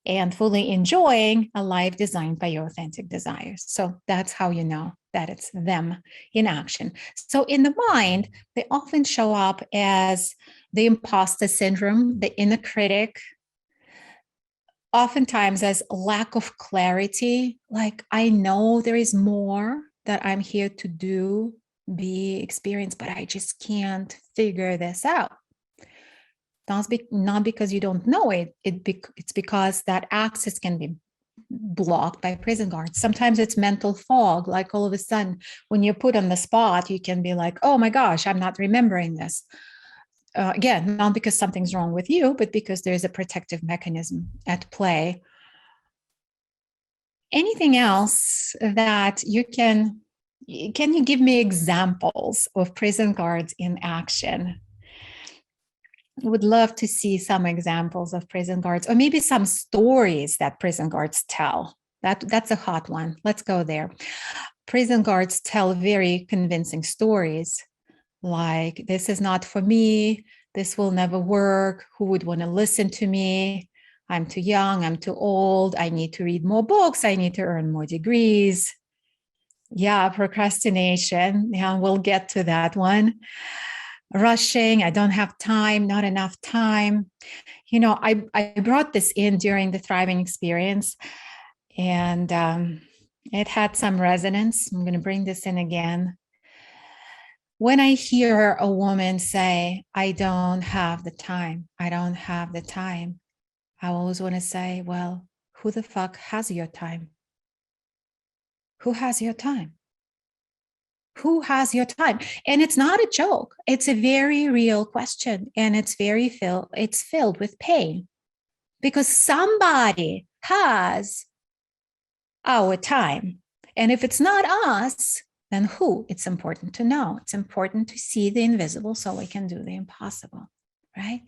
and fully enjoying a life designed by your authentic desires. So that's how you know that it's them in action. So in the mind, they often show up as the imposter syndrome, the inner critic, oftentimes as lack of clarity, like I know there is more that I'm here to do, be, experience, but I just can't figure this out. Not because you don't know it, it's because that access can be blocked by prison guards. Sometimes it's mental fog, like all of a sudden, when you're put on the spot, you can be like, oh my gosh, I'm not remembering this. Again, not because something's wrong with you, but because there's a protective mechanism at play. Anything else that you can you give me examples of prison guards in action? I would love to see some examples of prison guards, or maybe some stories that prison guards tell. That's a hot one. Let's go there. Prison guards tell very convincing stories like, this is not for me, this will never work, who would want to listen to me? I'm too young, I'm too old, I need to read more books, I need to earn more degrees. Yeah, procrastination. Yeah, we'll get to that one. Rushing, I don't have time, not enough time. You know, I brought this in during the thriving experience, and it had some resonance. I'm going to bring this in again. When I hear a woman say, I don't have the time, I don't have the time, I always want to say, well, who the fuck has your time? Who has your time? Who has your time? And it's not a joke. It's a very real question. And it's filled with pain, because somebody has our time. And if it's not us, then who? It's important to know. It's important to see the invisible so we can do the impossible, right?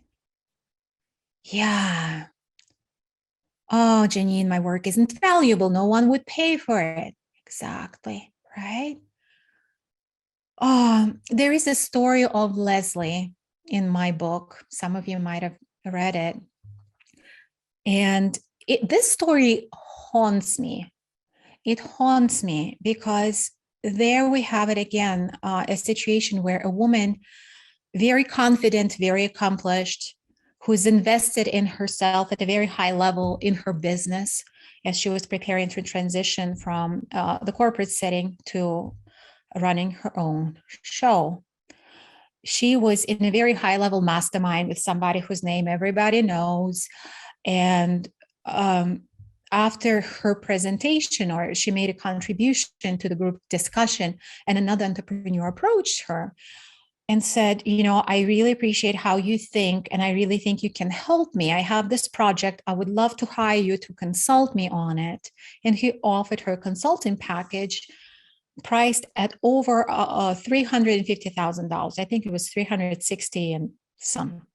Yeah. Oh, Janine, my work isn't valuable. No one would pay for it. Exactly, right? There is a story of Leslie in my book. Some of you might have read it. And this story haunts me. It haunts me because there we have it again, a situation where a woman, very confident, very accomplished, who's invested in herself at a very high level in her business as she was preparing to transition from the corporate setting to running her own show. She was in a very high level mastermind with somebody whose name everybody knows. And after her presentation, or she made a contribution to the group discussion, and another entrepreneur approached her and said, you know, I really appreciate how you think, and I really think you can help me. I have this project. I would love to hire you to consult me on it. And he offered her a consulting package priced at over $350,000. I think it was 360 and some.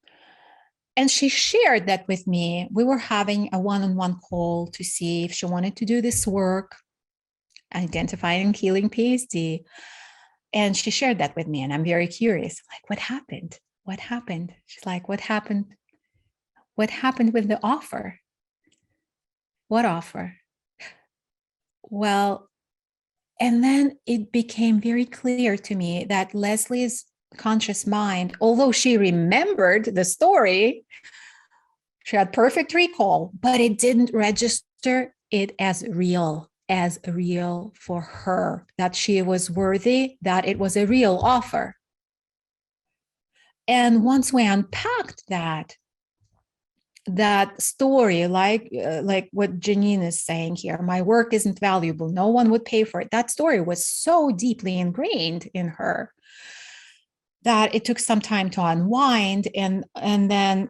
And she shared that with me. We were having a one-on-one call to see if she wanted to do this work, identifying and healing PSD. And she shared that with me. And I'm very curious, like, what happened? What happened? She's like, what happened? What happened with the offer? What offer? Well, and then it became very clear to me that Leslie's conscious mind, although she remembered the story, she had perfect recall, but it didn't register it as real for her, that she was worthy, that it was a real offer. And once we unpacked that, that story, like what Janine is saying here, my work isn't valuable, no one would pay for it. That story was so deeply ingrained in her that it took some time to unwind, and then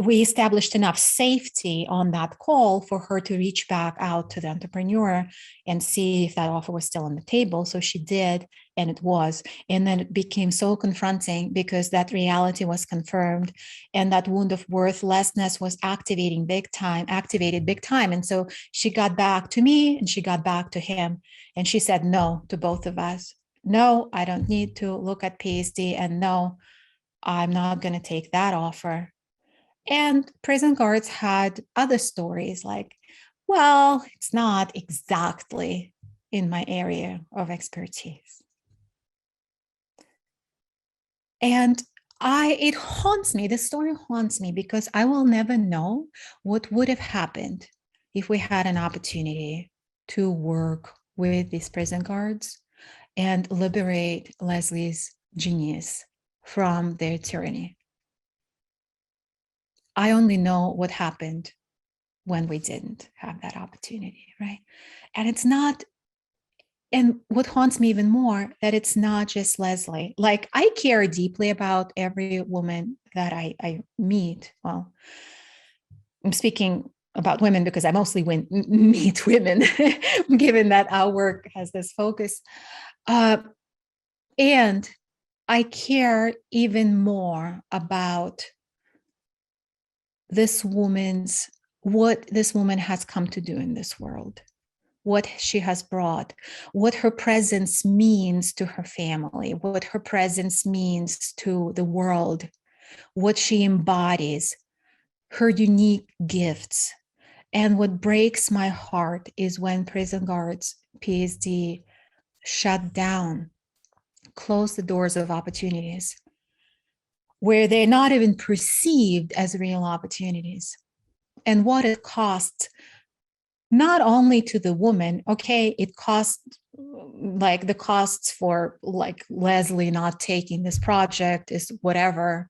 we established enough safety on that call for her to reach back out to the entrepreneur and see if that offer was still on the table. So she did, and it was. And then it became so confronting because that reality was confirmed, and that wound of worthlessness was activated big time. And so she got back to me and she got back to him, and she said no to both of us. No, I don't need to look at PSD, and no, I'm not going to take that offer. And prison guards had other stories like, well, it's not exactly in my area of expertise. And it haunts me. This story haunts me because I will never know what would have happened if we had an opportunity to work with these prison guards and liberate Leslie's genius from their tyranny. I only know what happened when we didn't have that opportunity, right? And it's not, and what haunts me even more, that it's not just Leslie. Like, I care deeply about every woman that I meet. Well, I'm speaking about women because I mostly meet women, given that our work has this focus. And I care even more about what this woman has come to do in this world, what she has brought, what her presence means to her family, what her presence means to the world, what she embodies, her unique gifts. And what breaks my heart is when prison guards, PSD, shut down, close the doors of opportunities, where they're not even perceived as real opportunities. And what it costs, not only to the woman, okay, it costs, like the costs for like Leslie not taking this project is whatever,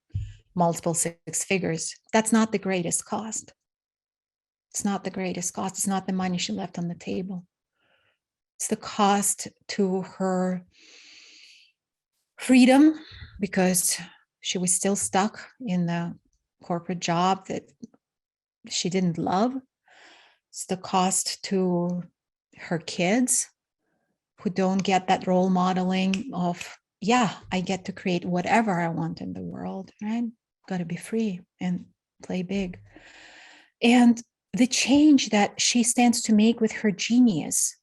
multiple six figures. That's not the greatest cost. It's not the greatest cost. It's not the money she left on the table. It's the cost to her freedom, because she was still stuck in the corporate job that she didn't love. It's the cost to her kids, who don't get that role modeling of, yeah, I get to create whatever I want in the world, right? Got to be free and play big. And the change that she stands to make with her genius,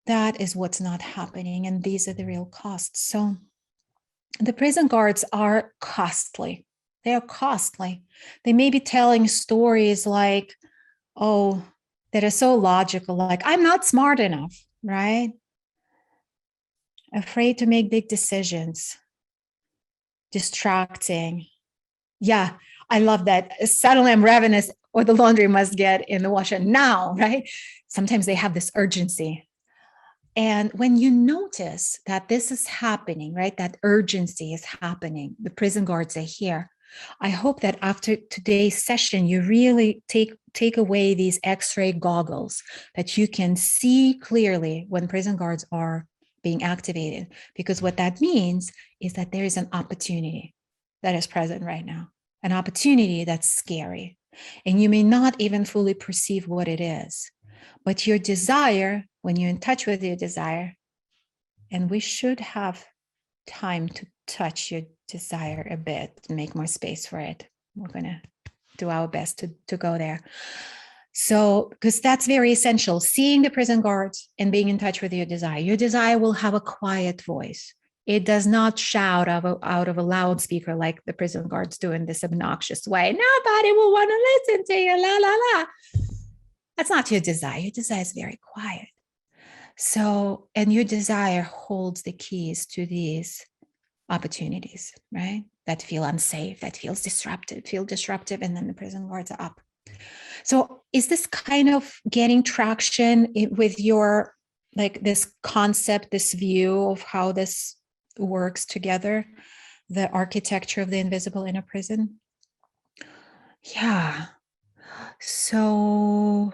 that is what's not happening. And these are the real costs. So the prison guards are costly. They are costly. They may be telling stories like, oh, that are so logical, like, I'm not smart enough, right? Afraid to make big decisions, distracting. Yeah, I love that. Suddenly I'm ravenous, or the laundry must get in the washer now, right? Sometimes they have this urgency. And when you notice that this is happening, right, that urgency is happening, the prison guards are here. I hope that after today's session, you really take away these X-ray goggles, that you can see clearly when prison guards are being activated, because what that means is that there is an opportunity that is present right now, an opportunity that's scary, and you may not even fully perceive what it is. But your desire, when you're in touch with your desire, and we should have time to touch your desire a bit, make more space for it. We're going to do our best to go there. So, because that's very essential, seeing the prison guards and being in touch with your desire. Your desire will have a quiet voice. It does not shout out of a loudspeaker like the prison guards do in this obnoxious way. Nobody will want to listen to you, la, la, la. That's not your desire. Your desire is very quiet. So, and your desire holds the keys to these opportunities, right? That feel unsafe, that feel disruptive, and then the prison guards are up. So is this kind of getting traction with your, like, this concept, this view of how this works together, the architecture of the invisible inner prison? Yeah. So,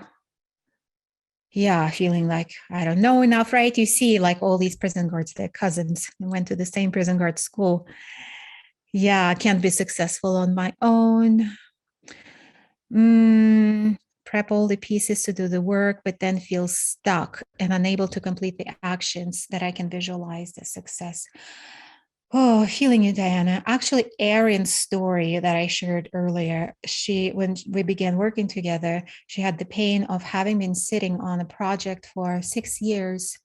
yeah, feeling like I don't know enough, right? You see, like all these prison guards, their cousins went to the same prison guard school. Yeah, I can't be successful on my own. Prep all the pieces to do the work, but then feel stuck and unable to complete the actions that I can visualize as success. Oh, feeling you, Diana. Actually, Erin's story that I shared earlier, when we began working together, she had the pain of having been sitting on a project for 6 years.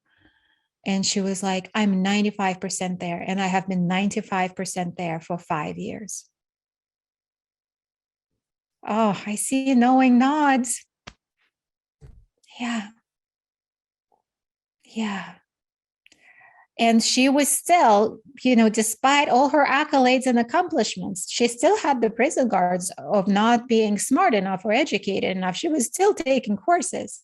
And she was like, I'm 95% there. And I have been 95% there for 5 years. Oh, I see knowing nods. Yeah. Yeah. And she was still, despite all her accolades and accomplishments, she still had the prison guards of not being smart enough or educated enough. She was still taking courses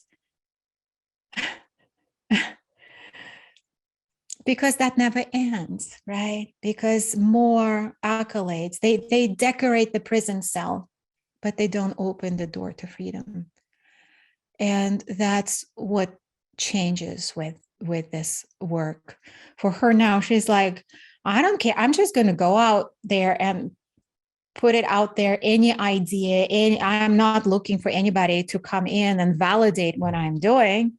because that never ends, right? Because more accolades, they decorate the prison cell, but they don't open the door to freedom. And that's what changes with this work. For her now, she's like, I don't care. I'm just going to go out there and put it out there. Any idea, I'm not looking for anybody to come in and validate what I'm doing.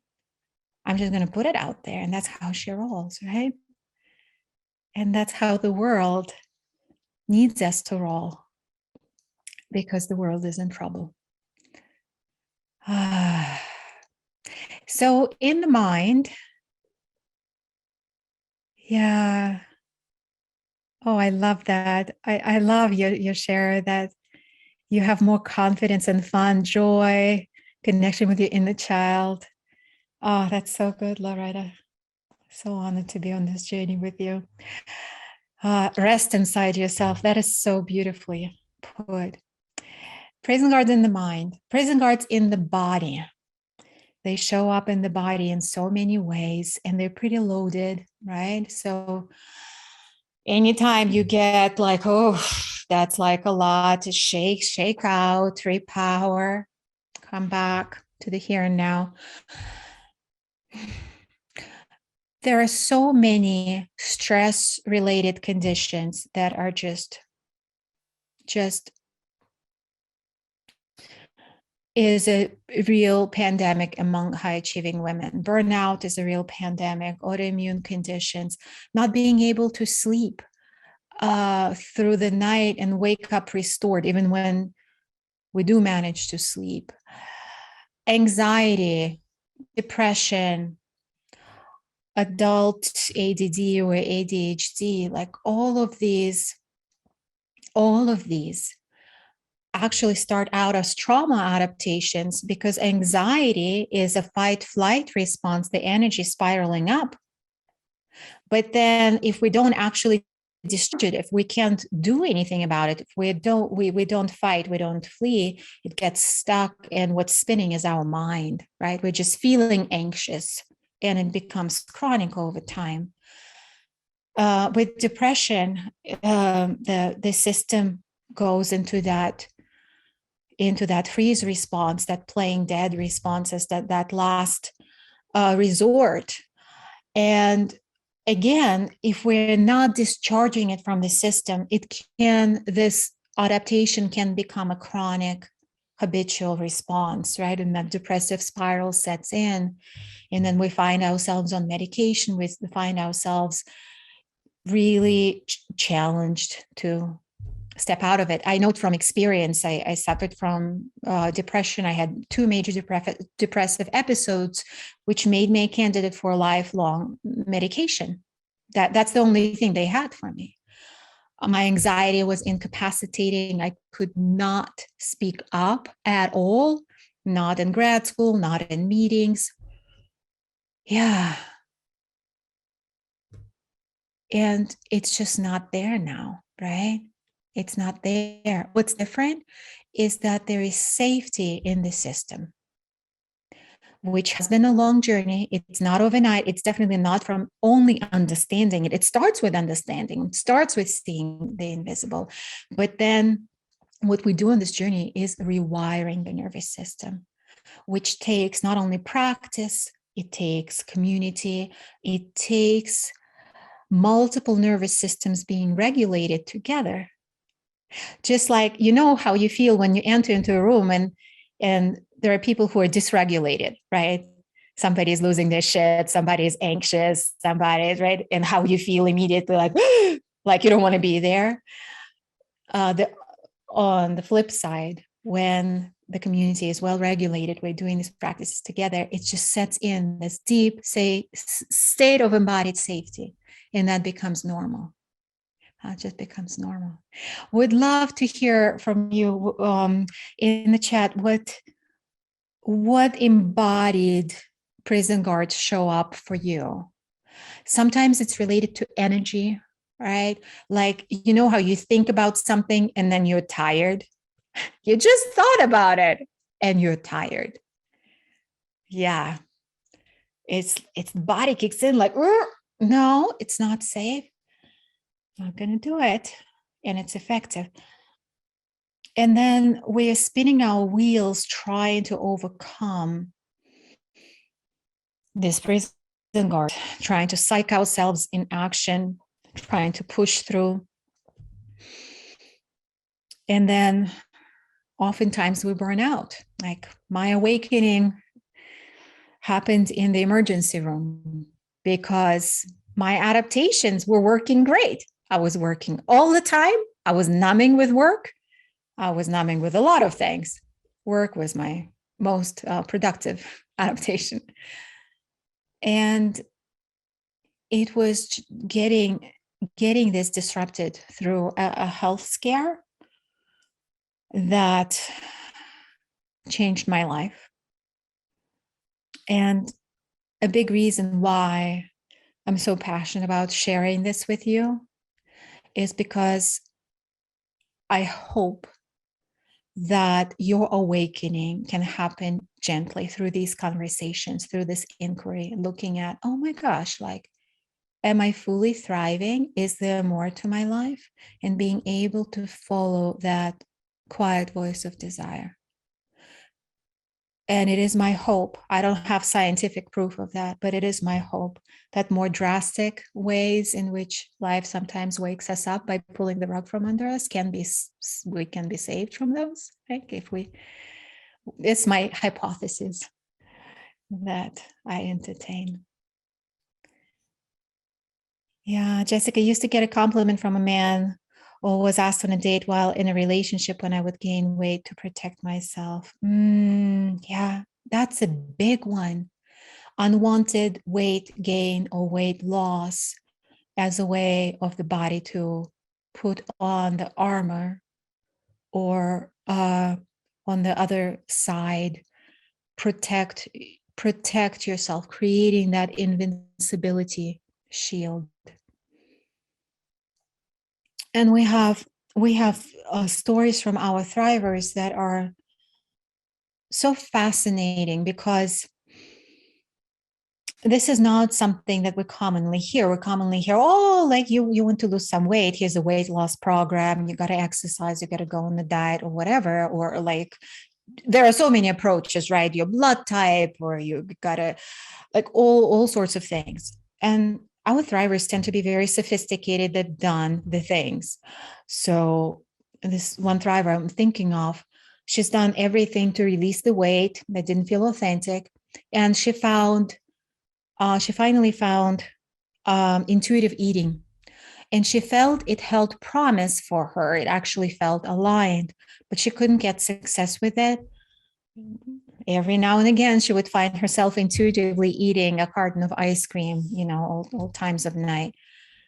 I'm just going to put it out there. And that's how she rolls, right? And that's how the world needs us to roll, because the world is in trouble. So in the mind, yeah. Oh, I love that. I love your share that you have more confidence and fun, joy, connection with your inner child. Oh, that's so good, Loretta. So honored to be on this journey with you. Rest inside yourself. That is so beautifully put. Prison guards in the mind, prison guards in the body. They show up in the body in so many ways, and they're pretty loaded, right? So anytime you get like, oh, that's like a lot, to shake out, repower, come back to the here and now. There are so many stress related conditions that are just is a real pandemic among high achieving women. Burnout is a real pandemic, autoimmune conditions, not being able to sleep through the night and wake up restored, even when we do manage to sleep. Anxiety, depression, adult ADD or ADHD, like all of these actually start out as trauma adaptations, because anxiety is a fight flight response, the energy spiraling up. But then if we don't actually discharge it, if we can't do anything about it, if we don't fight, we don't flee, it gets stuck, and what's spinning is our mind, right? We're just feeling anxious, and it becomes chronic over time. With depression, the system goes into that freeze response, that playing dead responses, that last resort. And again, if we're not discharging it from the system, this adaptation can become a chronic habitual response, right? And that depressive spiral sets in. And then we find ourselves on medication. We find ourselves really challenged to step out of it. I know from experience, I suffered from depression. I had 2 major depressive episodes, which made me a candidate for lifelong medication. That's the only thing they had for me. My anxiety was incapacitating. I could not speak up at all, not in grad school, not in meetings. Yeah. And it's just not there now, right? It's not there. What's different is that there is safety in the system, which has been a long journey. It's not overnight. It's definitely not from only understanding it. It starts with understanding. It starts with seeing the invisible. But then what we do on this journey is rewiring the nervous system, which takes not only practice, it takes community, it takes multiple nervous systems being regulated together. Just like, you know how you feel when you enter into a room and there are people who are dysregulated, right? Somebody is losing their shit, somebody is anxious, somebody is, right? And how you feel immediately, like you don't want to be there. On the flip side, when the community is well regulated, we're doing these practices together, it just sets in this deep, state of embodied safety, and that becomes normal. It just becomes normal. Would love to hear from you in the chat what embodied prison guards show up for you. Sometimes it's related to energy, right? Like, you know how you think about something and then you're tired. You just thought about it and you're tired. Yeah. It's body kicks in like, no, it's not safe. Not going to do it. And it's effective. And then we're spinning our wheels trying to overcome this prison guard, trying to psych ourselves in action, trying to push through. And then oftentimes we burn out. Like my awakening happened in the emergency room because my adaptations were working great. I was working all the time. I was numbing with work. I was numbing with a lot of things. Work was my most productive adaptation. And it was getting this disrupted through a health scare that changed my life. And a big reason why I'm so passionate about sharing this with you is because I hope that your awakening can happen gently through these conversations, through this inquiry, looking at, oh my gosh, like, am I fully thriving? Is there more to my life? And being able to follow that quiet voice of desire. And it is my hope, I don't have scientific proof of that, but it is my hope that more drastic ways in which life sometimes wakes us up by pulling the rug from under us we can be saved from those, right? It's my hypothesis that I entertain. Yeah, Jessica used to get a compliment from a man or was asked on a date while in a relationship when I would gain weight to protect myself. Yeah, that's a big one. Unwanted weight gain or weight loss as a way of the body to put on the armor, or on the other side, protect yourself, creating that invincibility shield. And we have stories from our thrivers that are so fascinating, because this is not something that we commonly hear. We commonly hear, oh, like you want to lose some weight, here's a weight loss program, you got to exercise, you got to go on the diet or whatever, or like there are so many approaches, right? Your blood type, or you got to, like, all sorts of things. And our thrivers tend to be very sophisticated. They've done the things. So this one thriver I'm thinking of, she's done everything to release the weight that didn't feel authentic. And she finally found intuitive eating. And she felt it held promise for her. It actually felt aligned, but she couldn't get success with it. Every now and again, she would find herself intuitively eating a carton of ice cream, all times of night.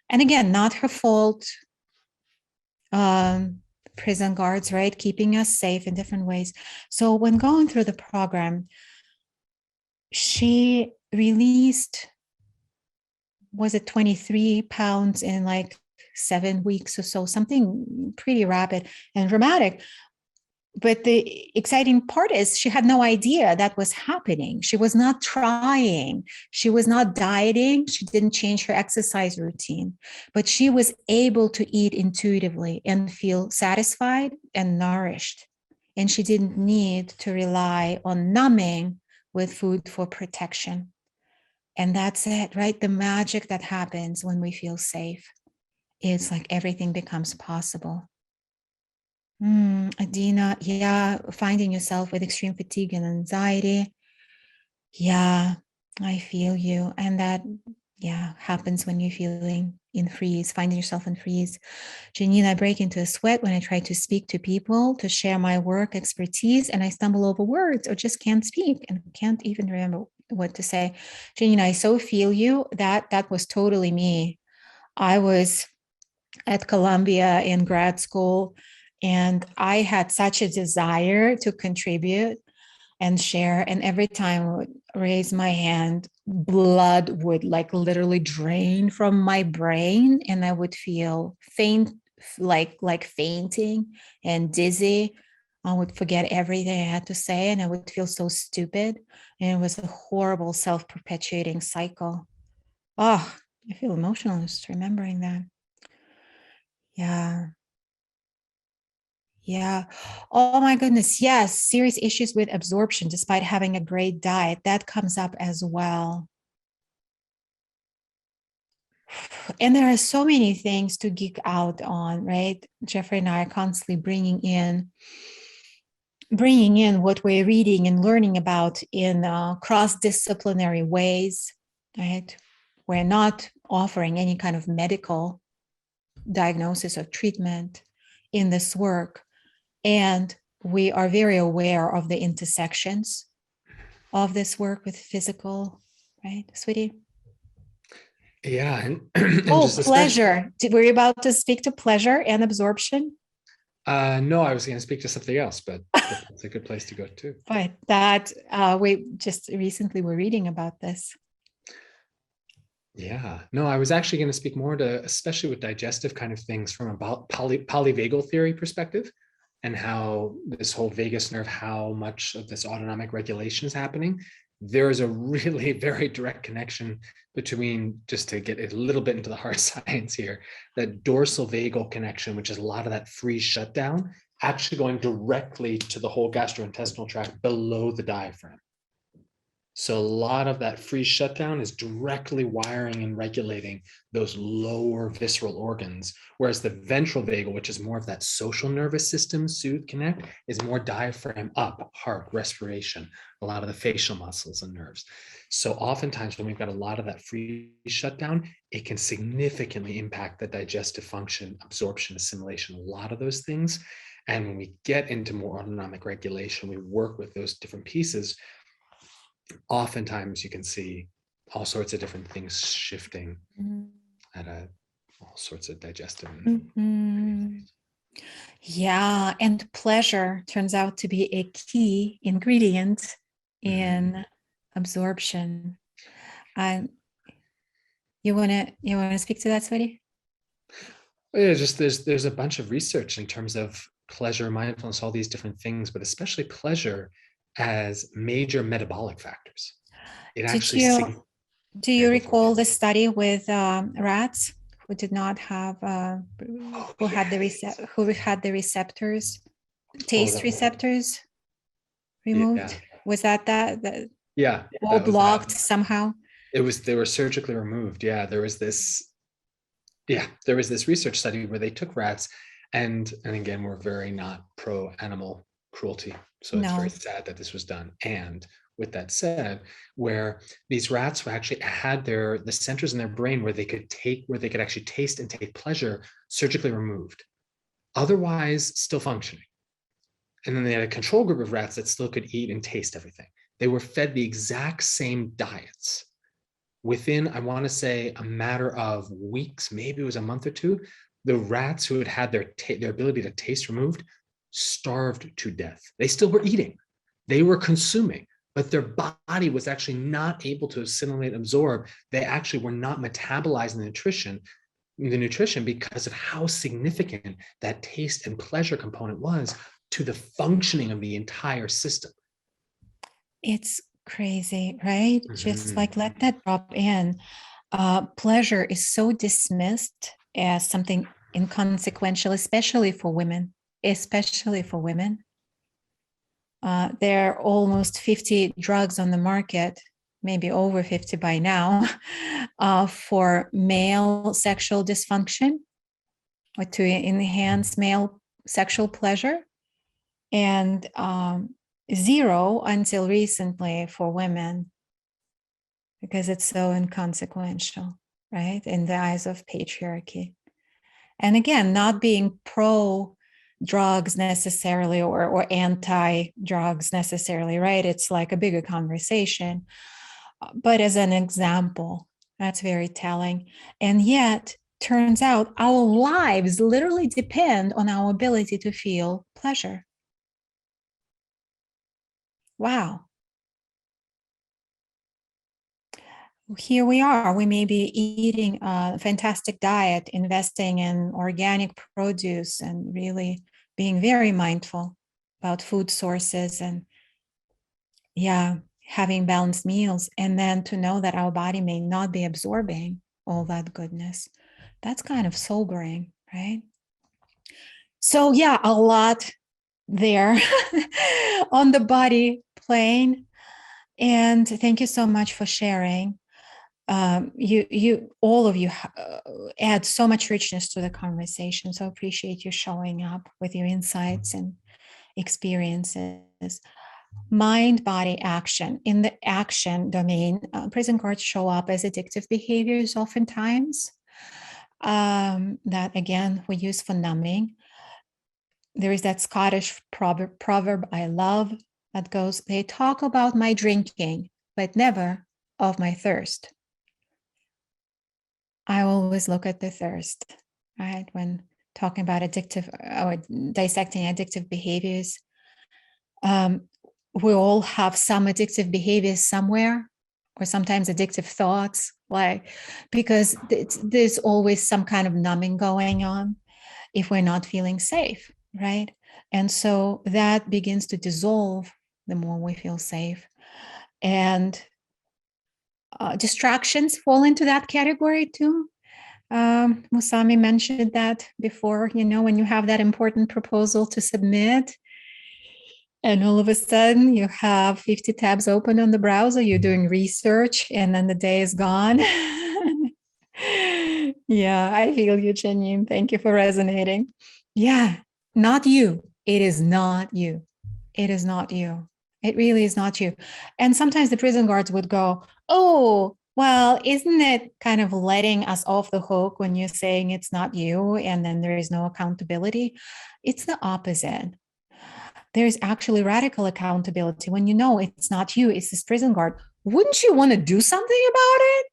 And again, not her fault. Prison guards, right? Keeping us safe in different ways. So when going through the program, she released, was it 23 pounds in like 7 weeks or so, something pretty rapid and dramatic. but the exciting part is she had no idea that was happening. She was not trying. She was not dieting. She didn't change her exercise routine, but she was able to eat intuitively and feel satisfied and nourished. And she didn't need to rely on numbing with food for protection. And that's it, right? The magic that happens when we feel safe. It's like everything becomes possible. Adina, yeah, finding yourself with extreme fatigue and anxiety. Yeah, I feel you. And that, yeah, happens when you're feeling in freeze, finding yourself in freeze. Janine, I break into a sweat when I try to speak to people, to share my work expertise, and I stumble over words or just can't speak and can't even remember what to say. Janine, I so feel you. That was totally me. I was at Columbia in grad school, and I had such a desire to contribute and share. And every time I would raise my hand, blood would like literally drain from my brain, and I would feel faint, like fainting and dizzy. I would forget everything I had to say, and I would feel so stupid. And it was a horrible self-perpetuating cycle. Oh, I feel emotional just remembering that. Yeah. Yeah. Oh my goodness. Yes. Serious issues with absorption despite having a great diet. That comes up as well. And there are so many things to geek out on, right? Jeffrey and I are constantly bringing in what we're reading and learning about in cross-disciplinary ways, right? We're not offering any kind of medical diagnosis or treatment in this work. And we are very aware of the intersections of this work with physical, right, sweetie? Yeah, and Oh, just especially. pleasure. Were you about to speak to pleasure and absorption? No, I was going to speak to something else, but that's a good place to go too. But that we just recently were reading about this. Yeah, no, I was actually going to speak more to, especially with digestive kind of things from a polyvagal theory perspective, and how this whole vagus nerve, how much of this autonomic regulation is happening. There is a really very direct connection between, just to get a little bit into the hard science here, that dorsal vagal connection, which is a lot of that freeze shutdown, actually going directly to the whole gastrointestinal tract below the diaphragm. So a lot of that freeze shutdown is directly wiring and regulating those lower visceral organs, whereas the ventral vagal, which is more of that social nervous system, soothe, connect, is more diaphragm up, heart, respiration, a lot of the facial muscles and nerves. So oftentimes when we've got a lot of that freeze shutdown, it can significantly impact the digestive function, absorption, assimilation, a lot of those things. And when we get into more autonomic regulation, we work with those different pieces. Oftentimes you can see all sorts of different things shifting at all sorts of digestive. Yeah, and pleasure turns out to be a key ingredient in absorption. You wanna speak to that, sweetie? Yeah, just there's a bunch of research in terms of pleasure, mindfulness, all these different things, but especially pleasure as major metabolic factors. It actually Do you recall the study with rats who did not have who had the receptors, taste receptors removed? Was that yeah, all blocked somehow? They were surgically removed. Yeah, there was this research study where they took rats, and again, we're very not pro animal cruelty, so it's very sad that this was done. And with that said, where these rats who actually had the centers in their brain where they could actually taste and take pleasure surgically removed, otherwise still functioning. And then they had a control group of rats that still could eat and taste everything. They were fed the exact same diets. Within, I want to say, a matter of weeks, maybe it was a month or two, the rats who had their ability to taste removed starved to death. They still were eating, they were consuming, but their body was actually not able to assimilate, absorb. They actually were not metabolizing the nutrition because of how significant that taste and pleasure component was to the functioning of the entire system. It's crazy, right? Just Mhm. like let that drop in. Pleasure is so dismissed as something inconsequential, especially for women, especially for women. There are almost 50 drugs on the market, maybe over 50 by now, for male sexual dysfunction or to enhance male sexual pleasure, and zero until recently for women, because it's so inconsequential, right, in the eyes of patriarchy. And again, not being pro drugs necessarily or anti drugs necessarily, right? It's like a bigger conversation. But as an example, that's very telling. And yet, turns out our lives literally depend on our ability to feel pleasure. Wow. Here we are. We may be eating a fantastic diet, investing in organic produce, and really being very mindful about food sources and, yeah, having balanced meals. And then to know that our body may not be absorbing all that goodness. That's kind of sobering, right? So, yeah, a lot there on the body plane. And thank you so much for sharing. You all of you add so much richness to the conversation. So appreciate you showing up with your insights and experiences. Mind, body, action. In the action domain, prison cards show up as addictive behaviors oftentimes. That again we use for numbing. There is that Scottish proverb I love that goes, "They talk about my drinking, but never of my thirst." I always look at the thirst, right? When talking about addictive or dissecting addictive behaviors. We all have some addictive behaviors somewhere, or sometimes addictive thoughts, like, because there's always some kind of numbing going on if we're not feeling safe, right? And so that begins to dissolve the more we feel safe. And distractions fall into that category too. Musami mentioned that before, when you have that important proposal to submit, and all of a sudden you have 50 tabs open on the browser, you're doing research, and then the day is gone. Yeah, I feel you, Janine. Thank you for resonating. Yeah, not you. It is not you. It is not you. It really is not you. And sometimes the prison guards would go, "Oh, well, isn't it kind of letting us off the hook when you're saying it's not you and then there is no accountability?" It's the opposite. There is actually radical accountability when you know it's not you, it's this prison guard. Wouldn't you want to do something about it?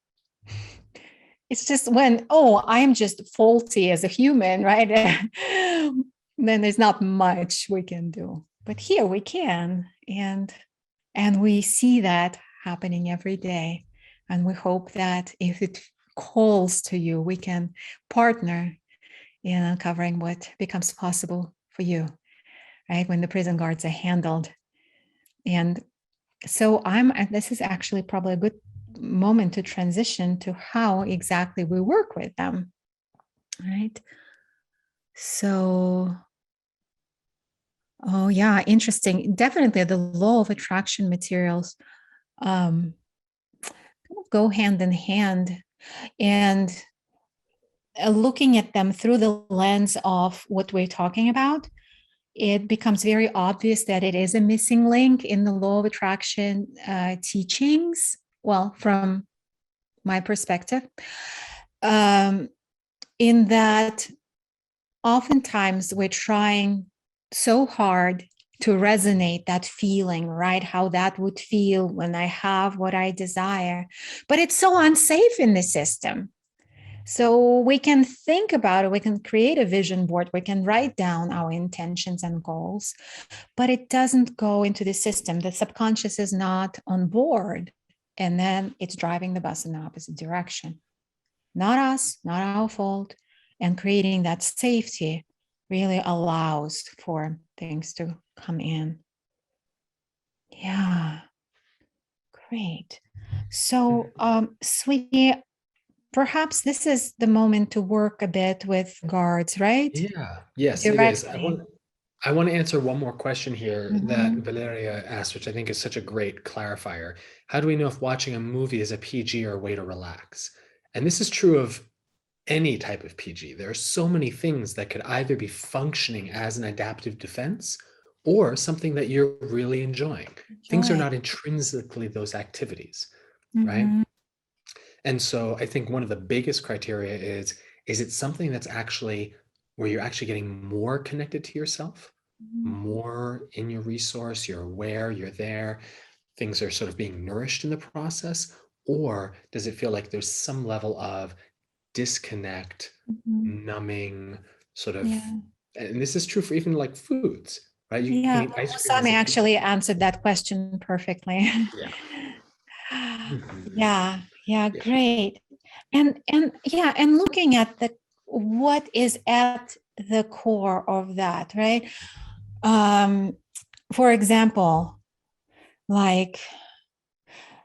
It's just when, oh, I'm just faulty as a human, right? Then there's not much we can do. But here we can. And we see that happening every day. And we hope that if it calls to you, we can partner in uncovering what becomes possible for you, right? When the prison guards are handled. And so this is actually probably a good moment to transition to how exactly we work with them, right? So, oh yeah, interesting. Definitely the law of attraction materials go hand in hand. And looking at them through the lens of what we're talking about, it becomes very obvious that it is a missing link in the law of attraction teachings. Well, from my perspective, in that oftentimes we're trying so hard to resonate that feeling, right? How that would feel when I have what I desire. But it's so unsafe in the system. So we can think about it, we can create a vision board, we can write down our intentions and goals, but it doesn't go into the system. The subconscious is not on board. And then it's driving the bus in the opposite direction. Not us, not our fault. And creating that safety really allows for things to come in. Yeah, great. So, sweetie, perhaps this is the moment to work a bit with guards, right? Yeah, yes, it is. Directly. I want to answer one more question here that Mhm. Valeria asked, which I think is such a great clarifier. How do we know if watching a movie is a PG or a way to relax? And this is true of any type of PG. There are so many things that could either be functioning as an adaptive defense or something that you're really enjoying. Things are Enjoy. not intrinsically those activities, right? Mhm. And so I think one of the biggest criteria is it something that's actually where you're actually getting more connected to yourself, Mhm. more in your resource, you're aware, you're there, things are sort of being nourished in the process? Or does it feel like there's some level of disconnect, Mhm. numbing, sort of, Yeah. and this is true for even like foods, right? You can Yeah. eat ice cream as Usami a PG. actually answered that question perfectly. Yeah. Mhm. Yeah. Yeah. Yeah. Great. And yeah, and looking at the what is at the core of that, right? Um, for example, like,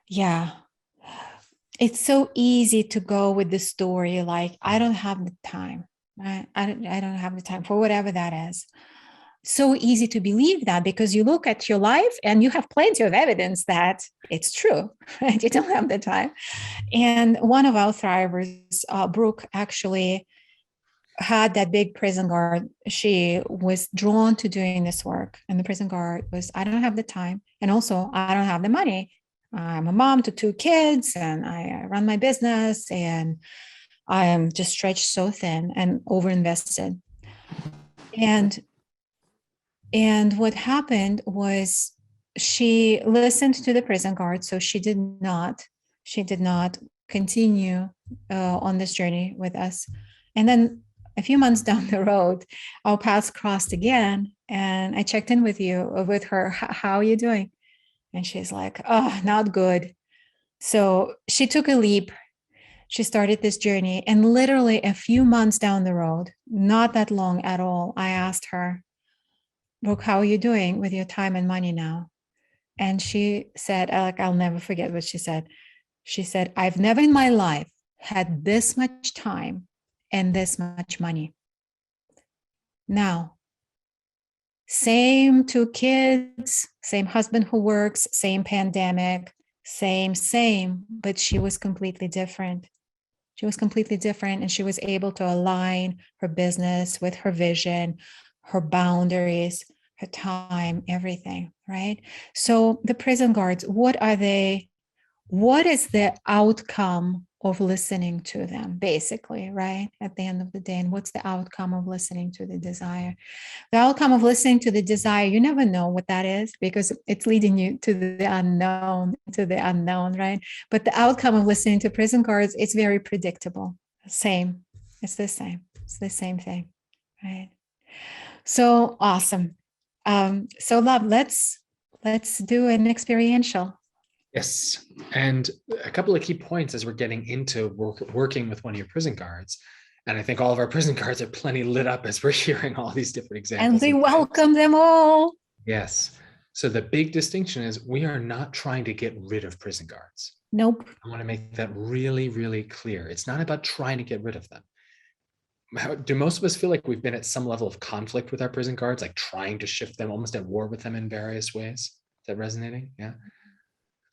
yeah, it's so easy to go with the story like, I don't have the time, right? I don't have the time for whatever that is. So easy to believe that because you look at your life and you have plenty of evidence that it's true, right? You don't have the time. And one of our thrivers, Brooke, actually had that big prison guard. She was drawn to doing this work. And the prison guard was, I don't have the time. And also, I don't have the money. I'm a mom to 2 kids and I run my business and I am just stretched so thin and overinvested. And what happened was she listened to the prison guard. So she did not continue on this journey with us. And then a few months down the road, our paths crossed again. And I checked in with her, how are you doing? And she's like, oh, not good. So she took a leap. She started this journey. And literally a few months down the road, not that long at all, I asked her, Brooke, how are you doing with your time and money now? And she said, like, I'll never forget what she said. She said, I've never in my life had this much time and this much money. Now, same 2 kids, same husband who works, same pandemic, same, but she was completely different. She was completely different and she was able to align her business with her vision, her boundaries, her time, everything, right? So the prison guards, what are they? What is the outcome of listening to them, basically, right? At the end of the day, and what's the outcome of listening to the desire? The outcome of listening to the desire, you never know what that is because it's leading you to the unknown, right? But the outcome of listening to prison guards, it's very predictable. Same. It's the same. It's the same thing, right? So awesome. So love, let's do an experiential. Yes. And a couple of key points as we're getting into working with one of your prison guards. And I think all of our prison guards are plenty lit up as we're hearing all these different And examples we and types. welcome them all. Yes. So the big distinction is we are not trying to get rid of prison guards. Nope. I want to make that really, really clear. It's not about trying to get rid of them. Do most of us feel like we've been at some level of conflict with our prison guards, like trying to shift them, almost at war with them in various ways? Is that resonating? Yeah.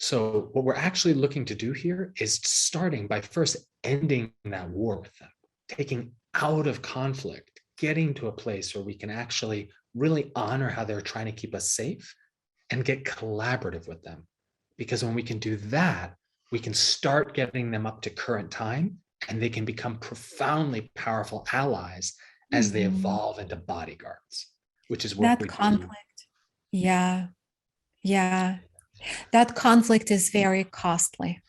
So what we're actually looking to do here is starting by first ending that war with them, taking out of conflict, getting to a place where we can actually really honor how they're trying to keep us safe and get collaborative with them. Because when we can do that, we can start getting them up to current time and they can become profoundly powerful allies as they Mhm. evolve into bodyguards, which is work That we do. conflict. Yeah. Yeah. That conflict is very costly,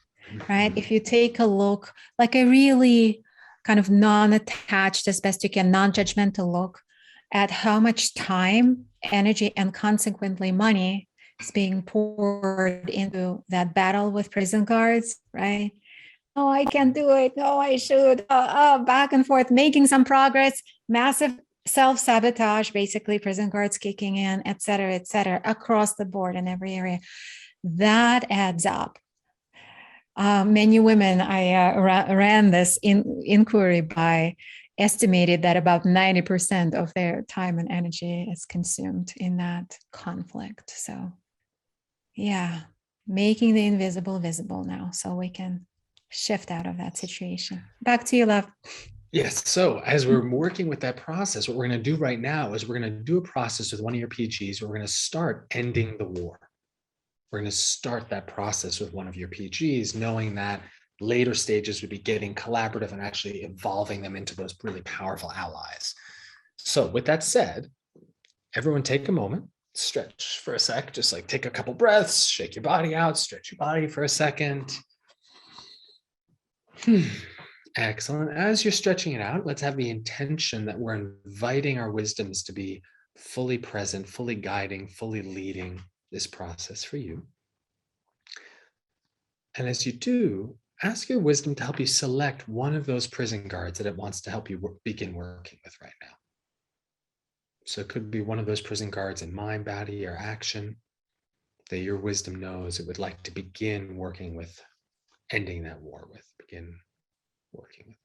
right? Mhm. If you take a look, like a really kind of non-attached, as best you can, non-judgmental look at how much time, energy, and consequently money is being poured into that battle with prison guards, right? Oh, I can't do it. Oh, I should. Back and forth, making some progress, massive self-sabotage, basically prison guards kicking in, et cetera, across the board in every area. That adds up. Many women, I ran this inquiry by estimated that about 90% of their time and energy is consumed in that conflict. So yeah, making the invisible visible now so we can shift out of that situation. Back to you, love. Yes. So as we're working with that process, what we're going to do right now is we're going to do a process with one of your PGs. We're going to start ending the war. We're going to start that process with one of your PGs, knowing that later stages would be getting collaborative and actually evolving them into those really powerful allies. So with that said, everyone take a moment, stretch for a sec, just like take a couple breaths, shake your body out, stretch your body for a second. Excellent. As you're stretching it out, let's have the intention that we're inviting our wisdoms to be fully present, fully guiding, fully leading this process for you. And as you do, ask your wisdom to help you select one of those prison guards that it wants to help you begin working with right now. So it could be one of those prison guards in mind, body, or action that your wisdom knows it would like to begin working with, ending that war with, begin working with.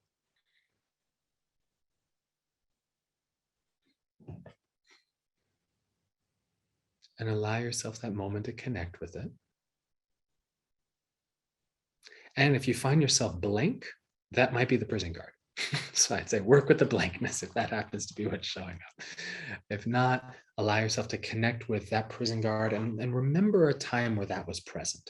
And allow yourself that moment to connect with it. And if you find yourself blank, that might be the prison guard. So I'd say work with the blankness if that happens to be what's showing up. If not, allow yourself to connect with that prison guard and remember a time where that was present.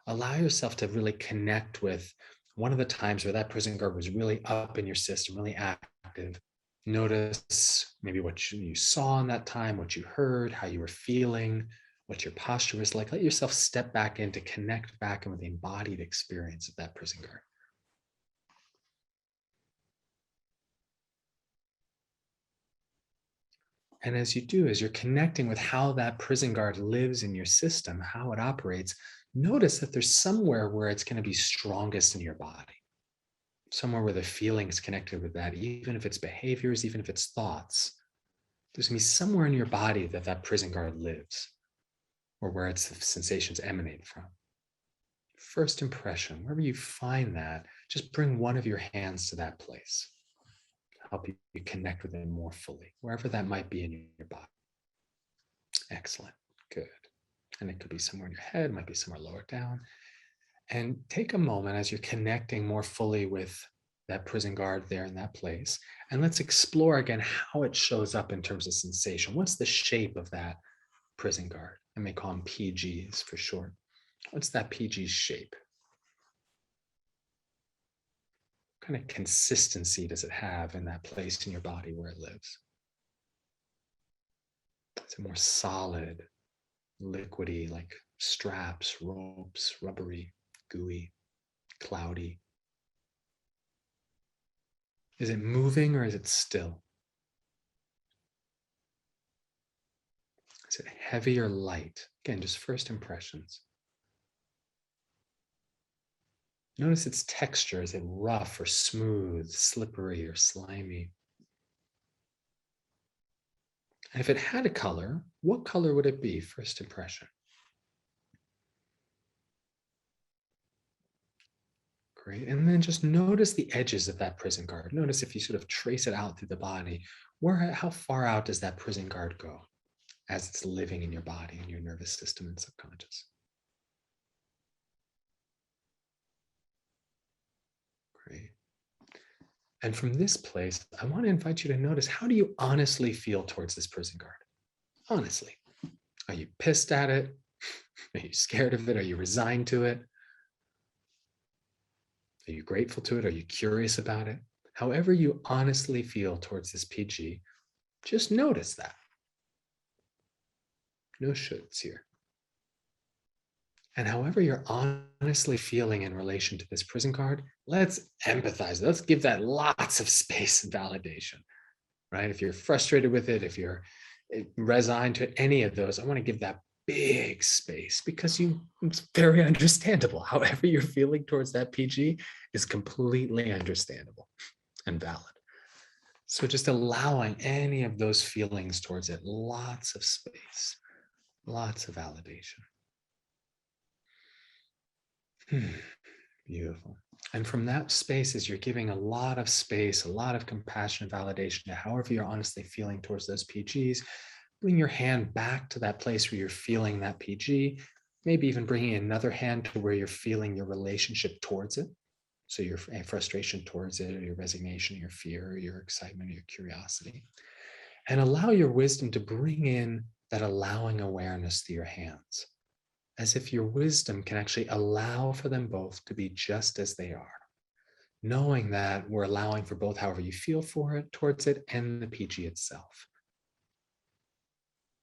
Allow yourself to really connect with one of the times where that prison guard was really up in your system, really active. Notice maybe what you saw in that time, what you heard, how you were feeling, what your posture was like. Let yourself step back in to connect back in with the embodied experience of that prison guard. And as you do, as you're connecting with how that prison guard lives in your system, how it operates, notice that there's somewhere where it's going to be strongest in your body, somewhere where the feeling is connected with that, even if it's behaviors, even if it's thoughts. There's going to be somewhere in your body that that prison guard lives, or where its sensations emanate from. First impression, wherever you find that, just bring one of your hands to that place. Help you connect with it more fully, wherever that might be in your body. Excellent. Good. And it could be somewhere in your head, might be somewhere lower down. And take a moment as you're connecting more fully with that prison guard there in that place. And let's explore again how it shows up in terms of sensation. What's the shape of that prison guard? I may call them PGs for short. What's that PG's shape? What kind of consistency does it have in that place in your body where it lives? Is it more solid, liquidy, like straps, ropes, rubbery, gooey, cloudy? Is it moving or is it still? Is it heavy or light? Again, just first impressions. Notice its texture. Is it rough or smooth, slippery or slimy? And if it had a color, what color would it be? First impression. Great. And then just notice the edges of that prison guard. Notice if you sort of trace it out through the body, how far out does that prison guard go as it's living in your body, in your nervous system and subconscious? Great. And from this place, I want to invite you to notice, how do you honestly feel towards this prison guard? Honestly. Are you pissed at it? Are you scared of it? Are you resigned to it? Are you grateful to it? Are you curious about it? However you honestly feel towards this PG, just notice that. No shoulds here. And however you're honestly feeling in relation to this prison guard, let's empathize. Let's give that lots of space and validation, right? If you're frustrated with it, if you're resigned to any of those, I want to give that big space, because it's very understandable. However you're feeling towards that PG is completely understandable and valid. So just allowing any of those feelings towards it, lots of space, lots of validation. Beautiful. And from that space, as you're giving a lot of space, a lot of compassion and validation to however you're honestly feeling towards those PGs, bring your hand back to that place where you're feeling that PG, maybe even bringing another hand to where you're feeling your relationship towards it. So your frustration towards it, or your resignation, your fear, or your excitement, or your curiosity. And allow your wisdom to bring in that allowing awareness through your hands, as if your wisdom can actually allow for them both to be just as they are, knowing that we're allowing for both however you feel for it, towards it, and the PG itself.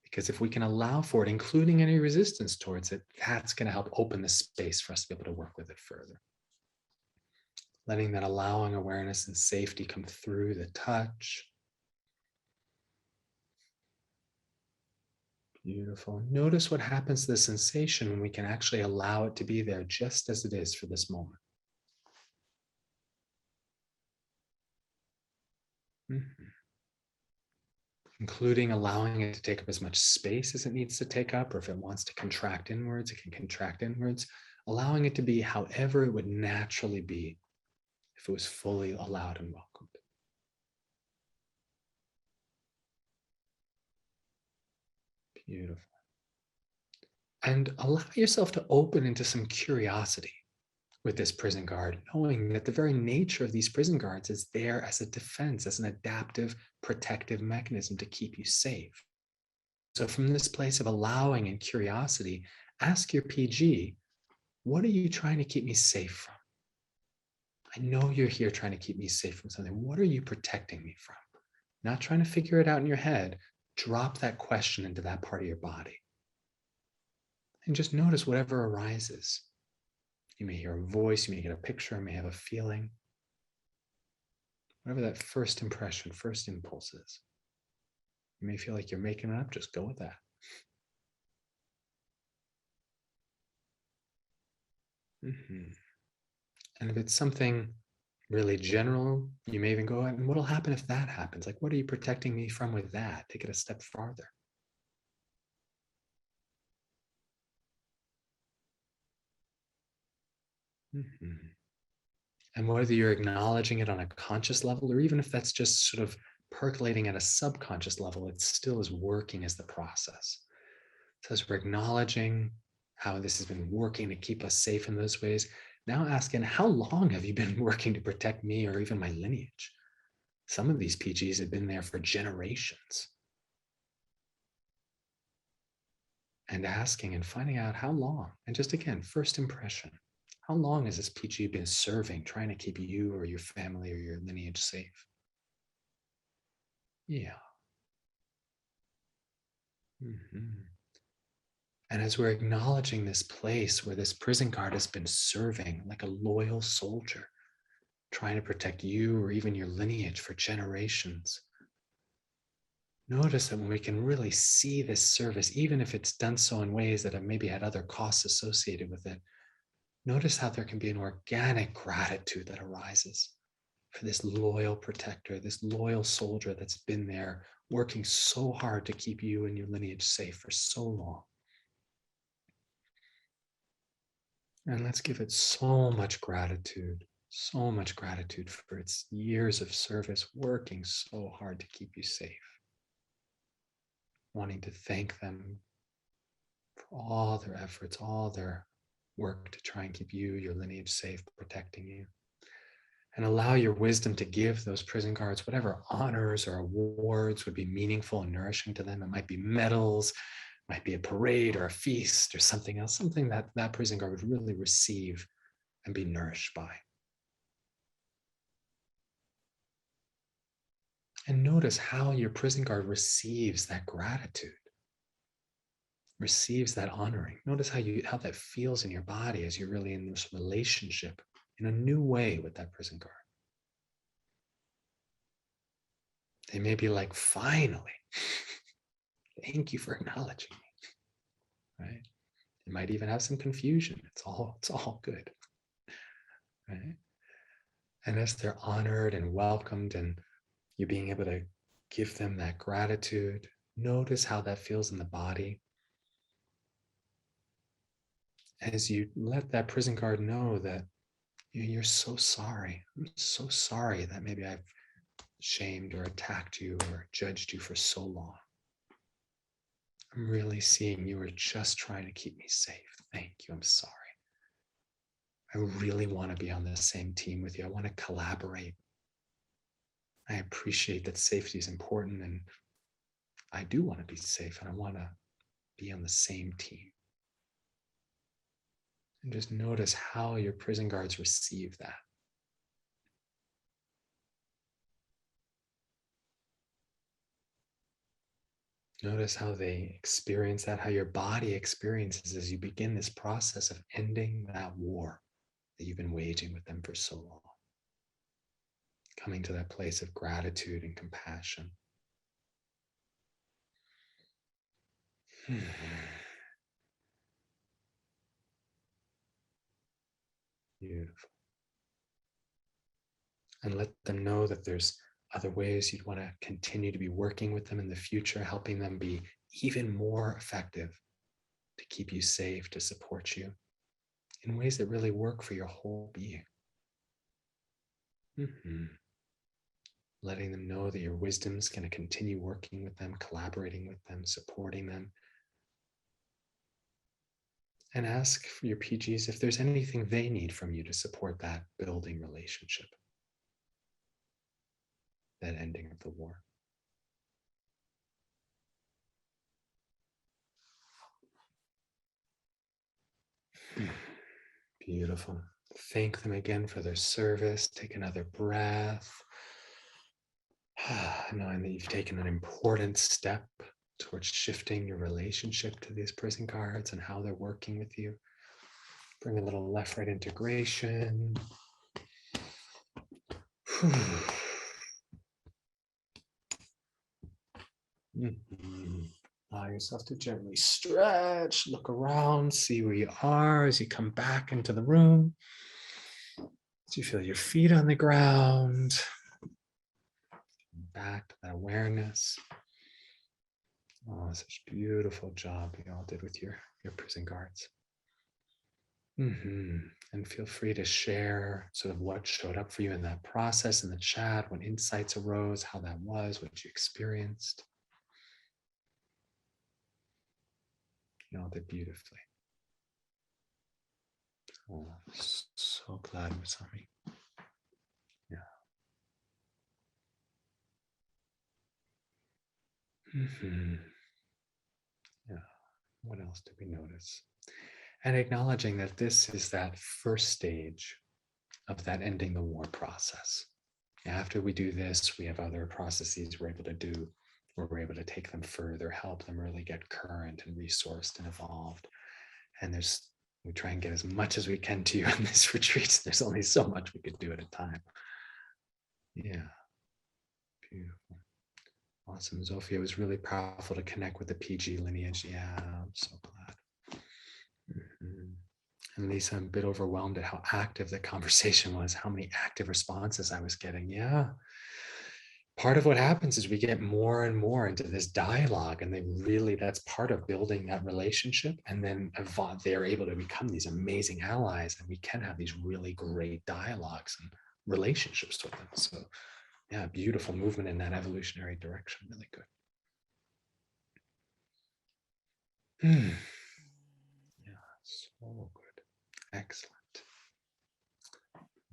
Because if we can allow for it, including any resistance towards it, that's going to help open the space for us to be able to work with it further. Letting that allowing awareness and safety come through the touch. Beautiful. Notice what happens to the sensation when we can actually allow it to be there just as it is for this moment. Including allowing it to take up as much space as it needs to take up, or if it wants to contract inwards, it can contract inwards, allowing it to be however it would naturally be if it was fully allowed and welcomed. Beautiful. And allow yourself to open into some curiosity with this prison guard, knowing that the very nature of these prison guards is there as a defense, as an adaptive, protective mechanism to keep you safe. So from this place of allowing and curiosity, ask your PG, what are you trying to keep me safe from? I know you're here trying to keep me safe from something. What are you protecting me from? Not trying to figure it out in your head. Drop that question into that part of your body. And just notice whatever arises. You may hear a voice, you may get a picture, you may have a feeling. Whatever that first impression, first impulse is. You may feel like you're making it up, just go with that. And if it's something really general, you may even go, and what'll happen if that happens? Like, what are you protecting me from with that? Take it a step farther. And whether you're acknowledging it on a conscious level, or even if that's just sort of percolating at a subconscious level, it still is working as the process. So as we're acknowledging how this has been working to keep us safe in those ways, now asking, how long have you been working to protect me or even my lineage? Some of these PGs have been there for generations. And asking and finding out how long, and just again, first impression, how long has this PG been serving, trying to keep you or your family or your lineage safe? Yeah. And as we're acknowledging this place where this prison guard has been serving like a loyal soldier, trying to protect you or even your lineage for generations, notice that when we can really see this service, even if it's done so in ways that have maybe had other costs associated with it, notice how there can be an organic gratitude that arises for this loyal protector, this loyal soldier that's been there working so hard to keep you and your lineage safe for so long. And let's give it so much gratitude for its years of service, working so hard to keep you safe. Wanting to thank them for all their efforts, all their work to try and keep you, your lineage safe, protecting you. And allow your wisdom to give those prison guards whatever honors or awards would be meaningful and nourishing to them. It might be medals, might be a parade or a feast or something else, something that that prison guard would really receive and be nourished by. And notice how your prison guard receives that gratitude, receives that honoring. Notice how that feels in your body as you're really in this relationship in a new way with that prison guard. They may be like, finally, thank you for acknowledging me, right? They might even have some confusion. It's all good, right? And as they're honored and welcomed and You being able to give them that gratitude. Notice how that feels in the body. As you let that prison guard know that you're so sorry. I'm so sorry that maybe I've shamed or attacked you or judged you for so long. I'm really seeing you were just trying to keep me safe. Thank you. I'm sorry. I really want to be on the same team with you. I want to collaborate. I appreciate that safety is important, and I do want to be safe, and I want to be on the same team. And just notice how your prison guards receive that. Notice how they experience that, how your body experiences as you begin this process of ending that war that you've been waging with them for so long. Coming to that place of gratitude and compassion. Beautiful. And let them know that there's other ways you'd want to continue to be working with them in the future, helping them be even more effective to keep you safe, to support you in ways that really work for your whole being. Letting them know that your wisdom is going to continue working with them, collaborating with them, supporting them. And ask for your PGs if there's anything they need from you to support that building relationship, that ending of the war. Beautiful. Thank them again for their service. Take another breath. Knowing that you've taken an important step towards shifting your relationship to these prison guards and how they're working with you. Bring a little left-right integration. Allow yourself to gently stretch, look around, see where you are as you come back into the room. As you feel your feet on the ground, back to that awareness. Oh, such a beautiful job you all did with your prison guards. And feel free to share sort of what showed up for you in that process in the chat, when insights arose, how that was, what you experienced. You all did beautifully. Oh, so glad, Masami. Yeah. Yeah. What else did we notice? And acknowledging that this is that first stage of that ending the war process. After we do this, we have other processes we're able to do where we're able to take them further, help them really get current and resourced and evolved. And we try and get as much as we can to you in this retreat. There's only so much we could do at a time. Yeah, beautiful. Awesome, Zofia. It was really powerful to connect with the PG lineage. Yeah, I'm so glad. And Lisa, I'm a bit overwhelmed at how active the conversation was, how many active responses I was getting. Yeah. Part of what happens is we get more and more into this dialogue, and that's part of building that relationship. And then they're able to become these amazing allies, and we can have these really great dialogues and relationships with them. So yeah, beautiful movement in that evolutionary direction. Really good. Yeah, so good. Excellent.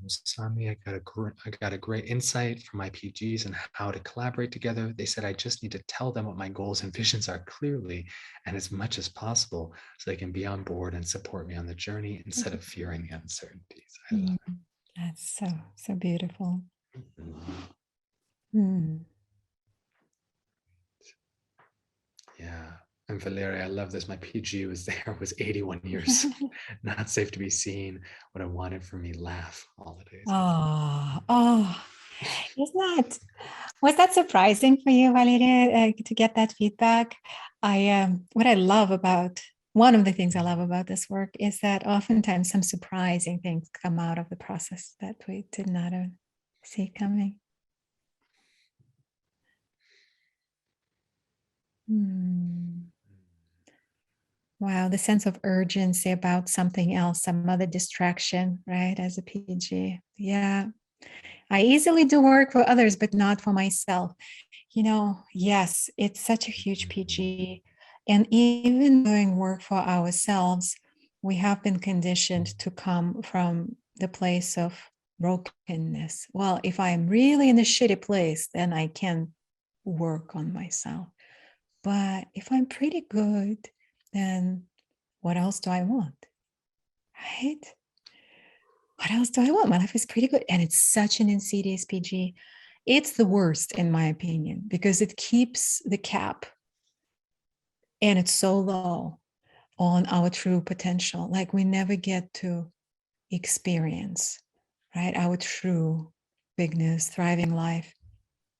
Sami, I got a great insight from my PGs and how to collaborate together. They said I just need to tell them what my goals and visions are clearly and as much as possible so they can be on board and support me on the journey instead of fearing the uncertainties. I love it. That's so beautiful. Yeah. And Valerie, I love this. My PG was 81 years. Not safe to be seen. What I wanted from me, laugh holidays. Was that surprising for you, Valeria, to get that feedback? One of the things I love about this work is that oftentimes some surprising things come out of the process that we did not see coming. Wow, the sense of urgency about something else, some other distraction, right? As a PG. Yeah. I easily do work for others, but not for myself. Yes, it's such a huge PG. And even doing work for ourselves, we have been conditioned to come from the place of brokenness. Well, if I'm really in a shitty place, then I can work on myself. But if I'm pretty good, then what else do I want? Right? What else do I want? My life is pretty good. And it's such an insidious PG. It's the worst, in my opinion, because it keeps the cap and it's so low on our true potential. Like we never get to experience, right? Our true bigness, thriving life,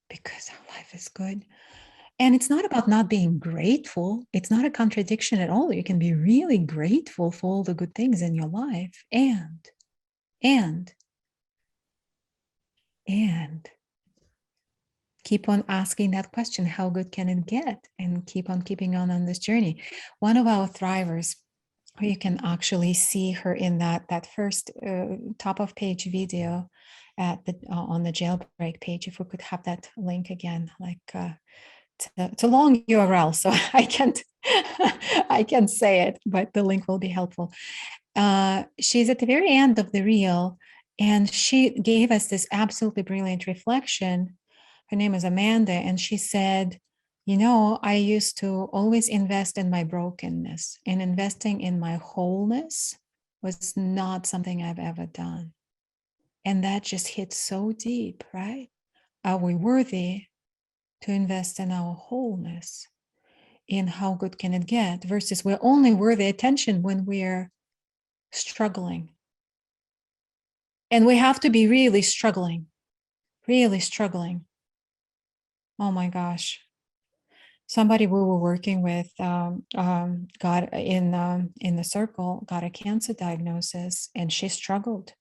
because our life is good. And it's not about not being grateful. It's not a contradiction at all. You can be really grateful for all the good things in your life and keep on asking that question, how good can it get? And keep on keeping on this journey. One of our thrivers, you can actually see her in that first top of page video at the on the jailbreak page. If we could have that link again, like it's a long URL, so I can't I can't say it, but the link will be helpful. She's at the very end of the reel, and she gave us this absolutely brilliant reflection. Her name is Amanda, and she said, I used to always invest in my brokenness, and investing in my wholeness was not something I've ever done. And that just hit so deep, right? Are we worthy to invest in our wholeness? In how good can it get versus we're only worthy attention when we're struggling. And we have to be really struggling. Oh my gosh. Somebody we were working with got in the circle, got a cancer diagnosis, and she struggled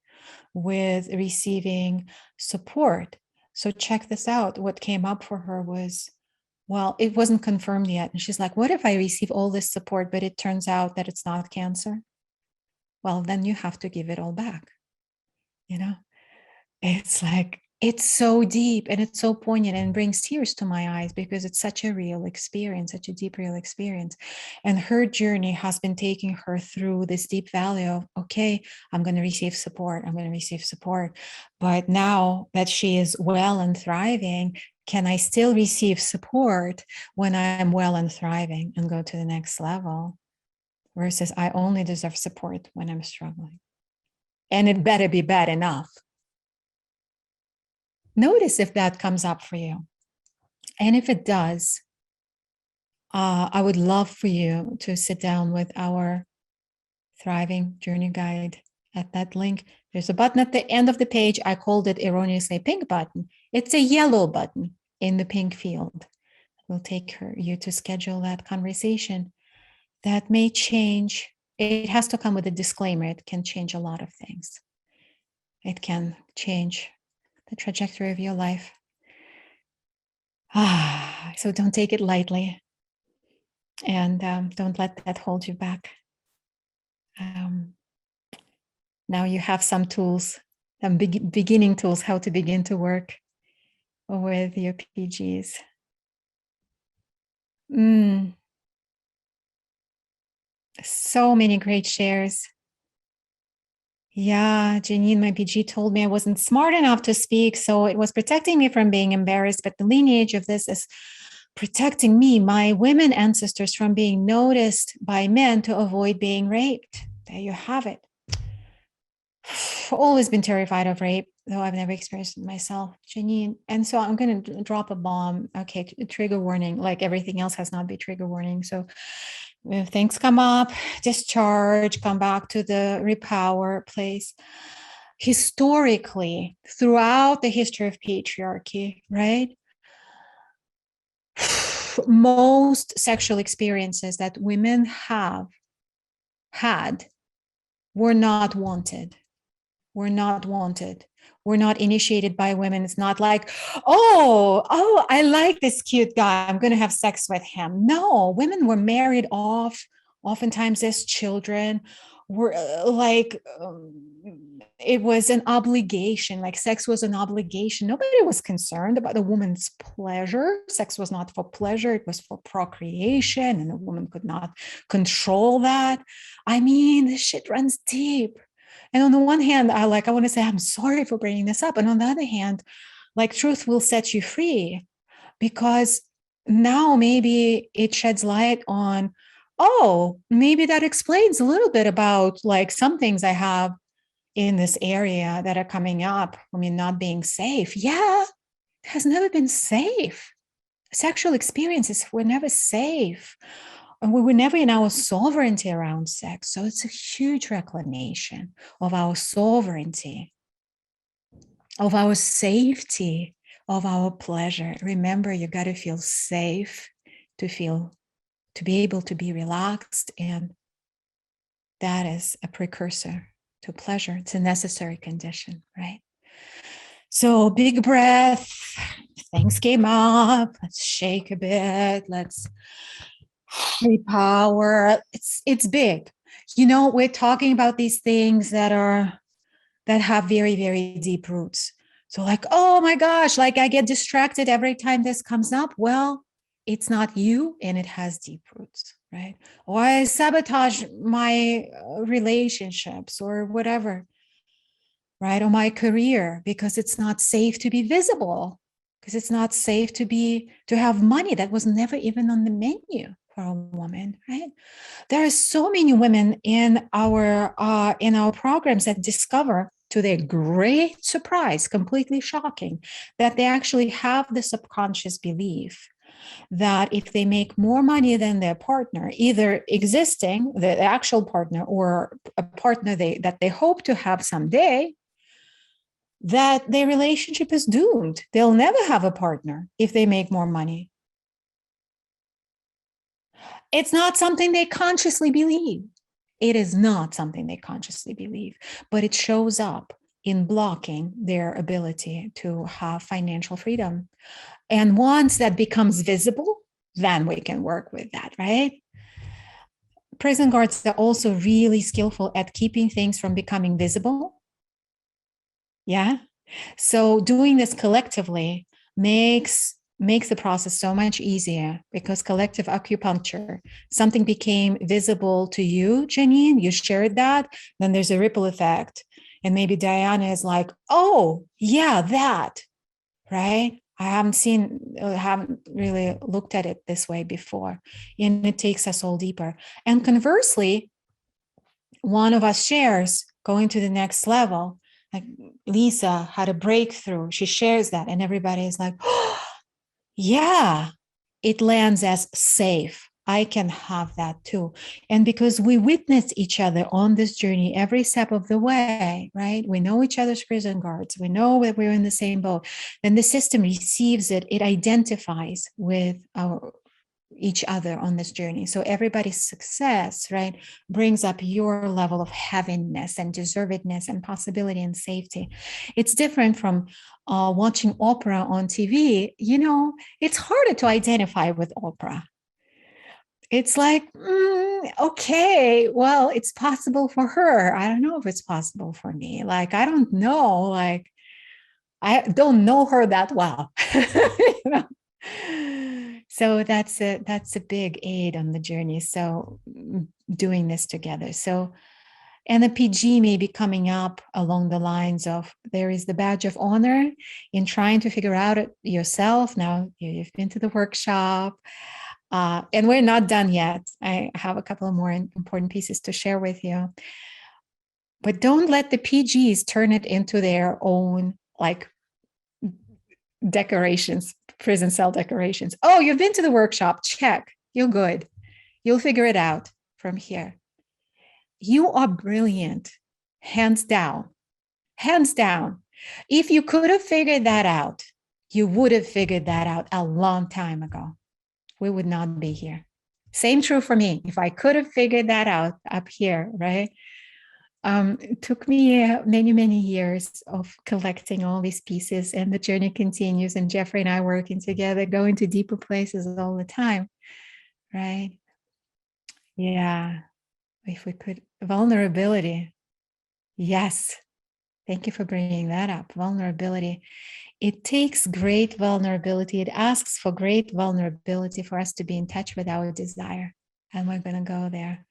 with receiving support. So check this out. What came up for her was, well, it wasn't confirmed yet. And she's like, what if I receive all this support, but it turns out that it's not cancer? Well, then you have to give it all back. It's like, it's so deep and it's so poignant and brings tears to my eyes because it's such a real experience, such a deep, real experience. And her journey has been taking her through this deep valley of, okay, I'm going to receive support. But now that she is well and thriving, can I still receive support when I'm well and thriving and go to the next level? Versus I only deserve support when I'm struggling. And it better be bad enough. Notice if that comes up for you. And if it does, I would love for you to sit down with our Thriving Journey Guide at that link. There's a button at the end of the page. I called it erroneously pink button. It's a yellow button in the pink field. We'll take you to schedule that conversation. That may change. It has to come with a disclaimer. It can change a lot of things. It can change the trajectory of your life. So don't take it lightly, and don't let that hold you back. Now you have some tools, some beginning tools, how to begin to work with your PGs. So many great shares. Yeah, Janine, my PG told me I wasn't smart enough to speak, so it was protecting me from being embarrassed, but the lineage of this is protecting me, my women ancestors, from being noticed by men to avoid being raped. There you have it. I've always been terrified of rape, though I've never experienced it myself, Janine. And so I'm going to drop a bomb. Okay, trigger warning, like everything else has not been trigger warning. So if things come up, discharge, come back to the repower place. Historically, throughout the history of patriarchy, right? Most sexual experiences that women have had were not wanted. We're not wanted. We're not initiated by women. It's not like, oh, I like this cute guy, I'm going to have sex with him. No, women were married off, oftentimes as children. Were it was an obligation, like sex was an obligation. Nobody was concerned about a woman's pleasure. Sex was not for pleasure, it was for procreation, and a woman could not control that. I mean, this shit runs deep. And on the one hand, I want to say, I'm sorry for bringing this up. And on the other hand, like, truth will set you free, because now maybe it sheds light on, oh, maybe that explains a little bit about like some things I have in this area that are coming up. I mean, not being safe. Yeah, it has never been safe. Sexual experiences were never safe. And we were never in our sovereignty around sex. So it's a huge reclamation of our sovereignty, of our safety, of our pleasure. Remember, you got to feel safe to be able to be relaxed. And that is a precursor to pleasure. It's a necessary condition, right? So big breath, things came up. Let's shake a bit. Let's repower. It's big. We're talking about these things that have very, very deep roots. So like, oh my gosh, like I get distracted every time this comes up. Well, it's not you, and it has deep roots, right? Or I sabotage my relationships or whatever, right? Or my career because it's not safe to be visible, because it's not safe to have money. That was never even on the menu for a woman, right? There are so many women in our programs that discover, to their great surprise, completely shocking, that they actually have the subconscious belief that if they make more money than their partner, either existing, the actual partner, or a partner that they hope to have someday, that their relationship is doomed. They'll never have a partner if they make more money. It's not something they consciously believe. It is not something they consciously believe, but it shows up in blocking their ability to have financial freedom. And once that becomes visible, then we can work with that, right? Prison guards are also really skillful at keeping things from becoming visible. Yeah. So doing this collectively makes the process so much easier, because collective acupuncture, something became visible to you, Janine, you shared that, then there's a ripple effect. And maybe Diana is like, oh, yeah, that, right? I haven't really looked at it this way before. And it takes us all deeper. And conversely, one of us shares going to the next level. Like Lisa had a breakthrough. She shares that, and everybody is like, oh, yeah, it lands as safe. I can have that too. And because we witness each other on this journey every step of the way, right? We know each other's prison guards. We know that we're in the same boat. Then the system receives it. It identifies with each other on this journey. So everybody's success, right, brings up your level of heaviness and deservedness and possibility and safety. It's different from watching Oprah on TV. It's harder to identify with Oprah. It's like, okay, well, it's possible for her. I don't know if it's possible for me. Like, I don't know. Like, I don't know her that well. So that's a big aid on the journey. So doing this together. So, and the PG may be coming up along the lines of, there is the badge of honor in trying to figure out it yourself. Now you've been to the workshop, and we're not done yet. I have a couple of more important pieces to share with you. But don't let the PGs turn it into their own, like, decorations, prison cell decorations. Oh, you've been to the workshop. Check. You're good. You'll figure it out from here. You are brilliant. Hands down. Hands down. If you could have figured that out, you would have figured that out a long time ago. We would not be here. Same true for me. If I could have figured that out up here, right, It took me many, many years of collecting all these pieces, and the journey continues. And Jeffrey and I working together, going to deeper places all the time, right? Yeah. If we could, vulnerability. Yes. Thank you for bringing that up. Vulnerability. It takes great vulnerability. It asks for great vulnerability for us to be in touch with our desire. And we're going to go there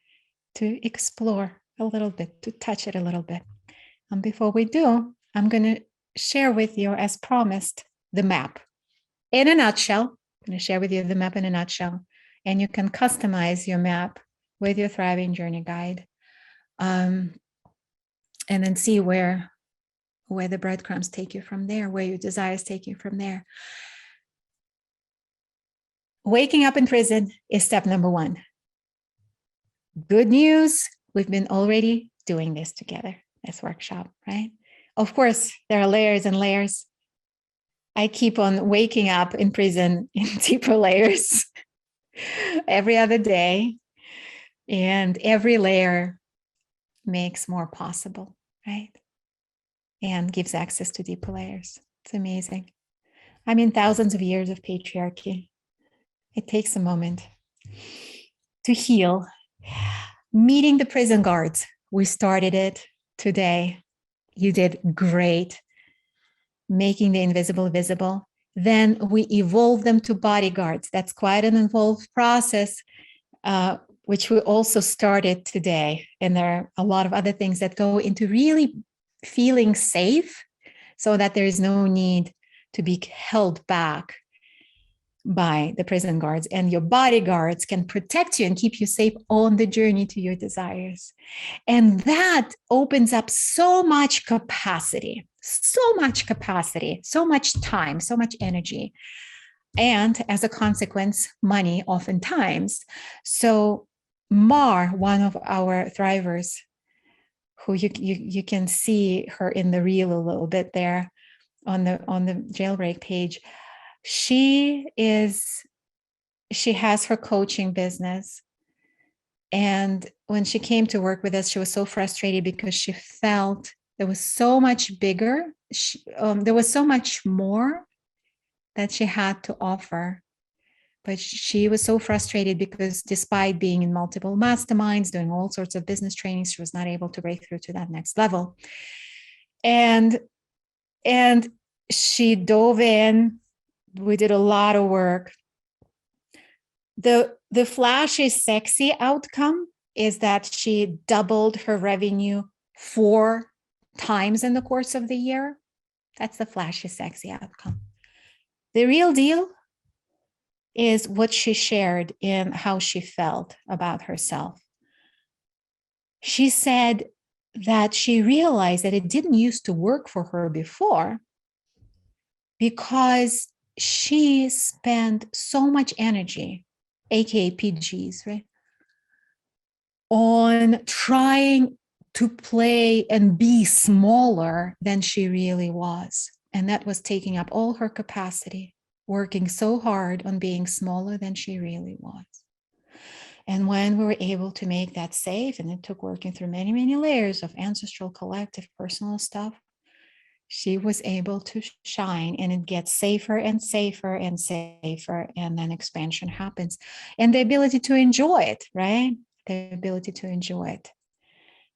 to explore a little bit, to touch it a little bit. And before we do, I'm going to share with you, as promised, the map. In a nutshell, I'm going to share with you the map in a nutshell. And you can customize your map with your Thriving Journey Guide. And then see where the breadcrumbs take you from there, where your desires take you from there. Waking up in prison is step number 1. Good news, we've been already doing this together, this workshop, right? Of course, there are layers and layers. I keep on waking up in prison in deeper layers every other day, and every layer makes more possible, right? And gives access to deeper layers. It's amazing. I mean, thousands of years of patriarchy. It takes a moment to heal. Meeting the prison guards. We started it today. You did great. Making the invisible visible. Then we evolved them to bodyguards. That's quite an involved process, which we also started today. And there are a lot of other things that go into really feeling safe so that there is no need to be held back by the prison guards, and your bodyguards can protect you and keep you safe on the journey to your desires. And that opens up so much capacity, so much time, so much energy. And as a consequence, money oftentimes. So Mar, one of our thrivers, who you can see her in the reel a little bit there on the jailbreak page. She has her coaching business. And when she came to work with us, she was so frustrated because she felt there was so much bigger. There was so much more that she had to offer. But she was so frustrated because despite being in multiple masterminds, doing all sorts of business trainings, she was not able to break through to that next level. And she dove in. We did a lot of work. The flashy, sexy outcome is that she doubled her revenue 4 times in the course of the year. That's the flashy, sexy outcome. The real deal is what she shared in how she felt about herself. She said that she realized that it didn't used to work for her before because she spent so much energy, aka PGs, right, on trying to play and be smaller than she really was. And that was taking up all her capacity, working so hard on being smaller than she really was. And when we were able to make that safe, and it took working through many, many layers of ancestral, collective, personal stuff, she was able to shine, and it gets safer and safer and safer. And then expansion happens. And the ability to enjoy it, right? The ability to enjoy it.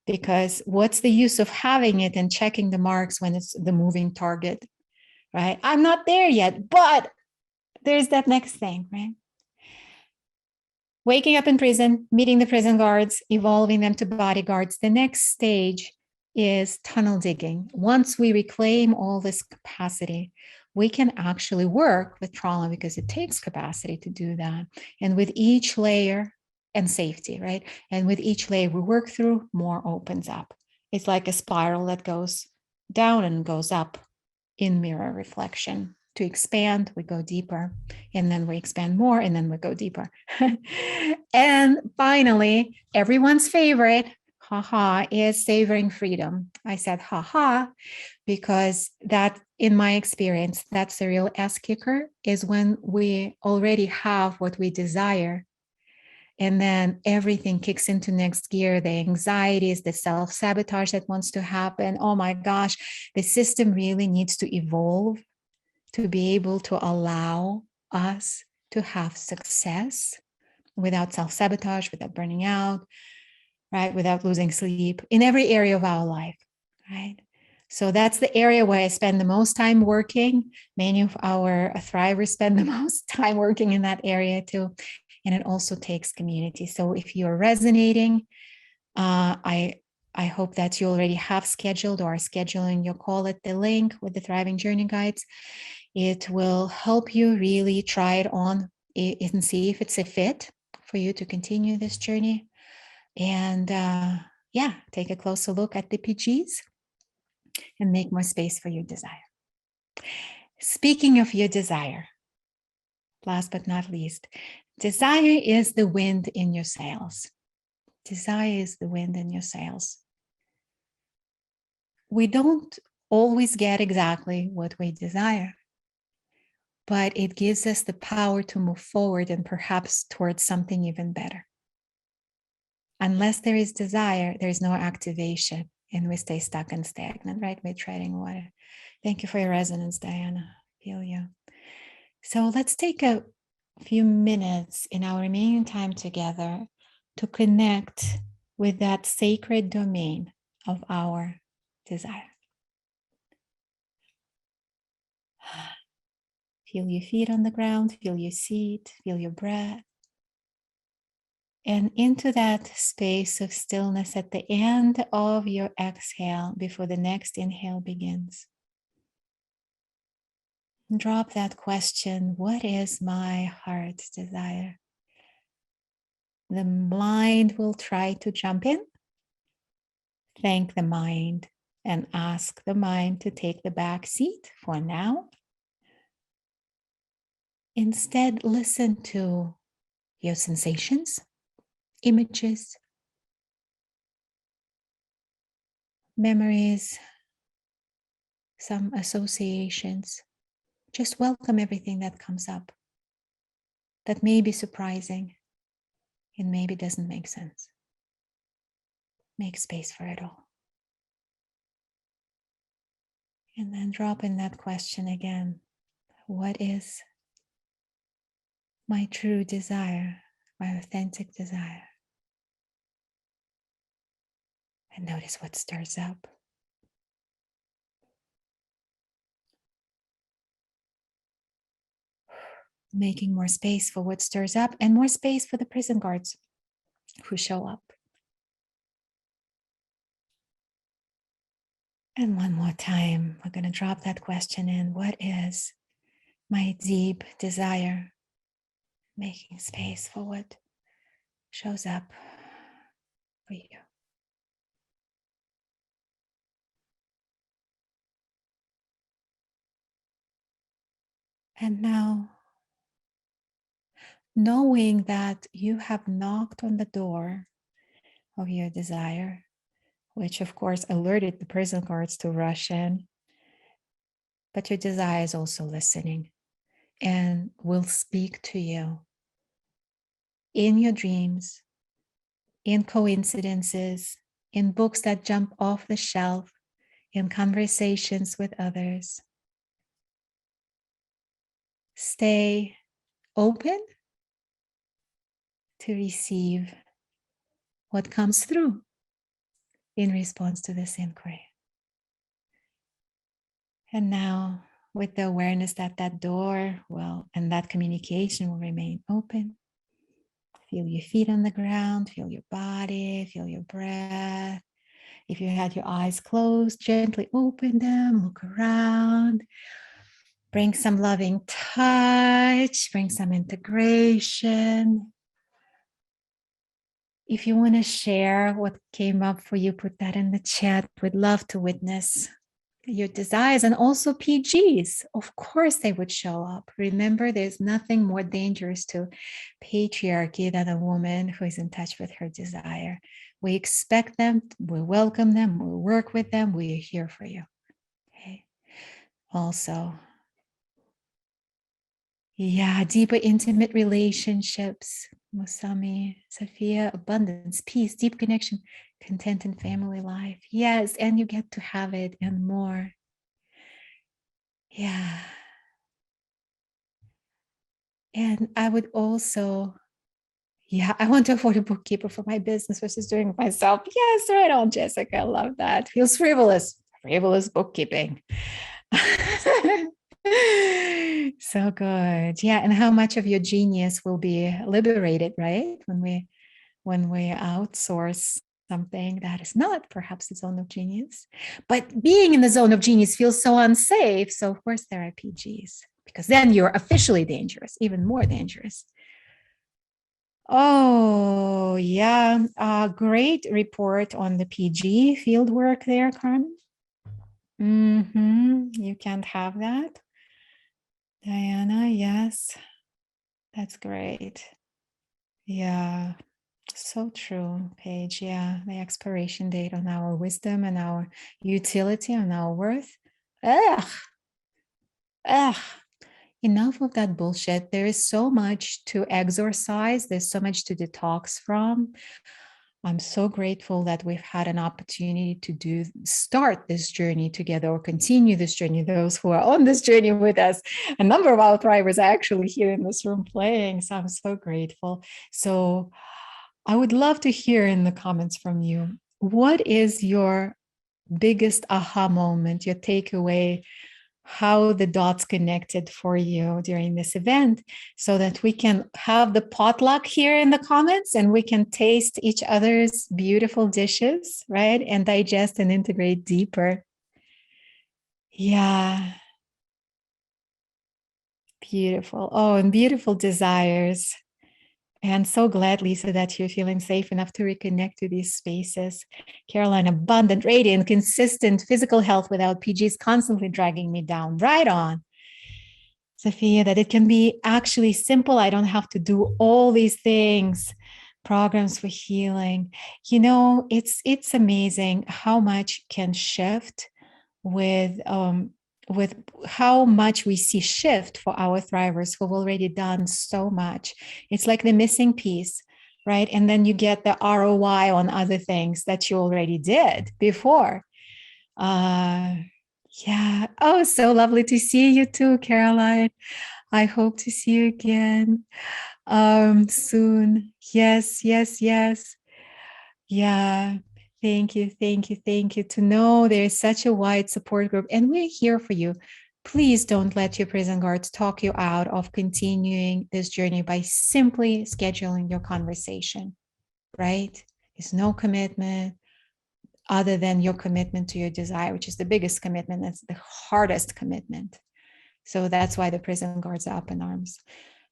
Because what's the use of having it and checking the marks when it's the moving target, right? I'm not there yet, but there's that next thing, right? Waking up in prison, meeting the prison guards, evolving them to bodyguards. The next stage is tunnel digging. Once we reclaim all this capacity, we can actually work with trauma because it takes capacity to do that. And with each layer, and safety, right? And with each layer we work through, more opens up. It's like a spiral that goes down and goes up in mirror reflection. To expand, we go deeper, and then we expand more, and then we go deeper. And finally, everyone's favorite, haha, is savoring freedom. I said haha because that, in my experience, that's the real ass kicker, is when we already have what we desire. And then everything kicks into next gear. The anxieties, the self-sabotage that wants to happen. Oh my gosh, the system really needs to evolve to be able to allow us to have success without self-sabotage, without burning out, right? Without losing sleep in every area of our life, right? So that's the area where I spend the most time working. Many of our thrivers spend the most time working in that area too. And it also takes community. So if you're resonating, I hope that you already have scheduled or are scheduling your call at the link with the Thriving Journey Guides. It will help you really try it on and see if it's a fit for you to continue this journey. And yeah, take a closer look at the PGs and make more space for your desire. Speaking of your desire, last but not least, desire is the wind in your sails. Desire is the wind in your sails. We don't always get exactly what we desire, but it gives us the power to move forward and perhaps towards something even better. Unless there is desire, there is no activation, and we stay stuck and stagnant, right? We're treading water. Thank you for your resonance, Diana. Feel you. So let's take a few minutes in our remaining time together to connect with that sacred domain of our desire. Feel your feet on the ground, feel your seat, feel your breath. And into that space of stillness at the end of your exhale before the next inhale begins. Drop that question, what is my heart's desire? The mind will try to jump in. Thank the mind and ask the mind to take the back seat for now. Instead, listen to your sensations, images, memories, some associations. Just welcome everything that comes up that may be surprising and maybe doesn't make sense. Make space for it all. And then drop in that question again. What is my true desire, my authentic desire? And notice what stirs up. Making more space for what stirs up and more space for the prison guards who show up. And one more time, we're going to drop that question in. What is my deep desire? Making space for what shows up for you. And now, knowing that you have knocked on the door of your desire, which of course alerted the prison guards to rush in, but your desire is also listening and will speak to you in your dreams, in coincidences, in books that jump off the shelf, in conversations with others. Stay open to receive what comes through in response to this inquiry. And now, with the awareness that that door will, and that communication will remain open, feel your feet on the ground, feel your body, feel your breath. If you had your eyes closed, gently open them, look around, bring some loving touch, bring some integration. If you want to share what came up for you, put that in the chat. We'd love to witness your desires, and also PGs. Of course, they would show up. Remember, there's nothing more dangerous to patriarchy than a woman who is in touch with her desire. We expect them, we welcome them, we work with them, we are here for you. Okay. Also, yeah, deeper intimate relationships, Musami, Sophia, abundance, peace, deep connection, content in family life. Yes, and you get to have it and more. Yeah. And I would also, I want to afford a bookkeeper for my business versus doing it myself. Yes, right on, Jessica. I love that. Feels frivolous. Frivolous bookkeeping. So good. Yeah. And how much of your genius will be liberated, right? When we outsource something that is not perhaps the zone of genius. But being in the zone of genius feels so unsafe. So of course there are PGs, because then you're officially dangerous, even more dangerous. Oh, yeah. Great report on the PG field work there, Carmen. You can't have that. Diana, yes. That's great. Yeah, so true, Paige. Yeah, the expiration date on our wisdom and our utility and our worth. Ugh, ugh. Enough of that bullshit. There is so much to exorcise. There's so much to detox from. I'm so grateful that we've had an opportunity to start this journey together or continue this journey. Those who are on this journey with us, a number of our thrivers are actually here in this room playing. So I'm so grateful. So I would love to hear in the comments from you. What is your biggest aha moment, your takeaway, how the dots connected for you during this event, so that we can have the potluck here in the comments and we can taste each other's beautiful dishes, right? And digest and integrate deeper. Yeah. Beautiful. Oh, and beautiful desires. And so glad, Lisa, that you're feeling safe enough to reconnect to these spaces. Caroline, abundant, radiant, consistent physical health without PGs constantly dragging me down. Right on. Sophia, that it can be actually simple. I don't have to do all these things. Programs for healing. You know, it's amazing how much can shift with how much we see shift for our thrivers who've already done so much. It's like the missing piece, right? And then you get the ROI on other things that you already did before. Yeah. Oh, so lovely to see you too, Caroline. I hope to see you again soon. Yes, yes, yes. Yeah. Thank you, thank you, thank you. To know there is such a wide support group, and we're here for you. Please don't let your prison guards talk you out of continuing this journey by simply scheduling your conversation, right? There's no commitment other than your commitment to your desire, which is the biggest commitment. That's the hardest commitment. So that's why the prison guards are up in arms.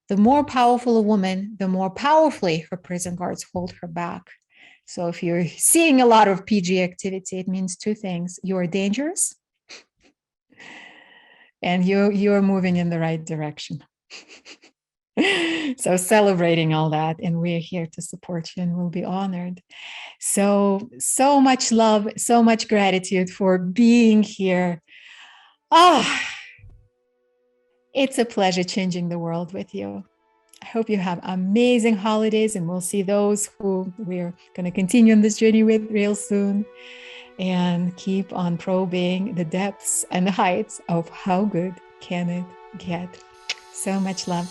The more powerful a woman, the more powerfully her prison guards hold her back. So if you're seeing a lot of PG activity, it means two things. You're dangerous and you're moving in the right direction. So celebrating all that, and we're here to support you and we'll be honored. So much love, so much gratitude for being here. It's a pleasure changing the world with you. I hope you have amazing holidays, and we'll see those who we're going to continue on this journey with real soon, and keep on probing the depths and the heights of how good can it get. So much love.